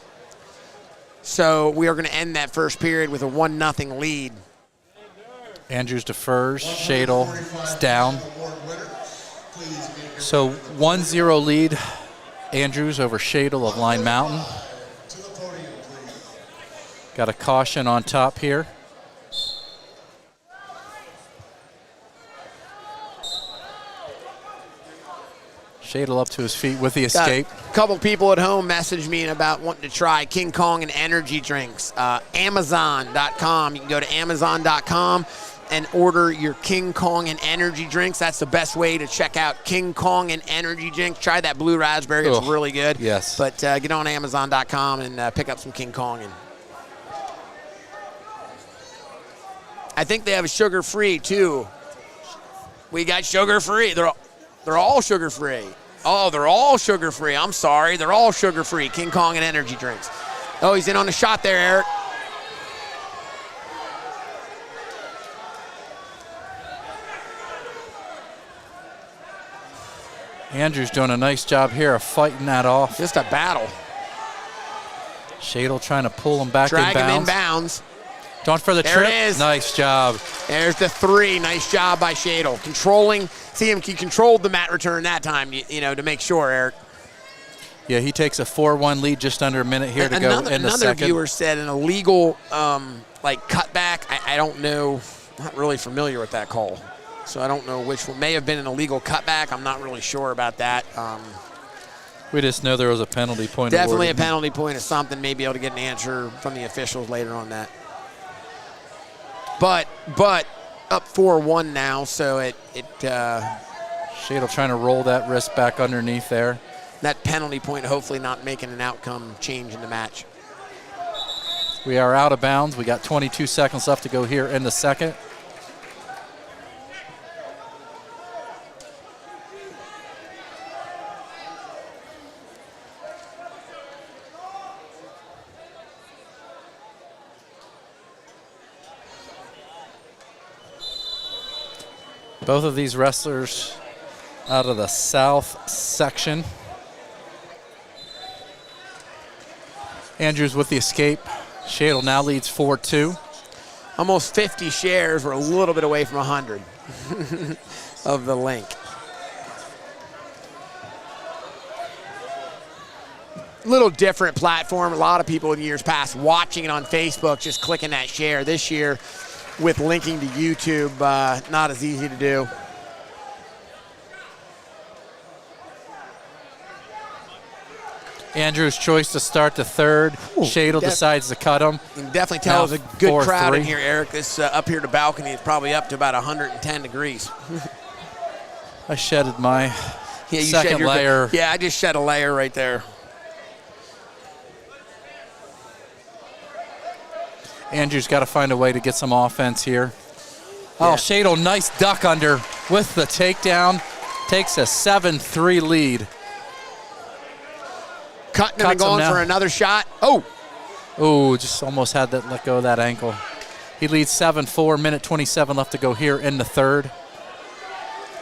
S1: So, we are going to end that first period with a 1-0 lead.
S2: Andrews defers. Shadle is down. So, 1-0 lead. Andrews over Shadle of Line Mountain. Got a caution on top here. Shadle up to his feet with the escape.
S1: A couple people at home messaged me about wanting to try King Kong and energy drinks. Amazon.com. You can go to Amazon.com and order your King Kong and energy drinks. That's the best way to check out King Kong and energy drinks. Try that blue raspberry. It's really good.
S2: Yes.
S1: But get on Amazon.com and pick up some King Kong. And I think they have a sugar-free, too. We got sugar-free. They're all sugar-free. Oh, they're all sugar-free. I'm sorry. They're all sugar-free. King Kong and energy drinks. Oh, he's in on the shot there, Eric.
S2: Andrew's doing a nice job here of fighting that off.
S1: Just a battle.
S2: Shadle trying to pull him back
S1: Drag
S2: in bounds.
S1: him in bounds.
S2: Going for the
S1: There
S2: trip.
S1: it is.
S2: Nice job.
S1: There's the 3. Nice job by Shadle. Controlling. See him, he controlled the mat return that time, you know, to make sure, Eric.
S2: Yeah, he takes a 4-1 lead, just under a minute here to go in the
S1: Another
S2: second.
S1: viewer said an illegal, like, cutback. I don't know. I'm not really familiar with that call. So I don't know which one. May have been an illegal cutback. I'm not really sure about that.
S2: We just know there was a penalty point.
S1: Definitely
S2: awarded.
S1: a penalty point or something. Maybe able to get an answer from the officials later on that. But up 4-1 now, so
S2: Shadle trying to roll that wrist back underneath there.
S1: That penalty point hopefully not making an outcome change in the match.
S2: We are out of bounds. We got 22 seconds left to go here in the second. Both of these wrestlers out of the south section. Andrews with the escape. Shadle now leads 4-2.
S1: Almost 50 shares. We're a little bit away from 100 of the link. Little different platform. A lot of people in years past watching it on Facebook, just clicking that share. This year, with linking to YouTube, not as easy to do.
S2: Andrews' choice to start the third. Shadle decides to cut him.
S1: You can definitely tell
S2: Now
S1: there's a good
S2: 4-3.
S1: crowd in here, Eric. This up here to balcony is probably up to about 110 degrees.
S2: I shedded my
S1: Yeah, you
S2: second
S1: shed your,
S2: layer.
S1: Yeah, I just shed a layer right there.
S2: Andrews got to find a way to get some offense here. Oh, Shadle, nice duck under with the takedown. Takes a 7-3 lead.
S1: Cutting him and going for another shot.
S2: Oh, just almost had that let go of that ankle. He leads 7-4, minute 27 left to go here in the third.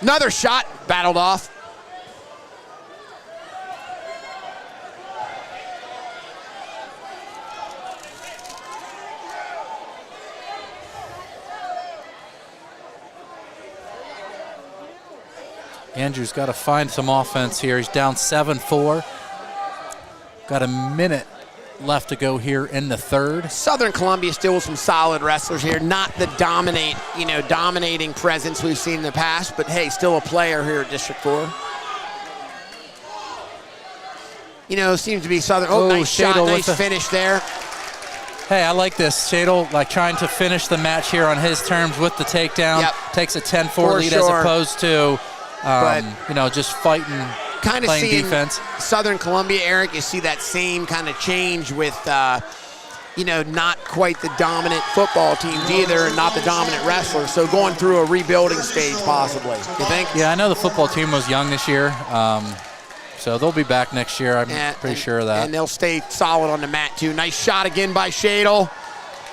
S1: Another shot, battled off.
S2: Andrews got to find some offense here. He's down 7-4. Got a minute left to go here in the third.
S1: Southern Columbia still with some solid wrestlers here. Not the dominating presence we've seen in the past, but hey, still a player here at District 4. Seems to be Southern. Oh, nice shot, nice finish there.
S2: Hey, I like this. Shadle trying to finish the match here on his terms with the takedown.
S1: Yep.
S2: Takes a 10-4 lead as opposed to, just fighting,
S1: kind of
S2: playing
S1: seeing
S2: defense.
S1: Southern Columbia, Eric, you see that same kind of change with, not quite the dominant football teams either, and not the dominant wrestlers. So going through a rebuilding stage, possibly. You think?
S2: Yeah, I know the football team was young this year, so they'll be back next year. I'm pretty sure of that.
S1: And they'll stay solid on the mat too. Nice shot again by Shadle.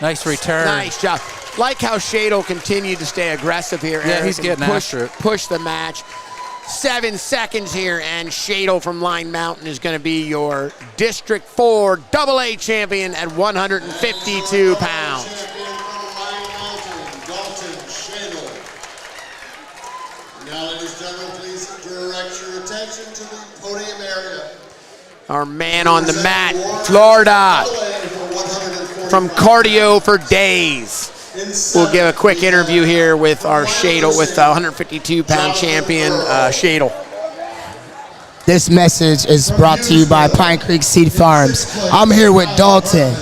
S2: Nice return.
S1: Nice job. Like how Shadle continued to stay aggressive here.
S2: Yeah,
S1: Eric,
S2: he's getting after it.
S1: Push the match. 7 seconds here, and Shadle from Line Mountain is going to be your District 4 AA champion at 152 pounds.
S7: Now, ladies and gentlemen, please direct your attention to the podium area.
S1: Our man on the mat, Florida, from Cardio for Days. We'll give a quick interview here with our Shadle, with 152-pound champion Shadle.
S8: This message is brought to you by Pine Creek Seed Farms. I'm here with Dalton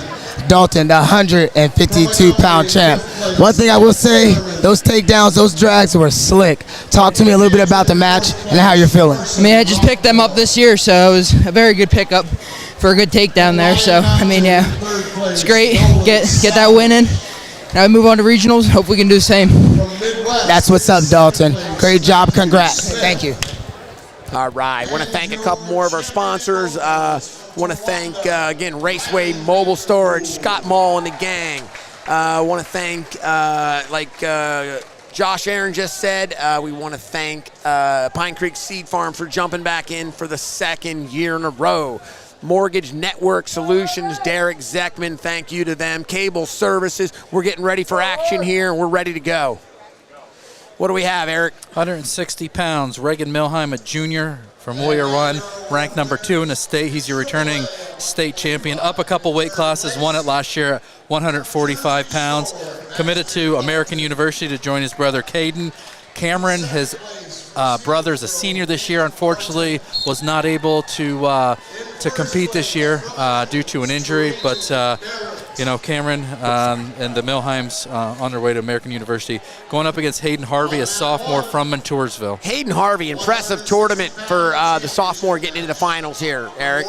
S8: Dalton, the 152-pound champ. One thing I will say, those takedowns, those drags were slick. Talk to me a little bit about the match and how you're feeling.
S18: I mean, I just picked them up this year, so it was a very good pickup for a good takedown there. So, I mean, yeah, it's great. Get that win in. Now we move on to regionals. Hope we can do the same.
S8: That's what's up, Dalton. Great job. Congrats. Thank you.
S1: All right. Want to thank a couple more of our sponsors. Want to thank, again, Raceway Mobile Storage, Scott Mall and the gang. Want to thank, Josh Aaron just said, we want to thank Pine Creek Seed Farm for jumping back in for the second year in a row. Mortgage Network Solutions, Derek Zeckman, thank you to them. Cable Services, we're getting ready for action here, and we're ready to go. What do we have, Eric?
S2: 160 pounds, Reagan Milheim, a junior from Warrior Run, ranked number 2 in the state. He's your returning state champion. Up a couple weight classes, won it last year at 145 pounds. Committed to American University to join his brother Caden. Cameron, his brother, is a senior this year. Unfortunately, was not able to compete this year due to an injury. But Cameron and the Milheims on their way to American University, going up against Hayden Harvey, a sophomore from Montoursville.
S1: Hayden Harvey, impressive tournament for the sophomore getting into the finals here, Eric.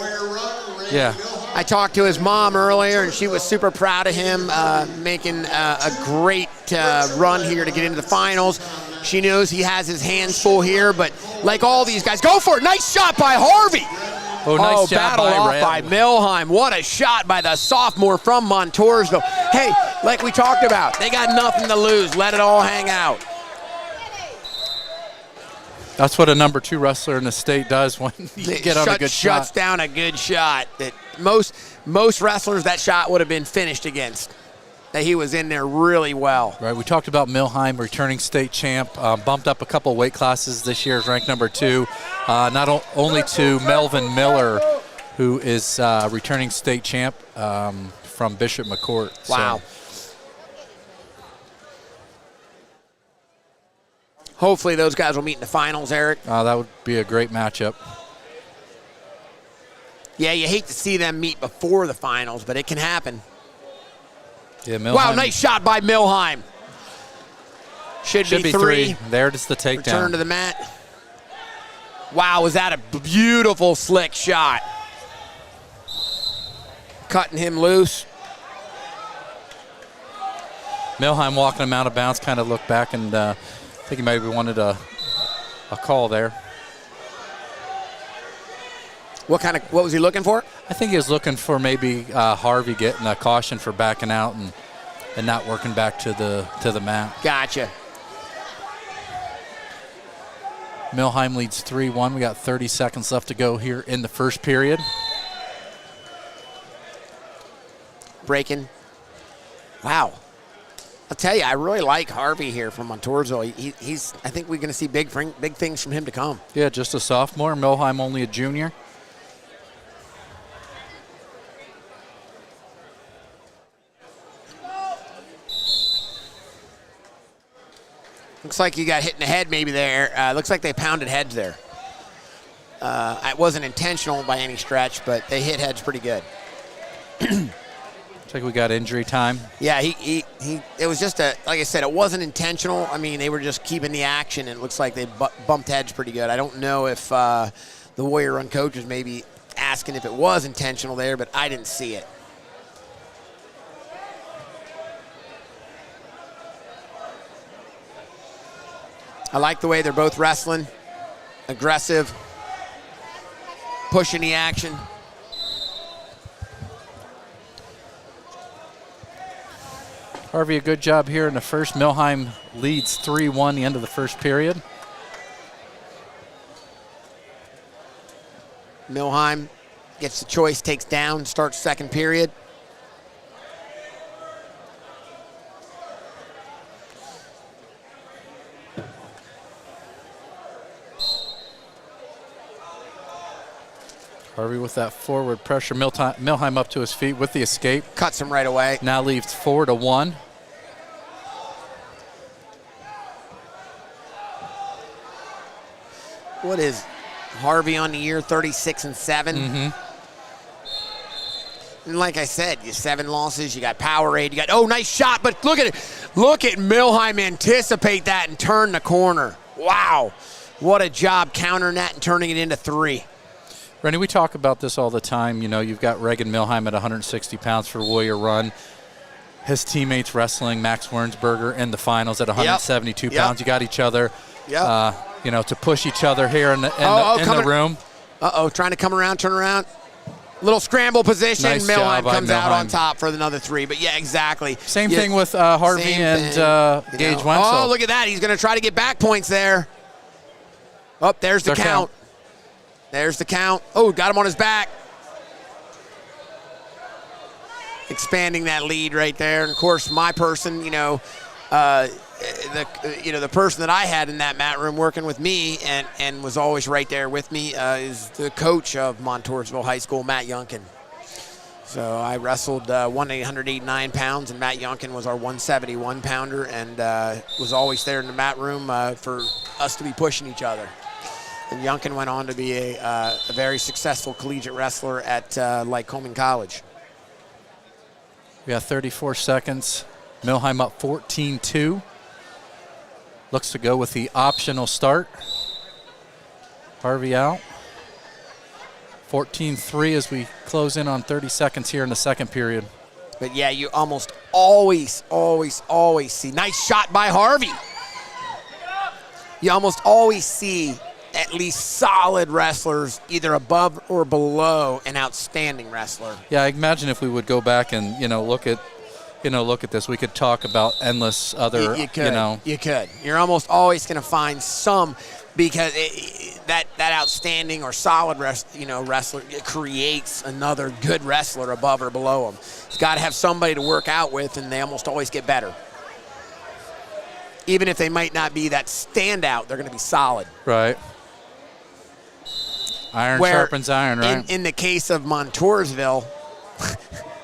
S2: Yeah.
S1: I talked to his mom earlier, and she was super proud of him making a great run here to get into the finals. She knows he has his hands full here, but like all these guys, go for it. Nice shot by Harvey.
S2: Oh, nice job
S1: battle off by Milheim. What a shot by the sophomore from Montoursville. Hey, like we talked about, they got nothing to lose. Let it all hang out.
S2: That's what a number 2 wrestler in the state does when you get on a good shot.
S1: Shuts down a good shot that most wrestlers that shot would have been finished against. That he was in there really well.
S2: Right, we talked about Milheim, returning state champ, bumped up a couple weight classes this year, is ranked number 2. Not only to Melvin Miller, who is returning state champ from Bishop McCourt.
S1: Wow. Hopefully those guys will meet in the finals, Eric.
S2: That would be a great matchup.
S1: Yeah, you hate to see them meet before the finals, but it can happen.
S2: Yeah, Milheim.
S1: Wow, nice shot by Milheim. Should be three.
S2: There it is, the takedown.
S1: Return to the mat. Wow, was that a beautiful slick shot. Cutting him loose.
S2: Milheim walking him out of bounds, kind of looked back, and I think he maybe wanted a call there.
S1: What was he looking for?
S2: I think he was looking for maybe Harvey getting a caution for backing out and not working back to the mat.
S1: Gotcha.
S2: Milheim leads 3-1. We got 30 seconds left to go here in the first period.
S1: Breaking. Wow. I'll tell you, I really like Harvey here from Montoursville. I think we're going to see big things from him to come.
S2: Yeah, just a sophomore. Milheim only a junior.
S1: Looks like you got hit in the head maybe there. Looks like they pounded heads there. It wasn't intentional by any stretch, but they hit heads pretty good.
S2: Looks like we got injury time.
S1: Yeah, it was just like I said, it wasn't intentional. I mean, they were just keeping the action, and it looks like they bumped heads pretty good. I don't know if the Warrior Run coach was maybe asking if it was intentional there, but I didn't see it. I like the way they're both wrestling, aggressive, pushing the action.
S2: Harvey, a good job here in the first. Milheim leads 3-1 the end of the first period.
S1: Milheim gets the choice, takes down, starts second period.
S2: Harvey with that forward pressure. Milheim up to his feet with the escape.
S1: Cuts him right away.
S2: Now leaves 4-1.
S1: What is Harvey on the year? 36-7. And like I said, you 7 losses, you got Powerade, you got, oh, nice shot, but look at it. Look at Milheim anticipate that and turn the corner. Wow. What a job countering that and turning it into 3.
S2: Rennie, we talk about this all the time. You know, you've got Reagan Milheim at 160 pounds for Warrior Run. His teammates wrestling Max Wernsberger in the finals at 172 pounds. You got each other, you know, to push each other here in the room.
S1: Trying to come around, turn around. Little scramble position.
S2: Nice
S1: Milheim comes out
S2: Milheim.
S1: on top for another 3. But, yeah, exactly.
S2: Same thing with Harvey and Gage Wenzel.
S1: Oh, look at that. He's going to try to get back points there. Oh, there's the count. There's the count. Oh, got him on his back. Expanding that lead right there. And, of course, my person, the person that I had in that mat room working with me and was always right there with me is the coach of Montoursville High School, Matt Yunkin. So I wrestled 189 pounds, and Matt Yunkin was our 171-pounder and was always there in the mat room for us to be pushing each other. And Yunkin went on to be a very successful collegiate wrestler at Lycoming College.
S2: We got 34 seconds. Milheim up 14-2. Looks to go with the optional start. Harvey out. 14-3 as we close in on 30 seconds here in the second period.
S1: But, yeah, you almost always see. Nice shot by Harvey. You almost always see at least solid wrestlers either above or below an outstanding wrestler.
S2: Yeah, I imagine if we would go back and, look at this, we could talk about endless other,
S1: You could. You're almost always going to find some, because that outstanding or solid wrestler, it creates another good wrestler above or below him. He's got to have somebody to work out with, and they almost always get better. Even if they might not be that standout, they're going to be solid.
S2: Right. Iron sharpens iron, right?
S1: In the case of Montoursville,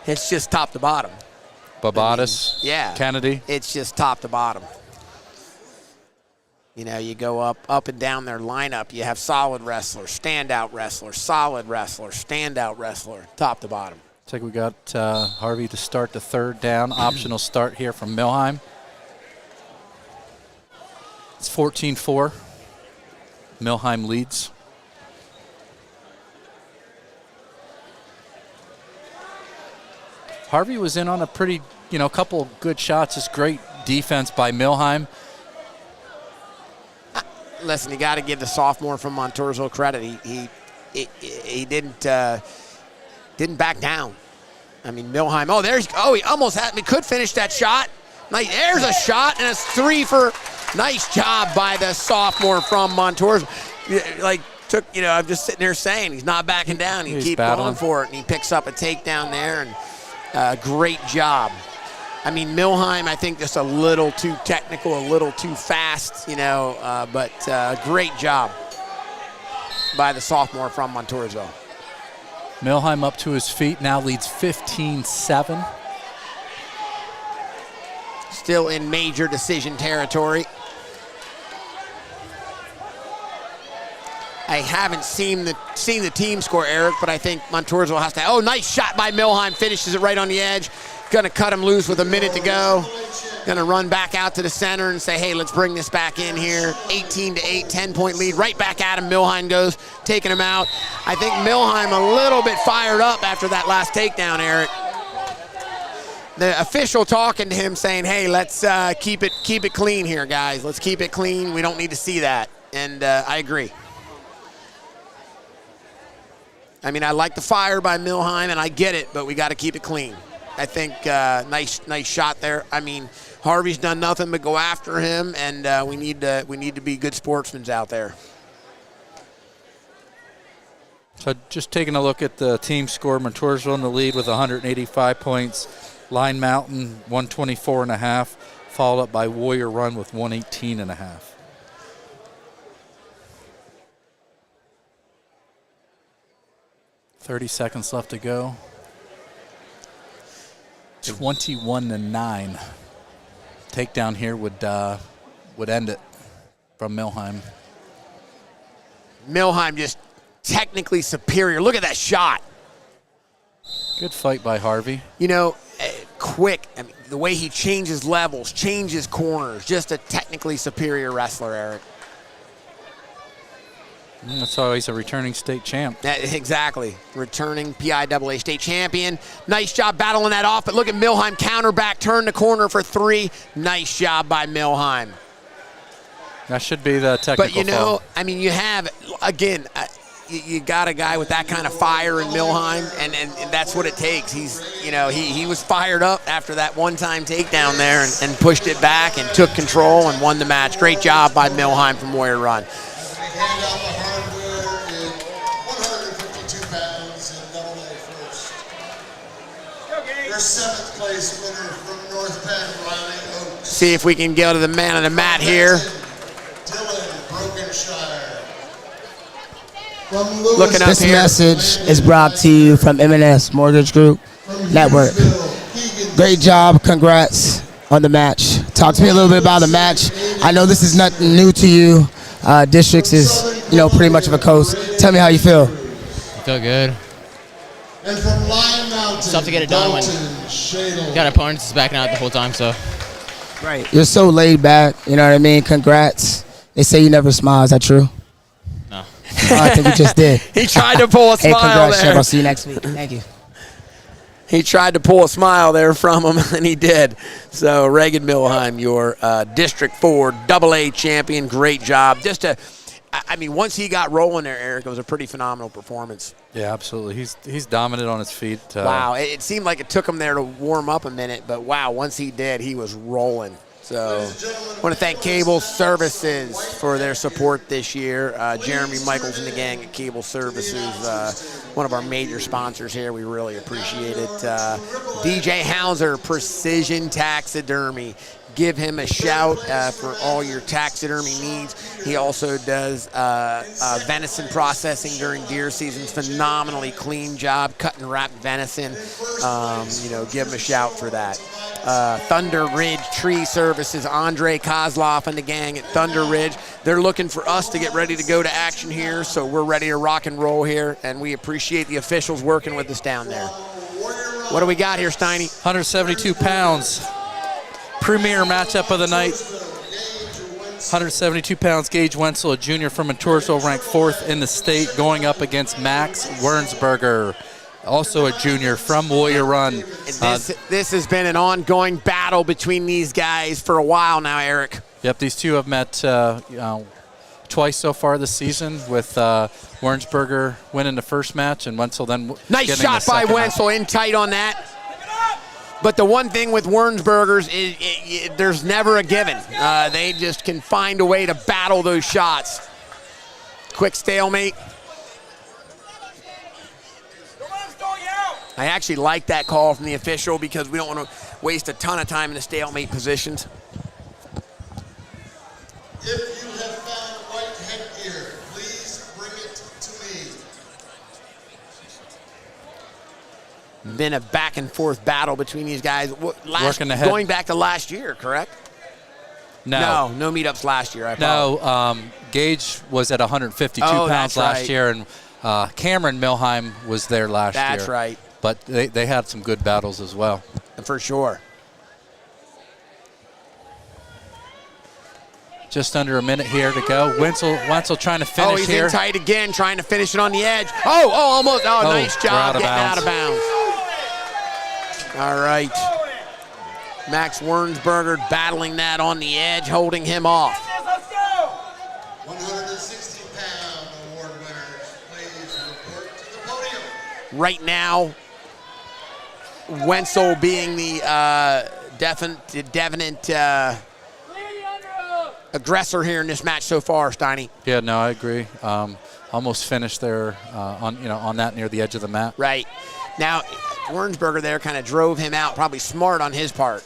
S1: it's just top to bottom.
S2: Babadas, Kennedy.
S1: It's just top to bottom. You go up and down their lineup. You have solid wrestler, standout wrestler, solid wrestler, standout wrestler, top to bottom.
S2: Looks like we got Harvey to start the third down. Optional start here from Milheim. It's 14-4. Milheim leads. Harvey was in on a pretty, couple good shots. It's great defense by Milheim.
S1: Listen, you got to give the sophomore from Montoursville credit. He didn't back down. I mean, Milheim. He almost could finish that shot. Nice. There's a shot, and it's 3 for. Nice job by the sophomore from Montoursville. I'm just sitting there saying he's not backing down. He keeps going for it, and he picks up a takedown there, and great job. I mean, Milheim, I think just a little too technical, a little too fast, but great job by the sophomore from Montoursville.
S2: Milheim up to his feet, now leads 15-7.
S1: Still in major decision territory. I haven't seen the team score, Eric, but I think Montoursville has to. Oh, nice shot by Milheim. Finishes it right on the edge. Going to cut him loose with a minute to go. Going to run back out to the center and say, hey, let's bring this back in here. 18-8, 10-point lead. Right back at him. Milheim goes, taking him out. I think Milheim a little bit fired up after that last takedown, Eric. The official talking to him saying, hey, let's keep it clean here, guys. Let's keep it clean. We don't need to see that. And I agree. I mean, I like the fire by Milheim, and I get it, but we got to keep it clean. I think nice shot there. I mean, Harvey's done nothing but go after him, and we need to be good sportsmen out there.
S2: So just taking a look at the team score, Montoursville in the lead with 185 points. Line Mountain 124.5, followed up by Warrior Run with 118.5. $30 seconds left to go. 21-9. Takedown here would end it from Milheim.
S1: Milheim just technically superior. Look at that shot.
S2: Good fight by Harvey.
S1: You know, quick. I mean, the way he changes levels, changes corners. Just a technically superior wrestler, Eric.
S2: That's why he's a returning state champ.
S1: Exactly. Returning PIAA state champion. Nice job battling that off, but look at Milheim counter back, turn the corner for 3. Nice job by Milheim.
S2: That should be the technical
S1: But, you know,
S2: fall.
S1: I mean, you have, again, you got a guy with that kind of fire in Milheim, and that's what it takes. He's, you know, he was fired up after that one-time takedown there and pushed it back and took control and won the match. Great job by Milheim from Warrior Run.
S7: Hand out the hardware in 152 pounds in AA first. Your 7th place winner from North Penn, Riley Oaks.
S1: See if we can go to the man on the mat here.
S7: Dylan Brokenshire.
S1: Looking up
S8: this
S1: here.
S8: message is brought to you from M&S Mortgage Group Network. Great job. Congrats on the match. Talk to me a little bit about the match. I know this is nothing new to you. Districts is, you know, pretty much of a coast. Tell me how you feel.
S19: I feel good.
S7: And from Lion Mountain,
S19: It's tough to get it done when you got opponents that's backing out the whole time, so.
S8: Right. You're so laid back, you know what I mean? Congrats. They say you never smile. Is that true?
S19: No.
S8: I think you just did.
S1: He tried to pull a
S8: Hey,
S1: smile
S8: congrats,
S1: there.
S8: Chef. I'll see you next week. Thank you.
S1: He tried to pull a smile there from him, and he did. So Reagan Milheim, your District 4 AA champion, great job. I mean, once he got rolling there, Eric, it was a pretty phenomenal performance.
S2: Yeah, absolutely. He's dominant on his feet.
S1: Wow, it seemed like it took him there to warm up a minute, but wow, once he did, he was rolling. So I want to thank Cable Services for their support this year. Jeremy Michaels and the gang at Cable Services, one of our major sponsors here. We really appreciate it. DJ Hauser, Precision Taxidermy. Give him a shout for all your taxidermy needs. He also does venison processing during deer season. Phenomenally clean job, cut and wrap venison. You know, give him a shout for that. Thunder Ridge Tree Services, Andre Kozloff and the gang at Thunder Ridge. They're looking for us to get ready to go to action here, so we're ready to rock and roll here, and we appreciate the officials working with us down there. What do we got here, Steiny?
S2: 172 pounds. Premier matchup of the night. 172 pounds, Gage Wenzel, a junior from Montourville, ranked 4th in the state, going up against Max Wernsberger, also a junior from Warrior Run.
S1: This has been an ongoing battle between these guys for a while now, Eric.
S2: Yep, these two have met twice so far this season, with Wernsberger winning the first match and Wenzel then
S1: Nice
S2: getting
S1: shot
S2: the
S1: by
S2: second
S1: Wenzel, in tight on that. But the one thing with Wernsbergers is there's never a given. They just can find a way to battle those shots. Quick stalemate. I actually like that call from the official because we don't want to waste a ton of time in the stalemate positions.
S7: If you have found white headgear, please bring it to me.
S1: Been a back and forth battle between these guys.
S2: Working ahead.
S1: Going back to last year, correct?
S2: No
S1: meetups last year. I apologize.
S2: Gage was at 152 pounds
S1: that's
S2: last
S1: right.
S2: year, and Cameron Milheim was there last year.
S1: That's right.
S2: But they had some good battles as well.
S1: For sure.
S2: Just under a minute here to go. Wenzel trying to finish
S1: he's
S2: here.
S1: in tight again, trying to finish it on the edge. Almost. Nice job getting out of bounds. All right. Max Wernsberger battling that on the edge, holding him off.
S7: 160-pound award winners, please report to the podium.
S1: Right now, Wenzel being the definite aggressor here in this match so far, Steiny.
S2: Yeah, no, I agree. Almost finished there on that near the edge of the mat.
S1: Right. Now, Wernsberger there kind of drove him out, probably smart on his part.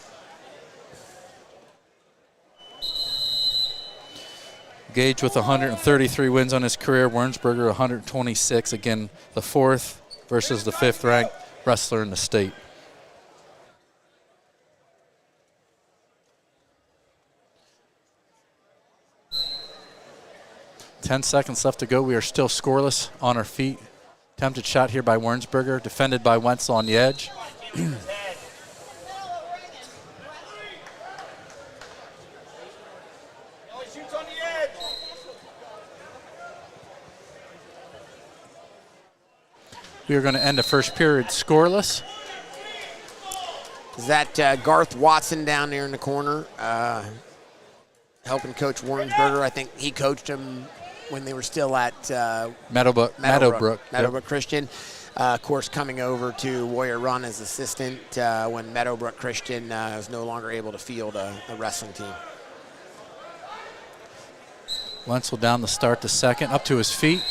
S2: Gage with 133 wins on his career. Wernsberger 126. Again, the 4th versus the 5th ranked wrestler in the state. "10 seconds left to go. We are still scoreless on our feet. Attempted shot here by Wernsberger, defended by Wenzel on the edge. We are going to end the first period scoreless.
S1: Is that Garth Watson down there in the corner helping Coach Wernsberger? I think he coached him when they were still at
S2: Meadowbrook
S1: Yep. Christian. Of course, coming over to Warrior Run as assistant when Meadowbrook Christian was no longer able to field a wrestling team.
S2: Wenzel down to start the second, up to his feet.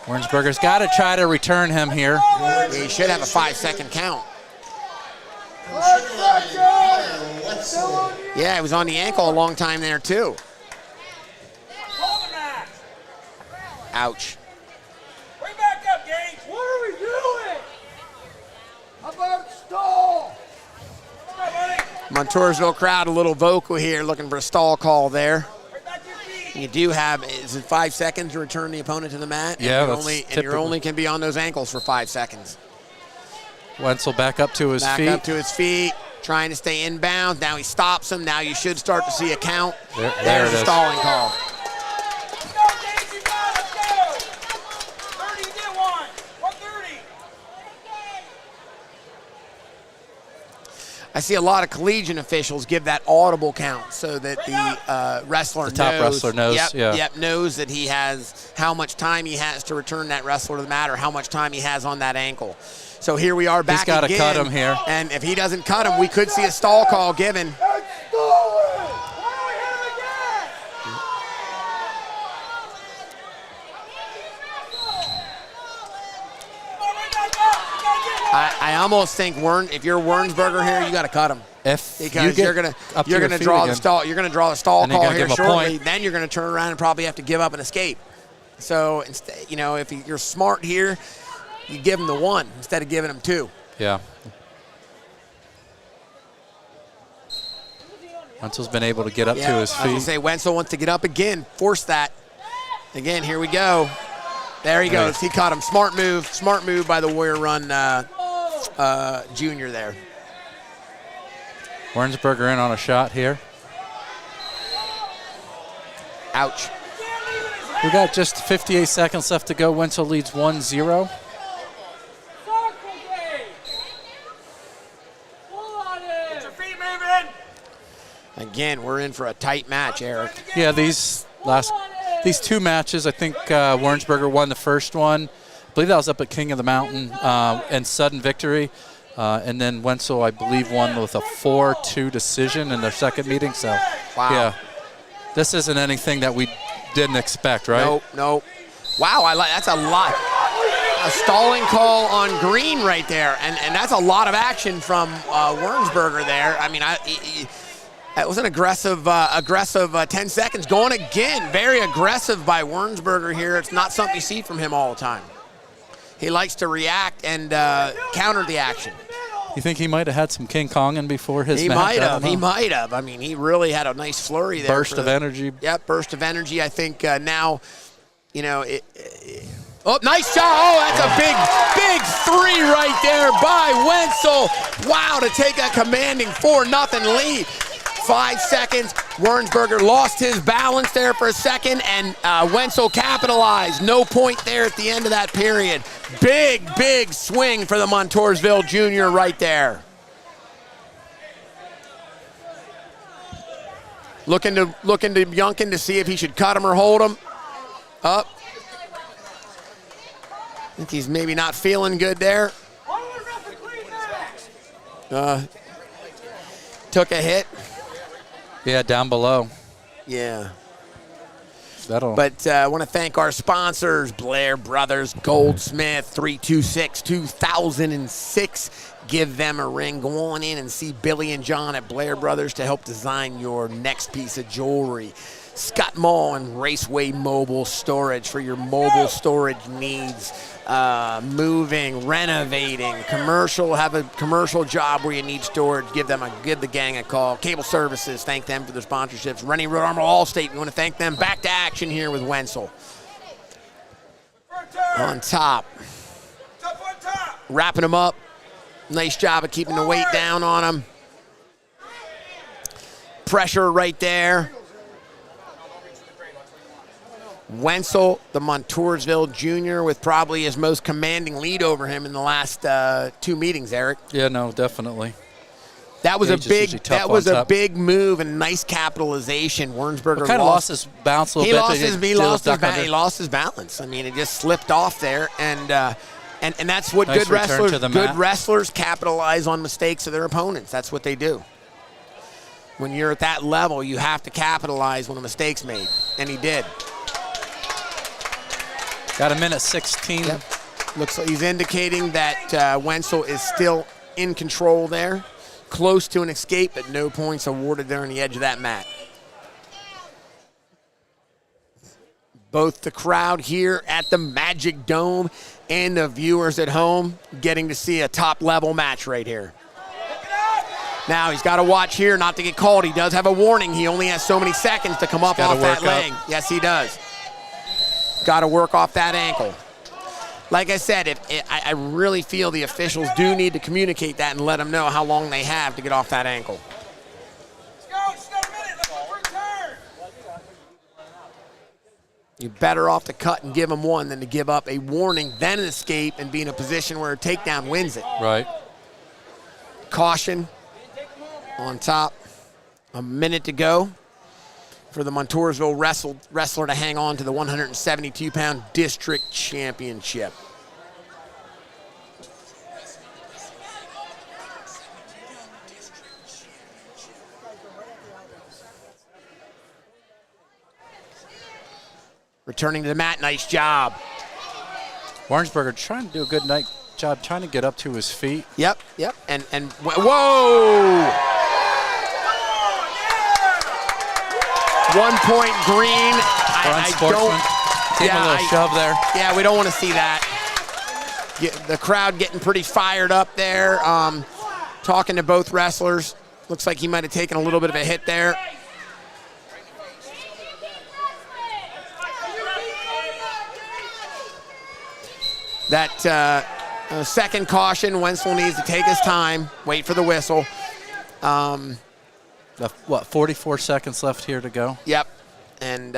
S2: Wernsberger's got to try to return him here.
S1: He should have a 5-second count. Yeah, he was on the ankle a long time there, too. Ouch.
S7: Bring back up, Gage. What are we doing? How about stall?
S1: Montoursville crowd a little vocal here, looking for a stall call there. You do have, is it 5 seconds to return the opponent to the mat?
S2: Yeah,
S1: and you only can be on those ankles for 5 seconds.
S2: Wenzel back up to his feet.
S1: Back up to his feet, trying to stay inbound. Now he stops him. Now you should start to see a count. There's the stalling call. I see a lot of collegiate officials give that audible count so that the wrestler knows.
S2: The top wrestler knows,
S1: knows that he has how much time he has to return that wrestler to the mat or how much time he has on that ankle. So here we are back again.
S2: He's got to cut him here.
S1: And if he doesn't cut him, we could see a stall call given. I almost think if you're Wernsberger here, you got to cut him. Because you're gonna draw the stall. You're gonna draw the stall call here shortly. Then you're gonna turn around and probably have to give up and escape. So instead, if you're smart here, you give him the 1 instead of giving him 2.
S2: Yeah. Wenzel's been able to get up to his feet.
S1: I was gonna say Wenzel wants to get up again. Force that. Again, here we go. There he goes. He caught him. Smart move by the Warrior Run junior there.
S2: Wernsberger in on a shot here.
S1: Ouch.
S2: We got just 58 seconds left to go. Wenzel leads 1-0.
S1: Again, we're in for a tight match, Eric.
S2: Yeah, these 2 matches, I think Wernsberger won the first one. I believe that was up at King of the Mountain and sudden victory. And then Wenzel, I believe, won with a 4-2 decision in their second meeting. So, yeah, this isn't anything that we didn't expect, right?
S1: Nope. Wow, that's a lot. A stalling call on Green right there, and that's a lot of action from Wernsberger there. I mean, that was an aggressive 10 seconds. Going again, very aggressive by Wernsberger here. It's not something you see from him all the time. He likes to react and counter the action.
S2: You think he might have had some King Konging before his
S1: match? He might have. I mean, he really had a nice flurry there.
S2: Burst of energy.
S1: Yep, burst of energy. I think now, oh, nice shot. Oh, that's a big 3 right there by Wenzel. Wow, to take a commanding 4-0 lead. 5 seconds. Wernsberger lost his balance there for a second, and Wenzel capitalized. No point there at the end of that period. Big swing for the Montoursville junior right there. Looking to Yunkin to see if he should cut him or hold him. Up. I think he's maybe not feeling good there. Took a hit.
S2: Yeah, down below.
S1: Yeah.
S2: But
S1: I want to thank our sponsors, Blair Brothers, Goldsmith, 326-2006. Give them a ring. Go on in and see Billy and John at Blair Brothers to help design your next piece of jewelry. Scott Mall and Raceway Mobile Storage for your mobile storage needs. Moving, renovating, commercial, have a commercial job where you need storage, give the gang a call. Cable Services, thank them for their sponsorships. Rennie Road Armor, Allstate, we want to thank them. Back to action here with Wenzel. On top. Wrapping him up. Nice job of keeping the weight down on him. Pressure right there. Wenzel, the Montoursville Junior, with probably his most commanding lead over him in the last 2 meetings, Eric.
S2: Yeah, no, definitely.
S1: That was a big move and nice capitalization. Wernsberger
S2: kind of lost his bounce a little bit.
S1: He lost his balance. I mean, it just slipped off there, and that's what
S2: nice
S1: good wrestlers capitalize on mistakes of their opponents. That's what they do. When you're at that level, you have to capitalize when a mistake's made, and he did.
S2: Got a minute 16.
S1: Yep. Looks like he's indicating that Wenzel is still in control there. Close to an escape, but no points awarded there on the edge of that mat. Both the crowd here at the Magic Dome and the viewers at home getting to see a top-level match right here. Now he's got to watch here not to get called. He does have a warning. He only has so many seconds to come up off that leg. Yes, he does. Got to work off that ankle. Like I said, I really feel the officials do need to communicate that and let them know how long they have to get off that ankle. You're better off to cut and give them one than to give up a warning, then an escape, and be in a position where a takedown wins it.
S2: Right.
S1: Caution on top. A minute to go for the Montoursville wrestler to hang on to the 172-pound district championship. Returning to the mat, nice job.
S2: Warrensberger trying to do a good job trying to get up to his feet.
S1: Yep. And whoa! 1 point green.
S2: I don't. Give a little shove there.
S1: Yeah, we don't want to see that. The crowd getting pretty fired up there. Talking to both wrestlers. Looks like he might have taken a little bit of a hit there. That second caution, Wenzel needs to take his time, wait for the whistle.
S2: 44 seconds left here to go?
S1: Yep. And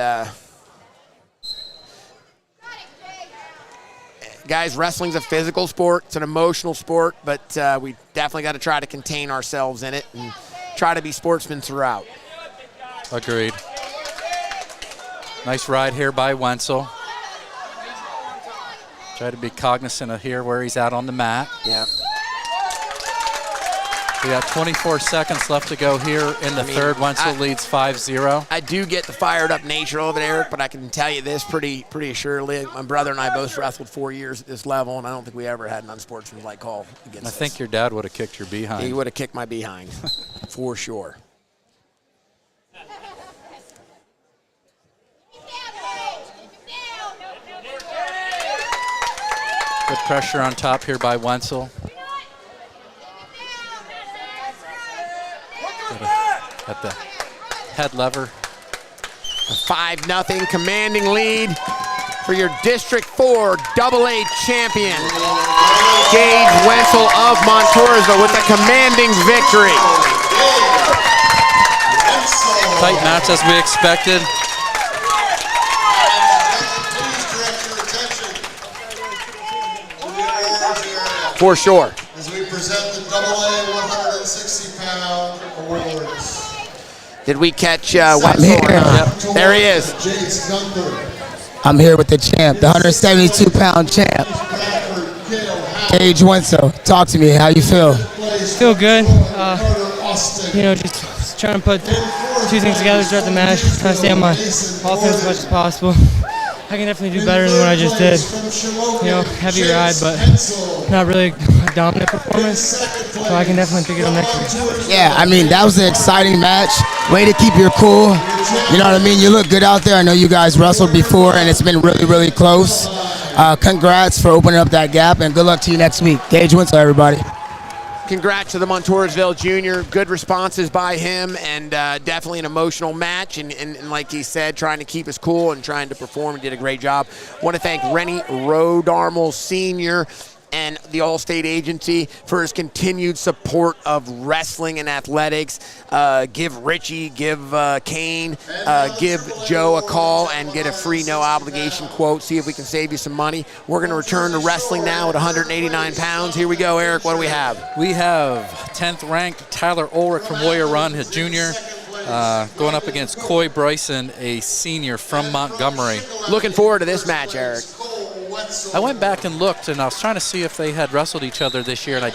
S1: guys, wrestling's a physical sport. It's an emotional sport, but we definitely got to try to contain ourselves in it and try to be sportsmen throughout.
S2: Agreed. Nice ride here by Wenzel. Try to be cognizant of here where he's at on the mat.
S1: Yeah.
S2: We got 24 seconds left to go here in the third. Wenzel leads 5-0.
S1: I do get the fired up nature of it, Eric, but I can tell you this pretty assuredly. My brother and I both wrestled 4 years at this level, and I don't think we ever had an unsportsmanlike call against us.
S2: I think your dad would have kicked your behind.
S1: He would have kicked my behind, for sure.
S2: Good pressure on top here by Wenzel. At the head lever.
S1: A 5-0 commanding lead for your District 4 AA champion, Gage Wenzel of Montoursville, with a commanding victory.
S2: Tight match as we expected.
S1: For sure.
S7: As we present the AA 160-pound awards.
S1: Did we catch Wenzel? Yep. There he is.
S8: I'm here with the champ, the 172-pound champ, Gage Wenzel. Talk to me. How you feel?
S16: Feel good. Just trying to put two things together throughout the match. Trying to stay on my offense as much as possible. I can definitely do better than what I just did. Heavy ride, but not really a dominant performance. So I can definitely pick it up next week.
S8: Yeah, that was an exciting match. way to keep your cool. You know what I mean? You look good out there. I know you guys wrestled before, and it's been really, really close. Congrats for opening up that gap, and good luck to you next week. Gage Winslow, everybody.
S1: Congrats to the Montoursville Junior. Good responses by him, and definitely an emotional match. And like he said, trying to keep us cool and trying to perform. He did a great job. Want to thank Rennie Rodarmel Sr. and the All-State Agency for his continued support of wrestling and athletics. Give Richie, give Kane, give Joe a call and get a free no-obligation quote. See if we can save you some money. We're going to return to wrestling now at 189 pounds. Here we go, Eric. What do we have?
S2: We have 10th ranked Tyler Ulrich from Warrior Run, his junior, going up against Coy Bryson, a senior from Montgomery.
S1: Looking forward to this match, Eric.
S2: I went back and looked, and I was trying to see if they had wrestled each other this year, and I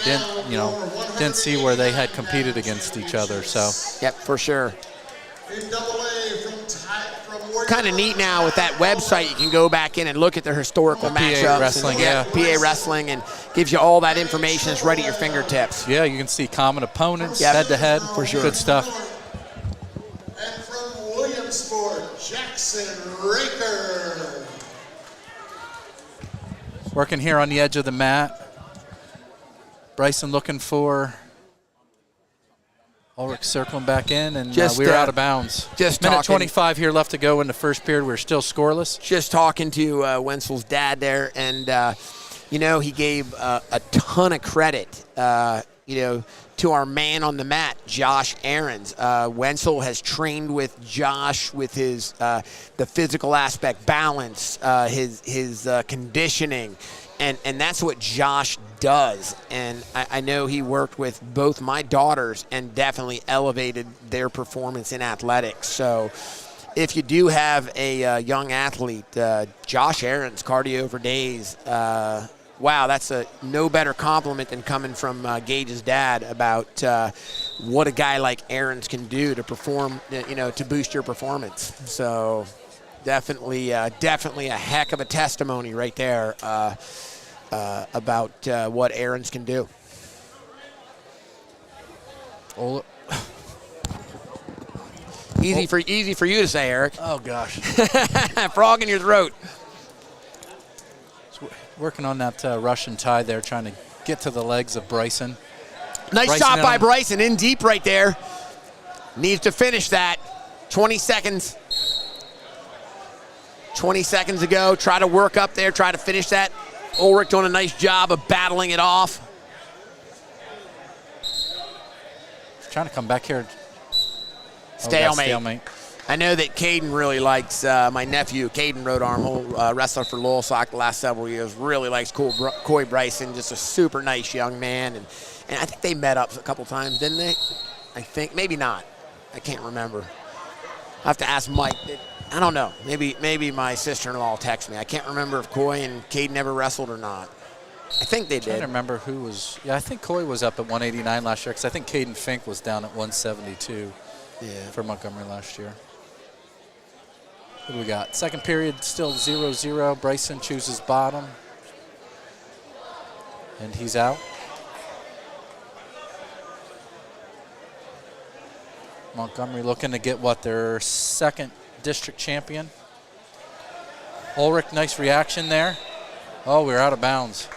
S2: didn't see where they had competed against each other. So,
S1: yep, for sure. Kind of neat now with that website. You can go back in and look at their historical matchups.
S2: PA Wrestling, yeah.
S1: PA Wrestling, and gives you all that information that's right at your fingertips.
S2: Yeah, you can see common opponents, head-to-head.
S1: For sure.
S2: Good stuff.
S7: And from Williamsport, Jackson Raker.
S2: Working here on the edge of the mat. Bryson looking for Ulrich circling back in, and we're out of bounds.
S1: Just
S2: minute 25 here left to go in the first period. We're still scoreless.
S1: Just talking to Wenzel's dad there, and he gave a ton of credit, to our man on the mat, Josh Ahrens. Wenzel has trained with Josh with his the physical aspect, balance, his conditioning, and that's what Josh does. And I know he worked with both my daughters and definitely elevated their performance in athletics. So if you do have a young athlete, Josh Ahrens, cardio for days. Wow, that's a no better compliment than coming from Gage's dad about what a guy like Ahrens can do to perform, to boost your performance. So definitely a heck of a testimony right there about what Ahrens can do. Easy for you to say, Eric.
S2: Oh gosh.
S1: Frog in your throat.
S2: Working on that Russian tie there, trying to get to the legs of Bryson.
S1: Nice shot by Bryson, in deep right there. Needs to finish that. 20 seconds. 20 seconds ago. Try to work up there, try to finish that. Ulrich doing a nice job of battling it off.
S2: Trying to come back here.
S1: Stalemate. I know that Caden really likes my nephew, Caden Rodarmel, wrestler for Lowell Sock the last several years. Really likes Coy Bryson, just a super nice young man. And I think they met up a couple times, didn't they? I think. Maybe not. I can't remember. I'll have to ask Mike. I don't know. Maybe my sister-in-law will text me. I can't remember if Coy and Caden ever wrestled or not. I think they did.
S2: I don't remember who was. Yeah, I think Coy was up at 189 last year because I think Caden Fink was down at 172 for Montgomery last year. What do we got? Second period, still 0-0. Bryson chooses bottom. And he's out. Montgomery looking to get their second district champion. Ulrich, nice reaction there. Oh, we're out of bounds.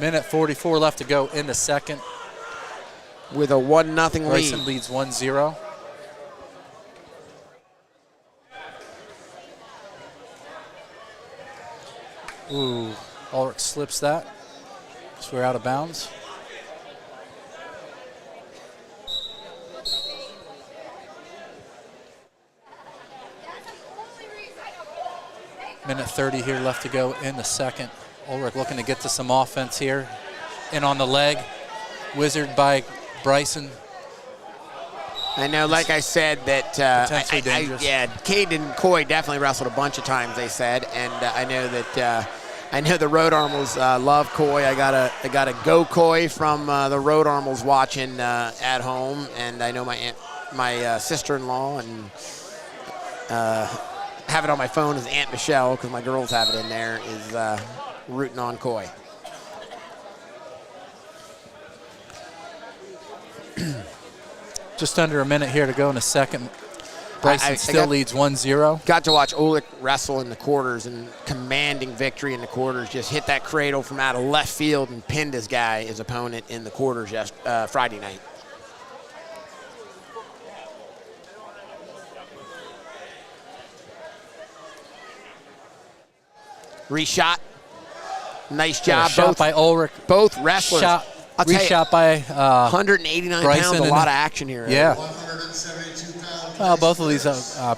S2: Minute 44 left to go in the second.
S1: With a 1-0 lead.
S2: Bryson leads 1-0. Ooh, Ulrich slips that. So we're out of bounds. Minute 30 here left to go in the second. Ulrich looking to get to some offense here. In on the leg. Wizard by Bryson.
S1: I know, like I said, that Caden and Coy definitely wrestled a bunch of times, they said, and I know that I know the Rodarmels love Coy. I got a Go Coy from the Rodarmels watching at home, and I know my sister-in-law and have it on my phone is Aunt Michelle because my girls have it in there is rooting on Coy.
S2: Just under a minute here to go in the second. Bryson still leads 1-0.
S1: Got to watch Ulrich wrestle in the quarters and commanding victory in the quarters. Just hit that cradle from out of left field and pinned his opponent in the quarters Friday night. Reshot. Nice job.
S2: Shot by Ulrich.
S1: Both wrestlers.
S2: Reshot by
S1: 189
S2: Bryson,
S1: pounds, a lot of action here.
S2: Yeah. Well, both of these,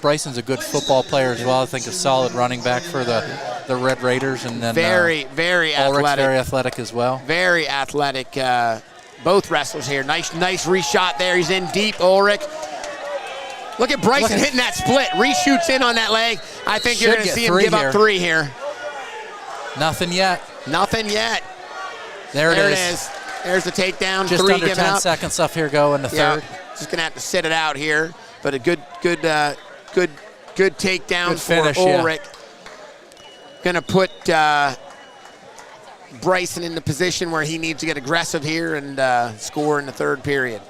S2: Bryson's a good football player as well. I think a solid running back for the Red Raiders. And then
S1: very
S2: Ulrich's
S1: athletic.
S2: very athletic as well.
S1: Very athletic. Both wrestlers here. Nice reshot there. He's in deep, Ulrich. Look at Bryson hitting that split. Reshoots in on that leg. I think you're going to see him give up 3 here.
S2: Nothing yet.
S1: Nothing yet.
S2: There it is.
S1: There's the takedown.
S2: Just
S1: 3
S2: under
S1: given
S2: 10
S1: up.
S2: seconds left here go in the third.
S1: Just gonna have to sit it out here, but a good takedown
S2: finish,
S1: for Ulrich. Gonna put Bryson in the position where he needs to get aggressive here and score in the third period.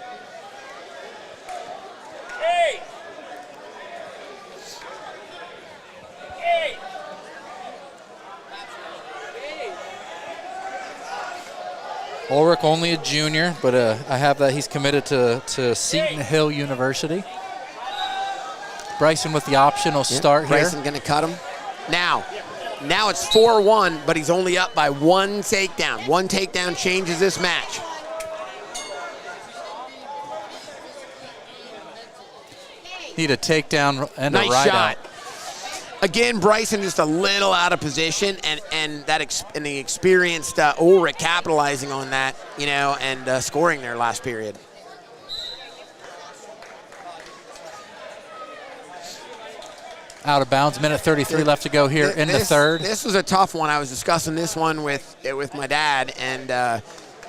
S2: Ulrich only a junior, but I have that he's committed to Seton Hill University. Bryson with the optional start here.
S1: Bryson gonna cut him. Now it's 4-1, but he's only up by 1 takedown. 1 takedown changes this match.
S2: Need a takedown and
S1: nice
S2: a ride
S1: shot.
S2: out.
S1: Again, Bryson just a little out of position, and the experienced Ulrich capitalizing on that, and scoring their last period.
S2: Out of bounds, minute 33 left to go here in the third.
S1: This was a tough one. I was discussing this one with my dad, and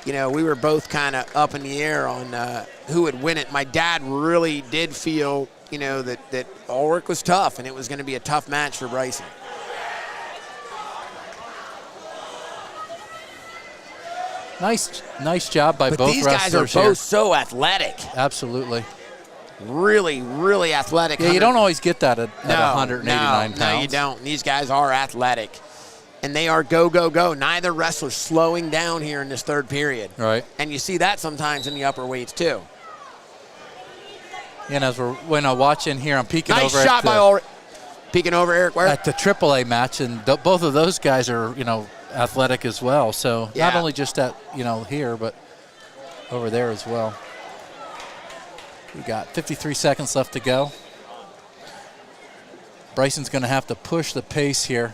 S1: we were both kind of up in the air on who would win it. My dad really did feel that Ulrich was tough, and it was going to be a tough match for Bryson.
S2: Nice job by both
S1: these
S2: wrestlers
S1: guys are
S2: here.
S1: both so athletic.
S2: Absolutely.
S1: Really, really athletic.
S2: Yeah, you don't always get that at 189 pounds.
S1: No, you don't. These guys are athletic, and they are go, go, go. Neither wrestler's slowing down here in this third period.
S2: Right.
S1: And you see that sometimes in the upper weights, too.
S2: And as we're watching here, I'm peeking over.
S1: Nice shot by Ulrich. Peeking over, Eric, where?
S2: At the AAA match, and both of those guys are, athletic as well. So not only just at, here, but over there as well. We got 53 seconds left to go. Bryson's going to have to push the pace here.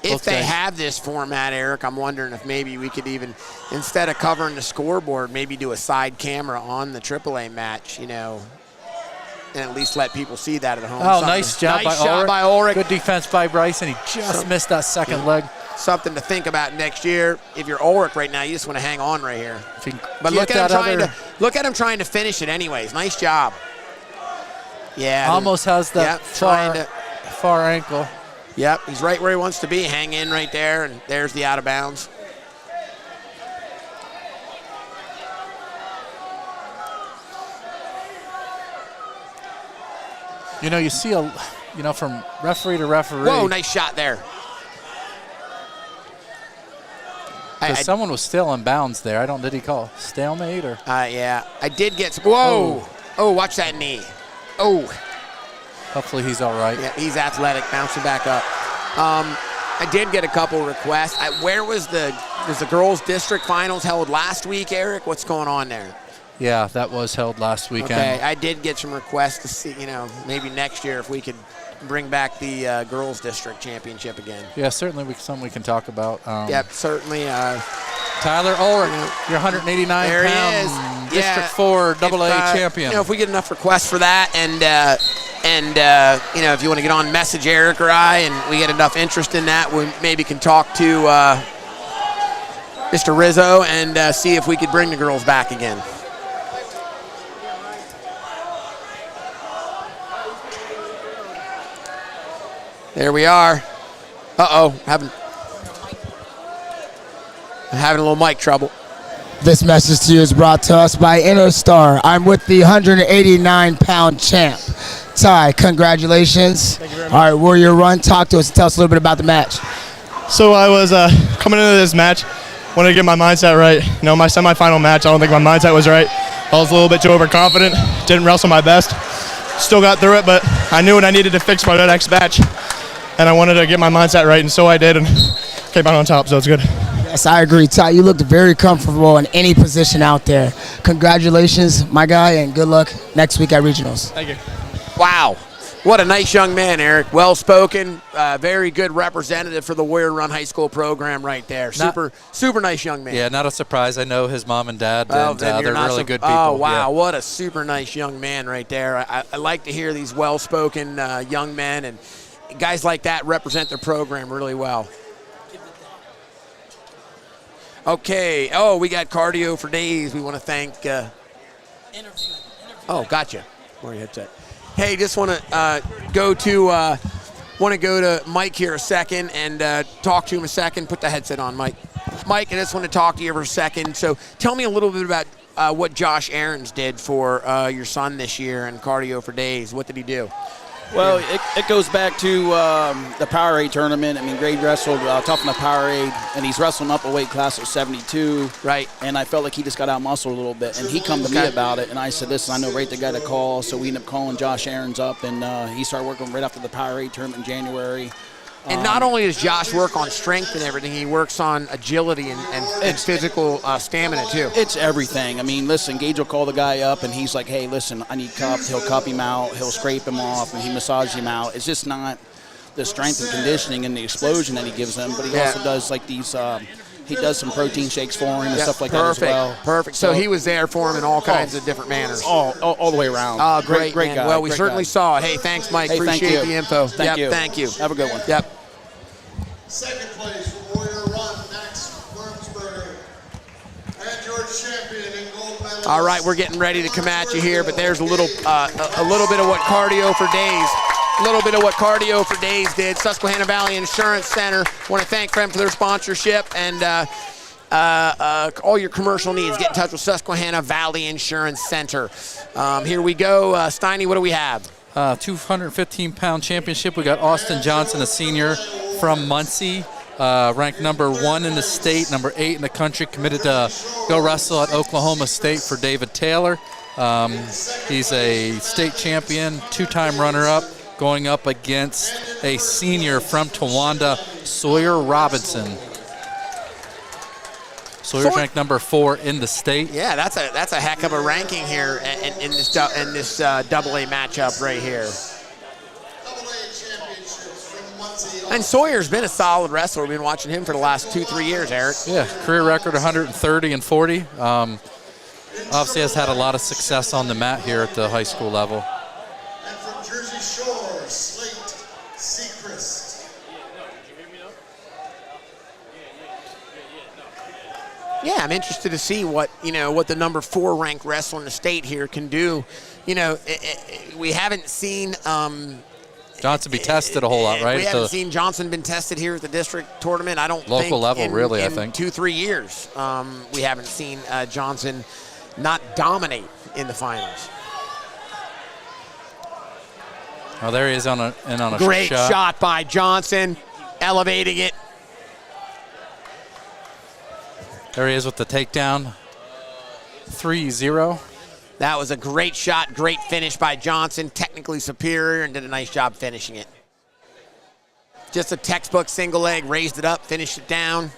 S1: If they have this format, Eric, I'm wondering if maybe we could even, instead of covering the scoreboard, maybe do a side camera on the AAA match, and at least let people see that at home.
S2: Oh, nice job
S1: by Ulrich.
S2: Good defense by Bryson. He just missed that second leg.
S1: Something to think about next year. If you're Ulrich right now, you just want to hang on right here. But look at him trying to finish it anyways. Nice job. Yeah.
S2: Almost has that far ankle.
S1: Yep, he's right where he wants to be. Hang in right there, and there's the out of bounds.
S2: You see from referee to referee.
S1: Whoa, nice shot there.
S2: Someone was still in bounds there. Did he call stalemate or?
S1: Yeah, I did get some. Whoa. Oh, watch that knee. Oh.
S2: Hopefully he's all right.
S1: Yeah, he's athletic, bouncing back up. I did get a couple requests. Was the girls' district finals held last week, Eric? What's going on there?
S2: Yeah, that was held last weekend.
S1: Okay, I did get some requests to see, maybe next year if we could bring back the girls' district championship again.
S2: Yeah, certainly something we can talk about.
S1: Yep, certainly.
S2: Tyler Ulrich, your 189-pound District 4 AA champion.
S1: If we get enough requests for that, and if you want to get on message Eric or I, and we get enough interest in that, we maybe can talk to Mr. Rizzo and see if we could bring the girls back again. There we are. Uh-oh, having a little mic trouble.
S8: This message to you is brought to us by Interstar. I'm with the 189-pound champ. Ty, congratulations.
S20: Thank you very much.
S8: All right, Warrior Run, talk to us and tell us a little bit about the match.
S20: So I was coming into this match, wanted to get my mindset right. You know, my semifinal match, I don't think my mindset was right. I was a little bit too overconfident, didn't wrestle my best. Still got through it, but I knew what I needed to fix for the next match. And I wanted to get my mindset right, and so I did, and came out on top, so it's good.
S8: Yes, I agree. Ty, you looked very comfortable in any position out there. Congratulations, my guy, and good luck next week at Regionals.
S20: Thank you.
S1: Wow. What a nice young man, Eric. Well-spoken, very good representative for the Warrior Run High School program right there. Super nice young man.
S2: Yeah, not a surprise. I know his mom and dad,
S1: Oh,
S2: and
S1: then
S2: they're
S1: you're not
S2: really
S1: so-
S2: good people.
S1: Oh, wow.
S2: Yeah.
S1: What a super nice young man right there. I like to hear these well-spoken young men, and guys like that represent their program really well. Okay. Oh, we got cardio for days. We want to thank. Oh, gotcha. Where your headset? Hey, just want to go to Mike here a second and talk to him a second. Put the headset on, Mike. Mike, I just want to talk to you for a second. So, tell me a little bit about what Josh Aarons did for your son this year in cardio for days. What did he do?
S21: Well, it goes back to the Powerade tournament. I mean, Grade wrestled tough in the Powerade, and he's wrestling up a weight class of 72.
S1: Right.
S21: And I felt like he just got out-muscled a little bit. And he come to me about it, and I said, listen, I know right the guy to call. So we ended up calling Josh Aarons up, and he started working right after the Powerade tournament in January.
S1: And not only does Josh work on strength and everything, he works on agility and physical stamina too.
S21: It's everything. I mean, listen, Gage will call the guy up, and he's like, hey, listen, I need cup. He'll cup him out. He'll scrape him off, and he massages him out. It's just not the strength and conditioning and the explosion that he gives them, but he also does like these he does some protein shakes for him and stuff like that as well.
S1: Perfect. So he was there for him in all kinds of different manners.
S21: All the way around.
S1: Oh, great
S21: man.
S1: guy. Well, we
S21: great
S1: certainly
S21: guy.
S1: saw it. Hey, thanks, Mike.
S21: Hey,
S1: Appreciate
S21: thank you.
S1: the info.
S21: Thank you.
S1: Thank you.
S21: Have a good one.
S1: Yep.
S7: Second place for Warrior Run, Max Wormsberger. And your champion in gold medal.
S1: All right, we're getting ready to come at you here, but there's a little bit of what Cardio for Days. A little bit of what Cardio for Days did. Susquehanna Valley Insurance Center. Want to thank them for their sponsorship and all your commercial needs. Get in touch with Susquehanna Valley Insurance Center. Here we go. Steiny, what do we have?
S2: 215-pound championship. We got Austin Johnson, a senior from Muncie, ranked number 1 in the state, number 8 in the country, committed to go wrestle at Oklahoma State for David Taylor. He's a state champion, 2-time runner-up, going up against a senior from Towanda, Sawyer Robinson. Sawyer's ranked number 4 in the state.
S1: Yeah, that's a heck of a ranking here in this double A matchup right here. And Sawyer's been a solid wrestler. We've been watching him for the last 2-3 years, Eric.
S2: Yeah, career record 130 and 40. Obviously has had a lot of success on the mat here at the high school level.
S7: And from Jersey Shore, Slate Sechrist.
S1: Yeah, I'm interested to see what the number 4 ranked wrestler in the state here can do. We haven't seen
S2: Johnson be tested a whole lot, right?
S1: We haven't seen Johnson been tested here at the district tournament. I don't
S2: local
S1: think
S2: level, really. I
S1: in
S2: think
S1: 2-3 years we haven't seen Johnson not dominate in the finals.
S2: Oh, there he is on a
S1: Great shot by Johnson, elevating it.
S2: There he is with the takedown. 3-0.
S1: That was a great shot, great finish by Johnson, technically superior, and did a nice job finishing it. Just a textbook single leg, raised it up, finished it down.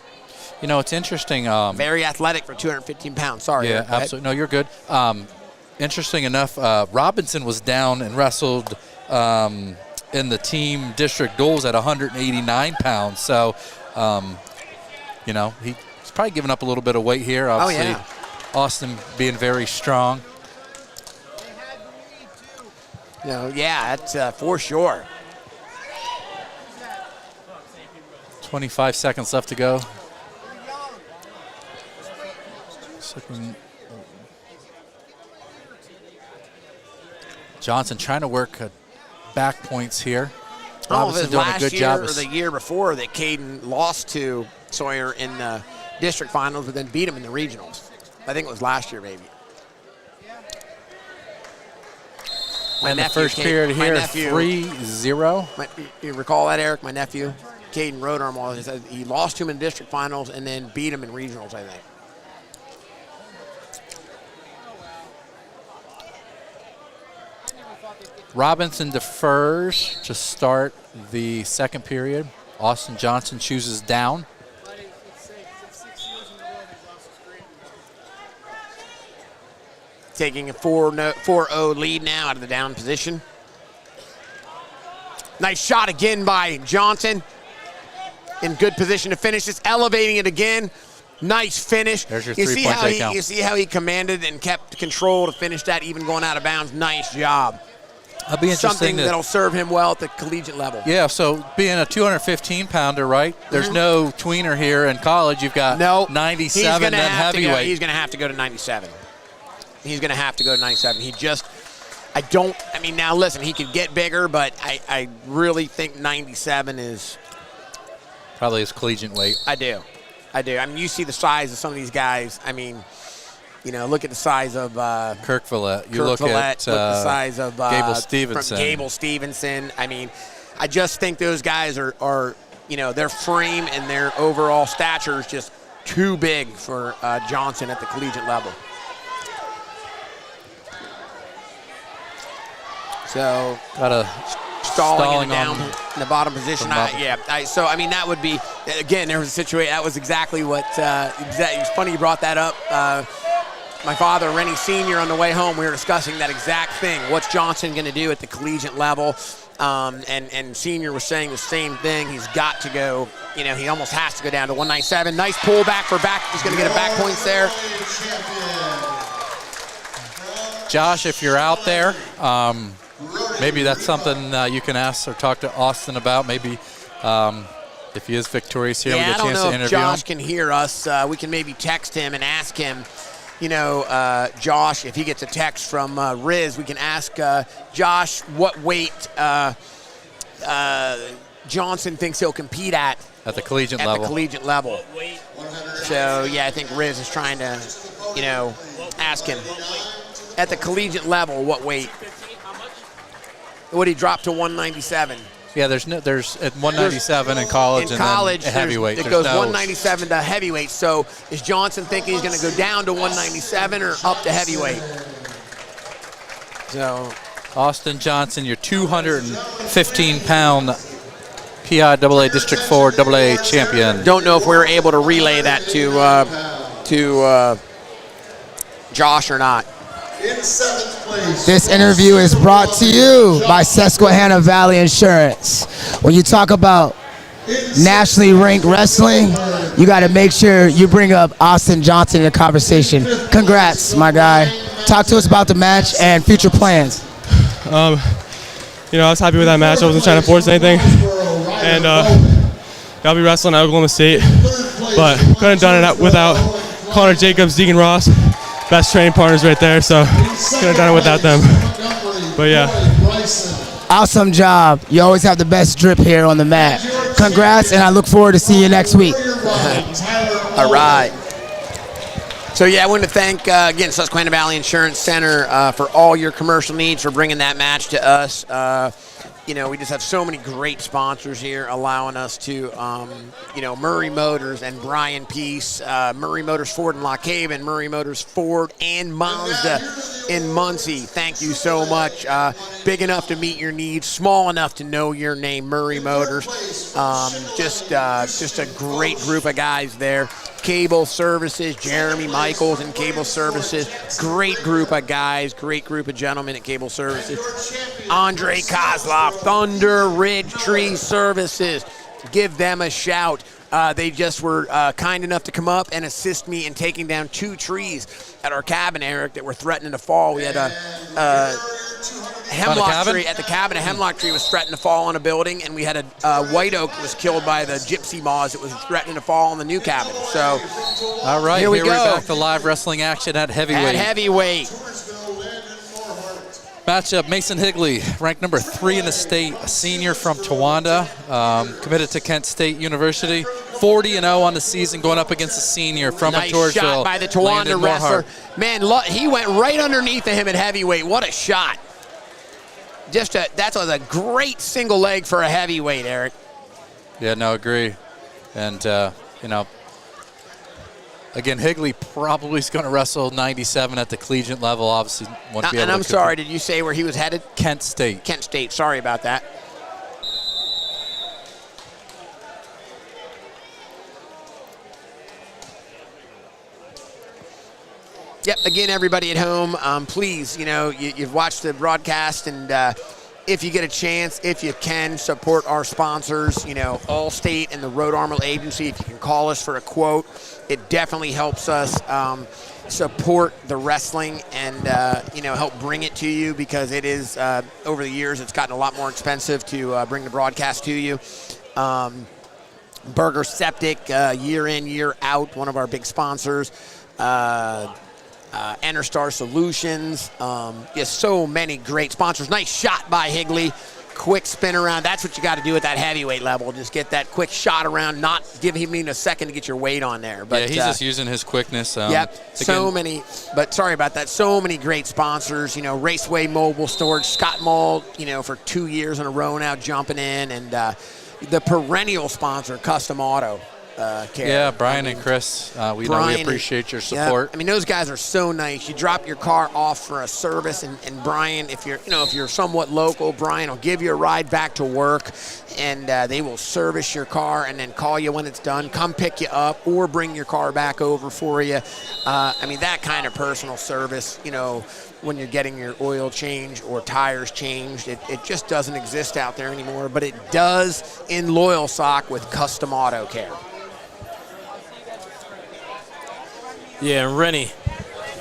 S2: You know, it's interesting.
S1: Very athletic for 215 pounds. Sorry.
S2: Yeah, absolutely. No, you're good. Interesting enough, Robinson was down and wrestled in the team district duels at 189 pounds. So, he's probably giving up a little bit of weight here. Obviously, Austin being very strong.
S1: That's for sure.
S2: 25 seconds left to go. Johnson trying to work back points here. Robinson doing a good job.
S1: Or the year before that Caden lost to Sawyer in the district finals, but then beat him in the regionals. I think it was last year, maybe.
S2: And the first period here, 3-0.
S1: You recall that, Eric? My nephew, Caden Rodarm, he lost to him in district finals and then beat him in regionals, I think.
S2: Robinson defers to start the second period. Austin Johnson chooses down.
S1: Taking a 4-0 lead now out of the down position. Nice shot again by Johnson. In good position to finish this, elevating it again. Nice finish.
S2: There's your three-point takedown.
S1: You see how he commanded and kept control to finish that, even going out of bounds. Nice job.
S2: That'll be interesting.
S1: Something that'll serve him well at the collegiate level.
S2: Yeah, so being a 215-pounder, right? There's no tweener here in college. You've got 97 and heavyweight.
S1: He's going to have to go to 97. He's going to have to go to 97. Now listen, he could get bigger, but I really think 97 is
S2: probably his collegiate weight.
S1: I do. I mean, you see the size of some of these guys. I mean, look at the size of
S2: Kirk Villette.
S1: Look at the size of
S2: Gable Stevenson.
S1: Gable Stevenson. I mean, I just think those guys are their frame and their overall stature is just too big for Johnson at the collegiate level. So
S2: got a
S1: stalling down in the bottom position. That would be, again, there was a situation. That was exactly what. It's funny you brought that up. My father, Rennie Sr., on the way home, we were discussing that exact thing. What's Johnson going to do at the collegiate level? And Sr. was saying the same thing. He's got to go. He almost has to go down to 197. Nice pullback for back. He's going to get a back points there.
S2: Josh, if you're out there, maybe that's something you can ask or talk to Austin about. Maybe if he is victorious here, we get a chance to interview him.
S1: I don't know if Josh can hear us. We can maybe text him and ask him. Josh, if he gets a text from Riz, we can ask Josh what weight Johnson thinks he'll compete at
S2: the collegiate
S1: level. So, I think Riz is trying to, ask him. At the collegiate level, what weight? Would he drop to 197?
S2: Yeah, there's at 197 in college, and then heavyweight.
S1: It goes 197 to heavyweight. So is Johnson thinking he's going to go down to 197 or up to heavyweight? So
S2: Austin Johnson, your 215-pound PIAA District 4 AA champion.
S1: Don't know if we were able to relay that to Josh or not.
S7: In 7th place.
S8: This interview is brought to you by Susquehanna Valley Insurance. When you talk about nationally ranked wrestling, you got to make sure you bring up Austin Johnson in the conversation. Congrats, my guy. Talk to us about the match and future plans.
S20: I was happy with that match. I wasn't trying to force anything. And I'll be wrestling at Oklahoma State. But couldn't have done it without Connor Jacobs, Deegan Ross. Best training partners right there, so could have done it without them. But
S8: awesome job. You always have the best drip here on the mat. Congrats, and I look forward to seeing you next week.
S1: All right. So I want to thank again Susquehanna Valley Insurance Center for all your commercial needs, for bringing that match to us. We just have so many great sponsors here allowing us to, Murray Motors and Brian Peace, Murray Motors Ford in Lock Haven, Murray Motors Ford and Mazda in Muncie. Thank you so much. Big enough to meet your needs, small enough to know your name, Murray Motors. Just a great group of guys there. Cable Services, Jeremy Michaels and Cable Services. Great group of guys, great group of gentlemen at Cable Services. Andre Kozlov, Thunder Ridge Tree Services. Give them a shout. They just were kind enough to come up and assist me in taking down 2 trees at our cabin, Eric, that were threatening to fall. We had a hemlock tree at the cabin. A hemlock tree was threatening to fall on a building, and we had a white oak that was killed by the gypsy moths that was threatening to fall on the new cabin. So,
S2: all right,
S1: here we go.
S2: We're back to live wrestling action at heavyweight. Matchup, Mason Higley, ranked number 3 in the state, a senior from Towanda, committed to Kent State University, 40-0 on the season, going up against a senior from
S1: nice
S2: Georgeville.
S1: Shot by the Towanda wrestler. Man, he went right underneath of him at heavyweight. What a shot. That was a great single leg for a heavyweight, Eric.
S2: Yeah, no, agree. And, you know, again, Higley probably is going to wrestle 97 at the collegiate level. Obviously, won't be able
S1: and
S2: to
S1: I'm sorry, did you say where he was headed?
S2: Kent State.
S1: Kent State, sorry about that. Yep, again, everybody at home, please, you know, you've watched the broadcast, and if you get a chance, if you can, support our sponsors, you know, Allstate and the Road Armor Agency. If you can call us for a quote, it definitely helps us support the wrestling and, you know, help bring it to you, because it is, over the years, it's gotten a lot more expensive to bring the broadcast to you. Burger Septic, year in, year out, one of our big sponsors. Interstar Solutions, so many great sponsors. Nice shot by Higley. Quick spin around. That's what you got to do at that heavyweight level. Just get that quick shot around, not give him even a second to get your weight on there. But
S2: yeah, he's just using his quickness.
S1: So many, but sorry about that. So many great sponsors, you know, Raceway Mobile Storage, Scott Mall, you know, for 2 years in a row now jumping in, and the perennial sponsor, Custom Auto. Care.
S2: Yeah, Brian and Chris, we appreciate your support.
S1: Yeah, I mean, those guys are so nice. You drop your car off for a service, and Brian, if you're somewhat local, Brian will give you a ride back to work, and they will service your car and then call you when it's done, come pick you up, or bring your car back over for you. I mean, that kind of personal service, you know, when you're getting your oil changed or tires changed, it just doesn't exist out there anymore, but it does in Loyalsock with Custom Auto Care.
S14: Yeah, and Rennie,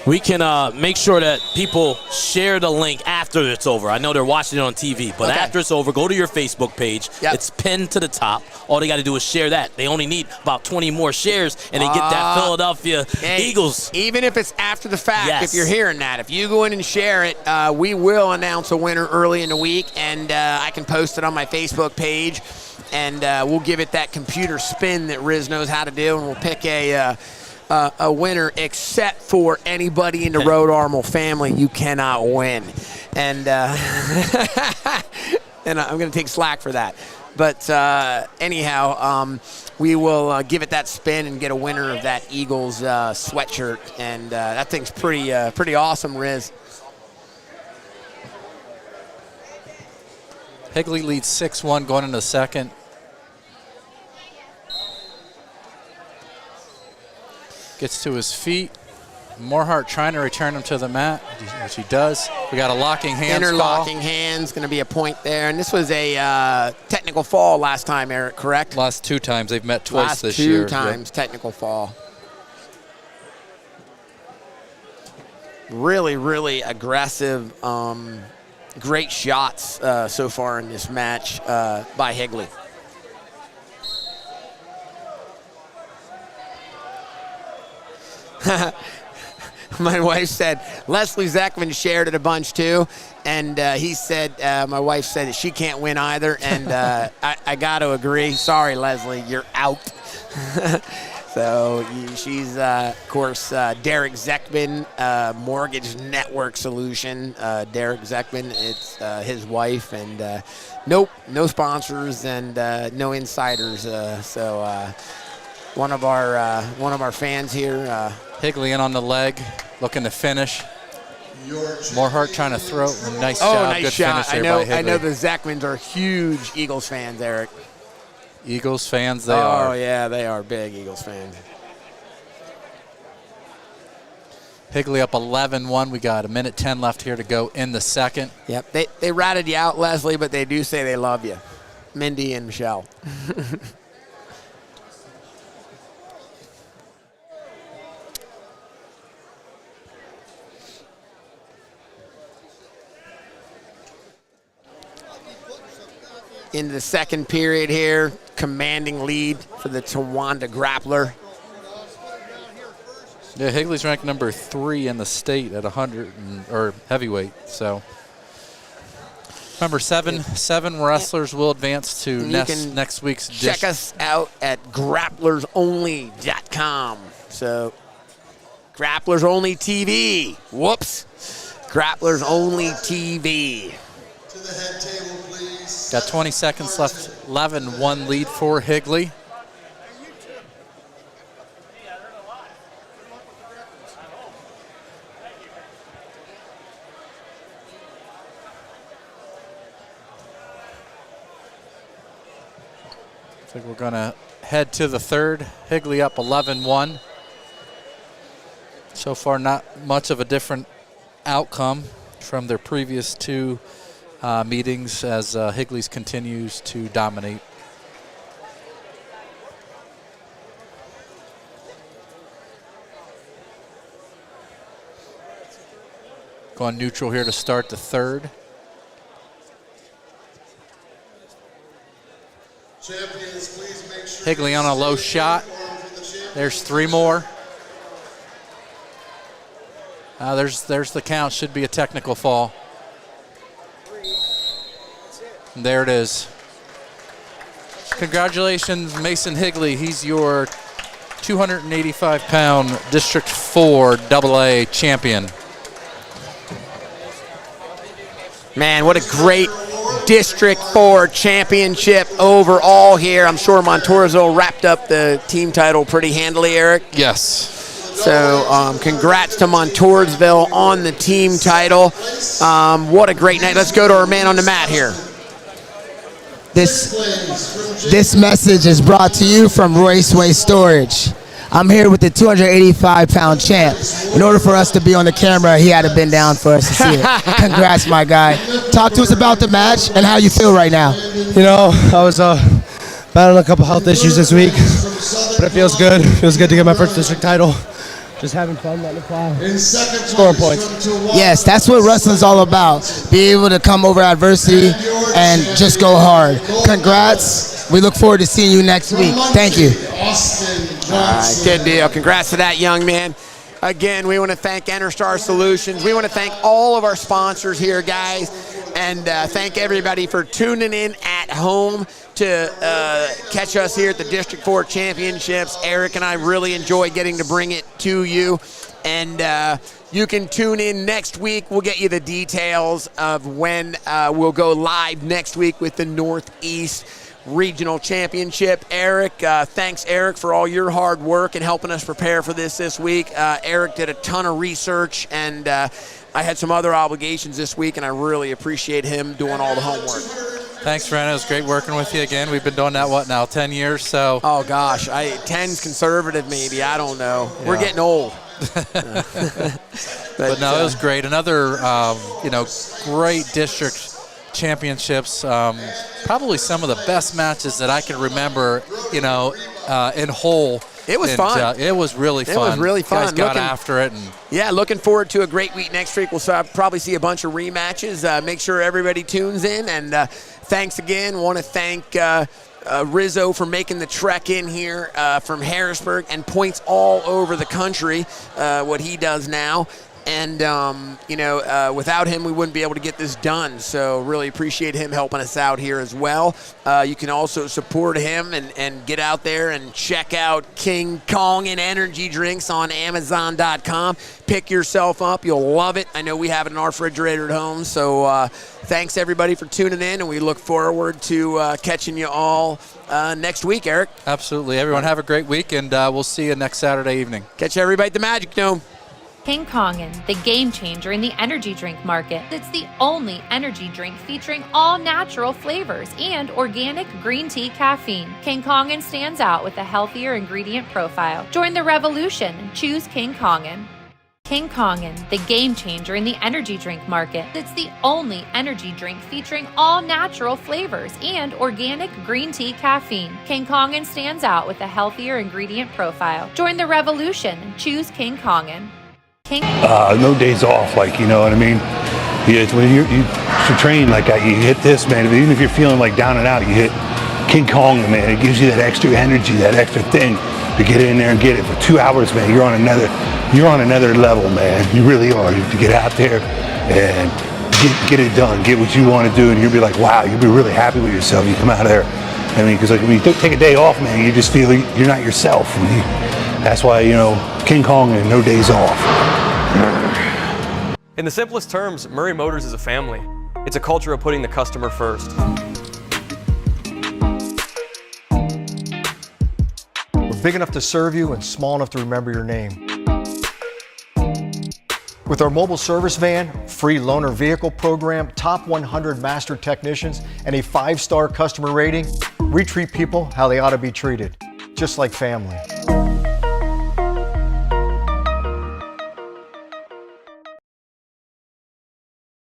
S14: we can make sure that people share the link after it's over. I know they're watching it on TV, but after it's over, go to your Facebook page. Yep. It's pinned to the top. All they got to do is share that. They only need about 20 more shares, and they get that Philadelphia Eagles.
S1: Even if it's after the fact, if you're hearing that, if you go in and share it, we will announce a winner early in the week, and I can post it on my Facebook page, and we'll give it that computer spin that Riz knows how to do, and we'll pick a winner, except for anybody in the Road Armor family. You cannot win. And and I'm going to take slack for that. But anyhow, we will give it that spin and get a winner of that Eagles sweatshirt. And that thing's pretty awesome, Riz.
S2: Higley leads 6-1 going into the second. Gets to his feet. Morhart trying to return him to the mat, which he does. We got a locking hands
S1: Interlocking hands, going to be a point there. And this was a technical fall last time, Eric, correct?
S2: Last 2 times. They've met twice this year.
S1: Last 2 times, technical fall. Really, really aggressive, great shots so far in this match by Higley. My wife said, Leslie Zekman shared it a bunch too, and he said, my wife said that she can't win either, and I got to agree. Sorry, Leslie, you're out. So she's, of course, Derek Zekman, Mortgage Network Solution. Derek Zekman, it's his wife, and nope, no sponsors and no insiders. So one of our fans here.
S2: Higley in on the leg, looking to finish. Morhart trying to throw. Nice
S1: job.
S2: Nice
S1: Good
S2: shot.
S1: Finish there by Higley. I know the Zekmans are huge Eagles fans, Eric.
S2: Eagles fans, they are.
S1: Oh, yeah, they are big Eagles fans.
S2: Higley up 11-1. We got 1:10 left here to go in the second.
S1: Yep, they ratted you out, Leslie, but they do say they love you. Mindy and Michelle. Into the second period here, commanding lead for the Towanda Grappler.
S2: Yeah, Higley's ranked number 3 in the state at 100 or heavyweight. So, all Remember, seven wrestlers will advance to next week's
S1: check us out at grapplersonly.com. So, Grapplers Only TV. Whoops. Grapplers Only TV.
S7: To the head table, please.
S2: Got 20 seconds left. 11-1 lead for Higley. I think we're going to head to the third. Higley up 11-1. So far, not much of a different outcome from their previous two meetings as Higley's continues to dominate. Going neutral here to start the third.
S7: Champions, please make sure
S2: Higley on a low shot. There's three more. There's the count. Should be a technical fall. And there it is. Congratulations, Mason Higley. He's your 285-pound District 4 AA champion.
S1: Man, what a great District 4 championship overall here. I'm sure Montoursville wrapped up the team title pretty handily, Eric.
S2: Yes.
S1: So congrats to Montoursville on the team title. What a great night. Let's go to our man on the mat here.
S8: This message is brought to you from Raceway Storage. I'm here with the 285-pound champ. In order for us to be on the camera, he had to bend down for us to see it. Congrats, my guy. Talk to us about the match and how you feel right now.
S17: You know, I was battling a couple health issues this week, but it feels good. It feels good to get my first district title. Just having fun, letting it fly. Scoring points.
S8: Yes, that's what wrestling's all about. Be able to come over adversity and just go hard. Congrats. We look forward to seeing you next week. Thank you.
S1: All right, good deal. Congrats to that young man. Again, we want to thank EnerStar Solutions. We want to thank all of our sponsors here, guys, and thank everybody for tuning in at home to catch us here at the District 4 Championships. Eric and I really enjoy getting to bring it to you, and you can tune in next week. We'll get you the details of when we'll go live next week with the Northeast Regional Championship. Eric, thanks, Eric, for all your hard work and helping us prepare for this week. Eric did a ton of research, and I had some other obligations this week, and I really appreciate him doing all the homework.
S2: Thanks, Ren. It was great working with you again. We've been doing that, what now, 10 years? So.
S1: Oh, gosh. 10's conservative, maybe. I don't know. Yeah. We're getting old.
S2: but no, it was great. Another, great district championships. Probably some of the best matches that I can remember, in whole.
S1: It was fun.
S2: It was really fun.
S1: It was really fun.
S2: You guys got after it.
S1: Yeah, looking forward to a great week next week. We'll probably see a bunch of rematches. Make sure everybody tunes in. And thanks again. Want to thank Rizzo for making the trek in here from Harrisburg and points all over the country, what he does now. And, without him, we wouldn't be able to get this done. So really appreciate him helping us out here as well. You can also support him and get out there and check out King Kong and energy drinks on Amazon.com. Pick yourself up. You'll love it. I know we have it in our refrigerator at home. So thanks, everybody, for tuning in, and we look forward to catching you all next week, Eric.
S2: Absolutely. Everyone have a great week, and we'll see you next Saturday evening.
S1: Catch everybody at the Magic Dome.
S11: King Kongin, the game changer in the energy drink market. It's the only energy drink featuring all natural flavors and organic green tea caffeine. King Kongin stands out with a healthier ingredient profile. Join the revolution and choose King Kongin. King Kongin, the game changer in the energy drink market. It's the only energy drink featuring all natural flavors and organic green tea caffeine. King Kongin stands out with a healthier ingredient profile. Join the revolution and choose King Kongin.
S15: No days off, you know what I mean? When you train like that, you hit this, man. Even if you're feeling down and out, you hit King Kong, man. It gives you that extra energy, that extra thing to get in there and get it for 2 hours, man. You're on another level, man. You really are. You have to get out there and get it done, get what you want to do, and you'll be like, wow, you'll be really happy with yourself. You come out of there. I mean, because like when you take a day off, man, you just feel you're not yourself. That's why, you know, King Kong and no days off.
S5: In the simplest terms, Murray Motors is a family. It's a culture of putting the customer first.
S6: We're big enough to serve you and small enough to remember your name. With our mobile service van, free loaner vehicle program, top 100 master technicians, and a 5-star customer rating, we treat people how they ought to be treated, just like family.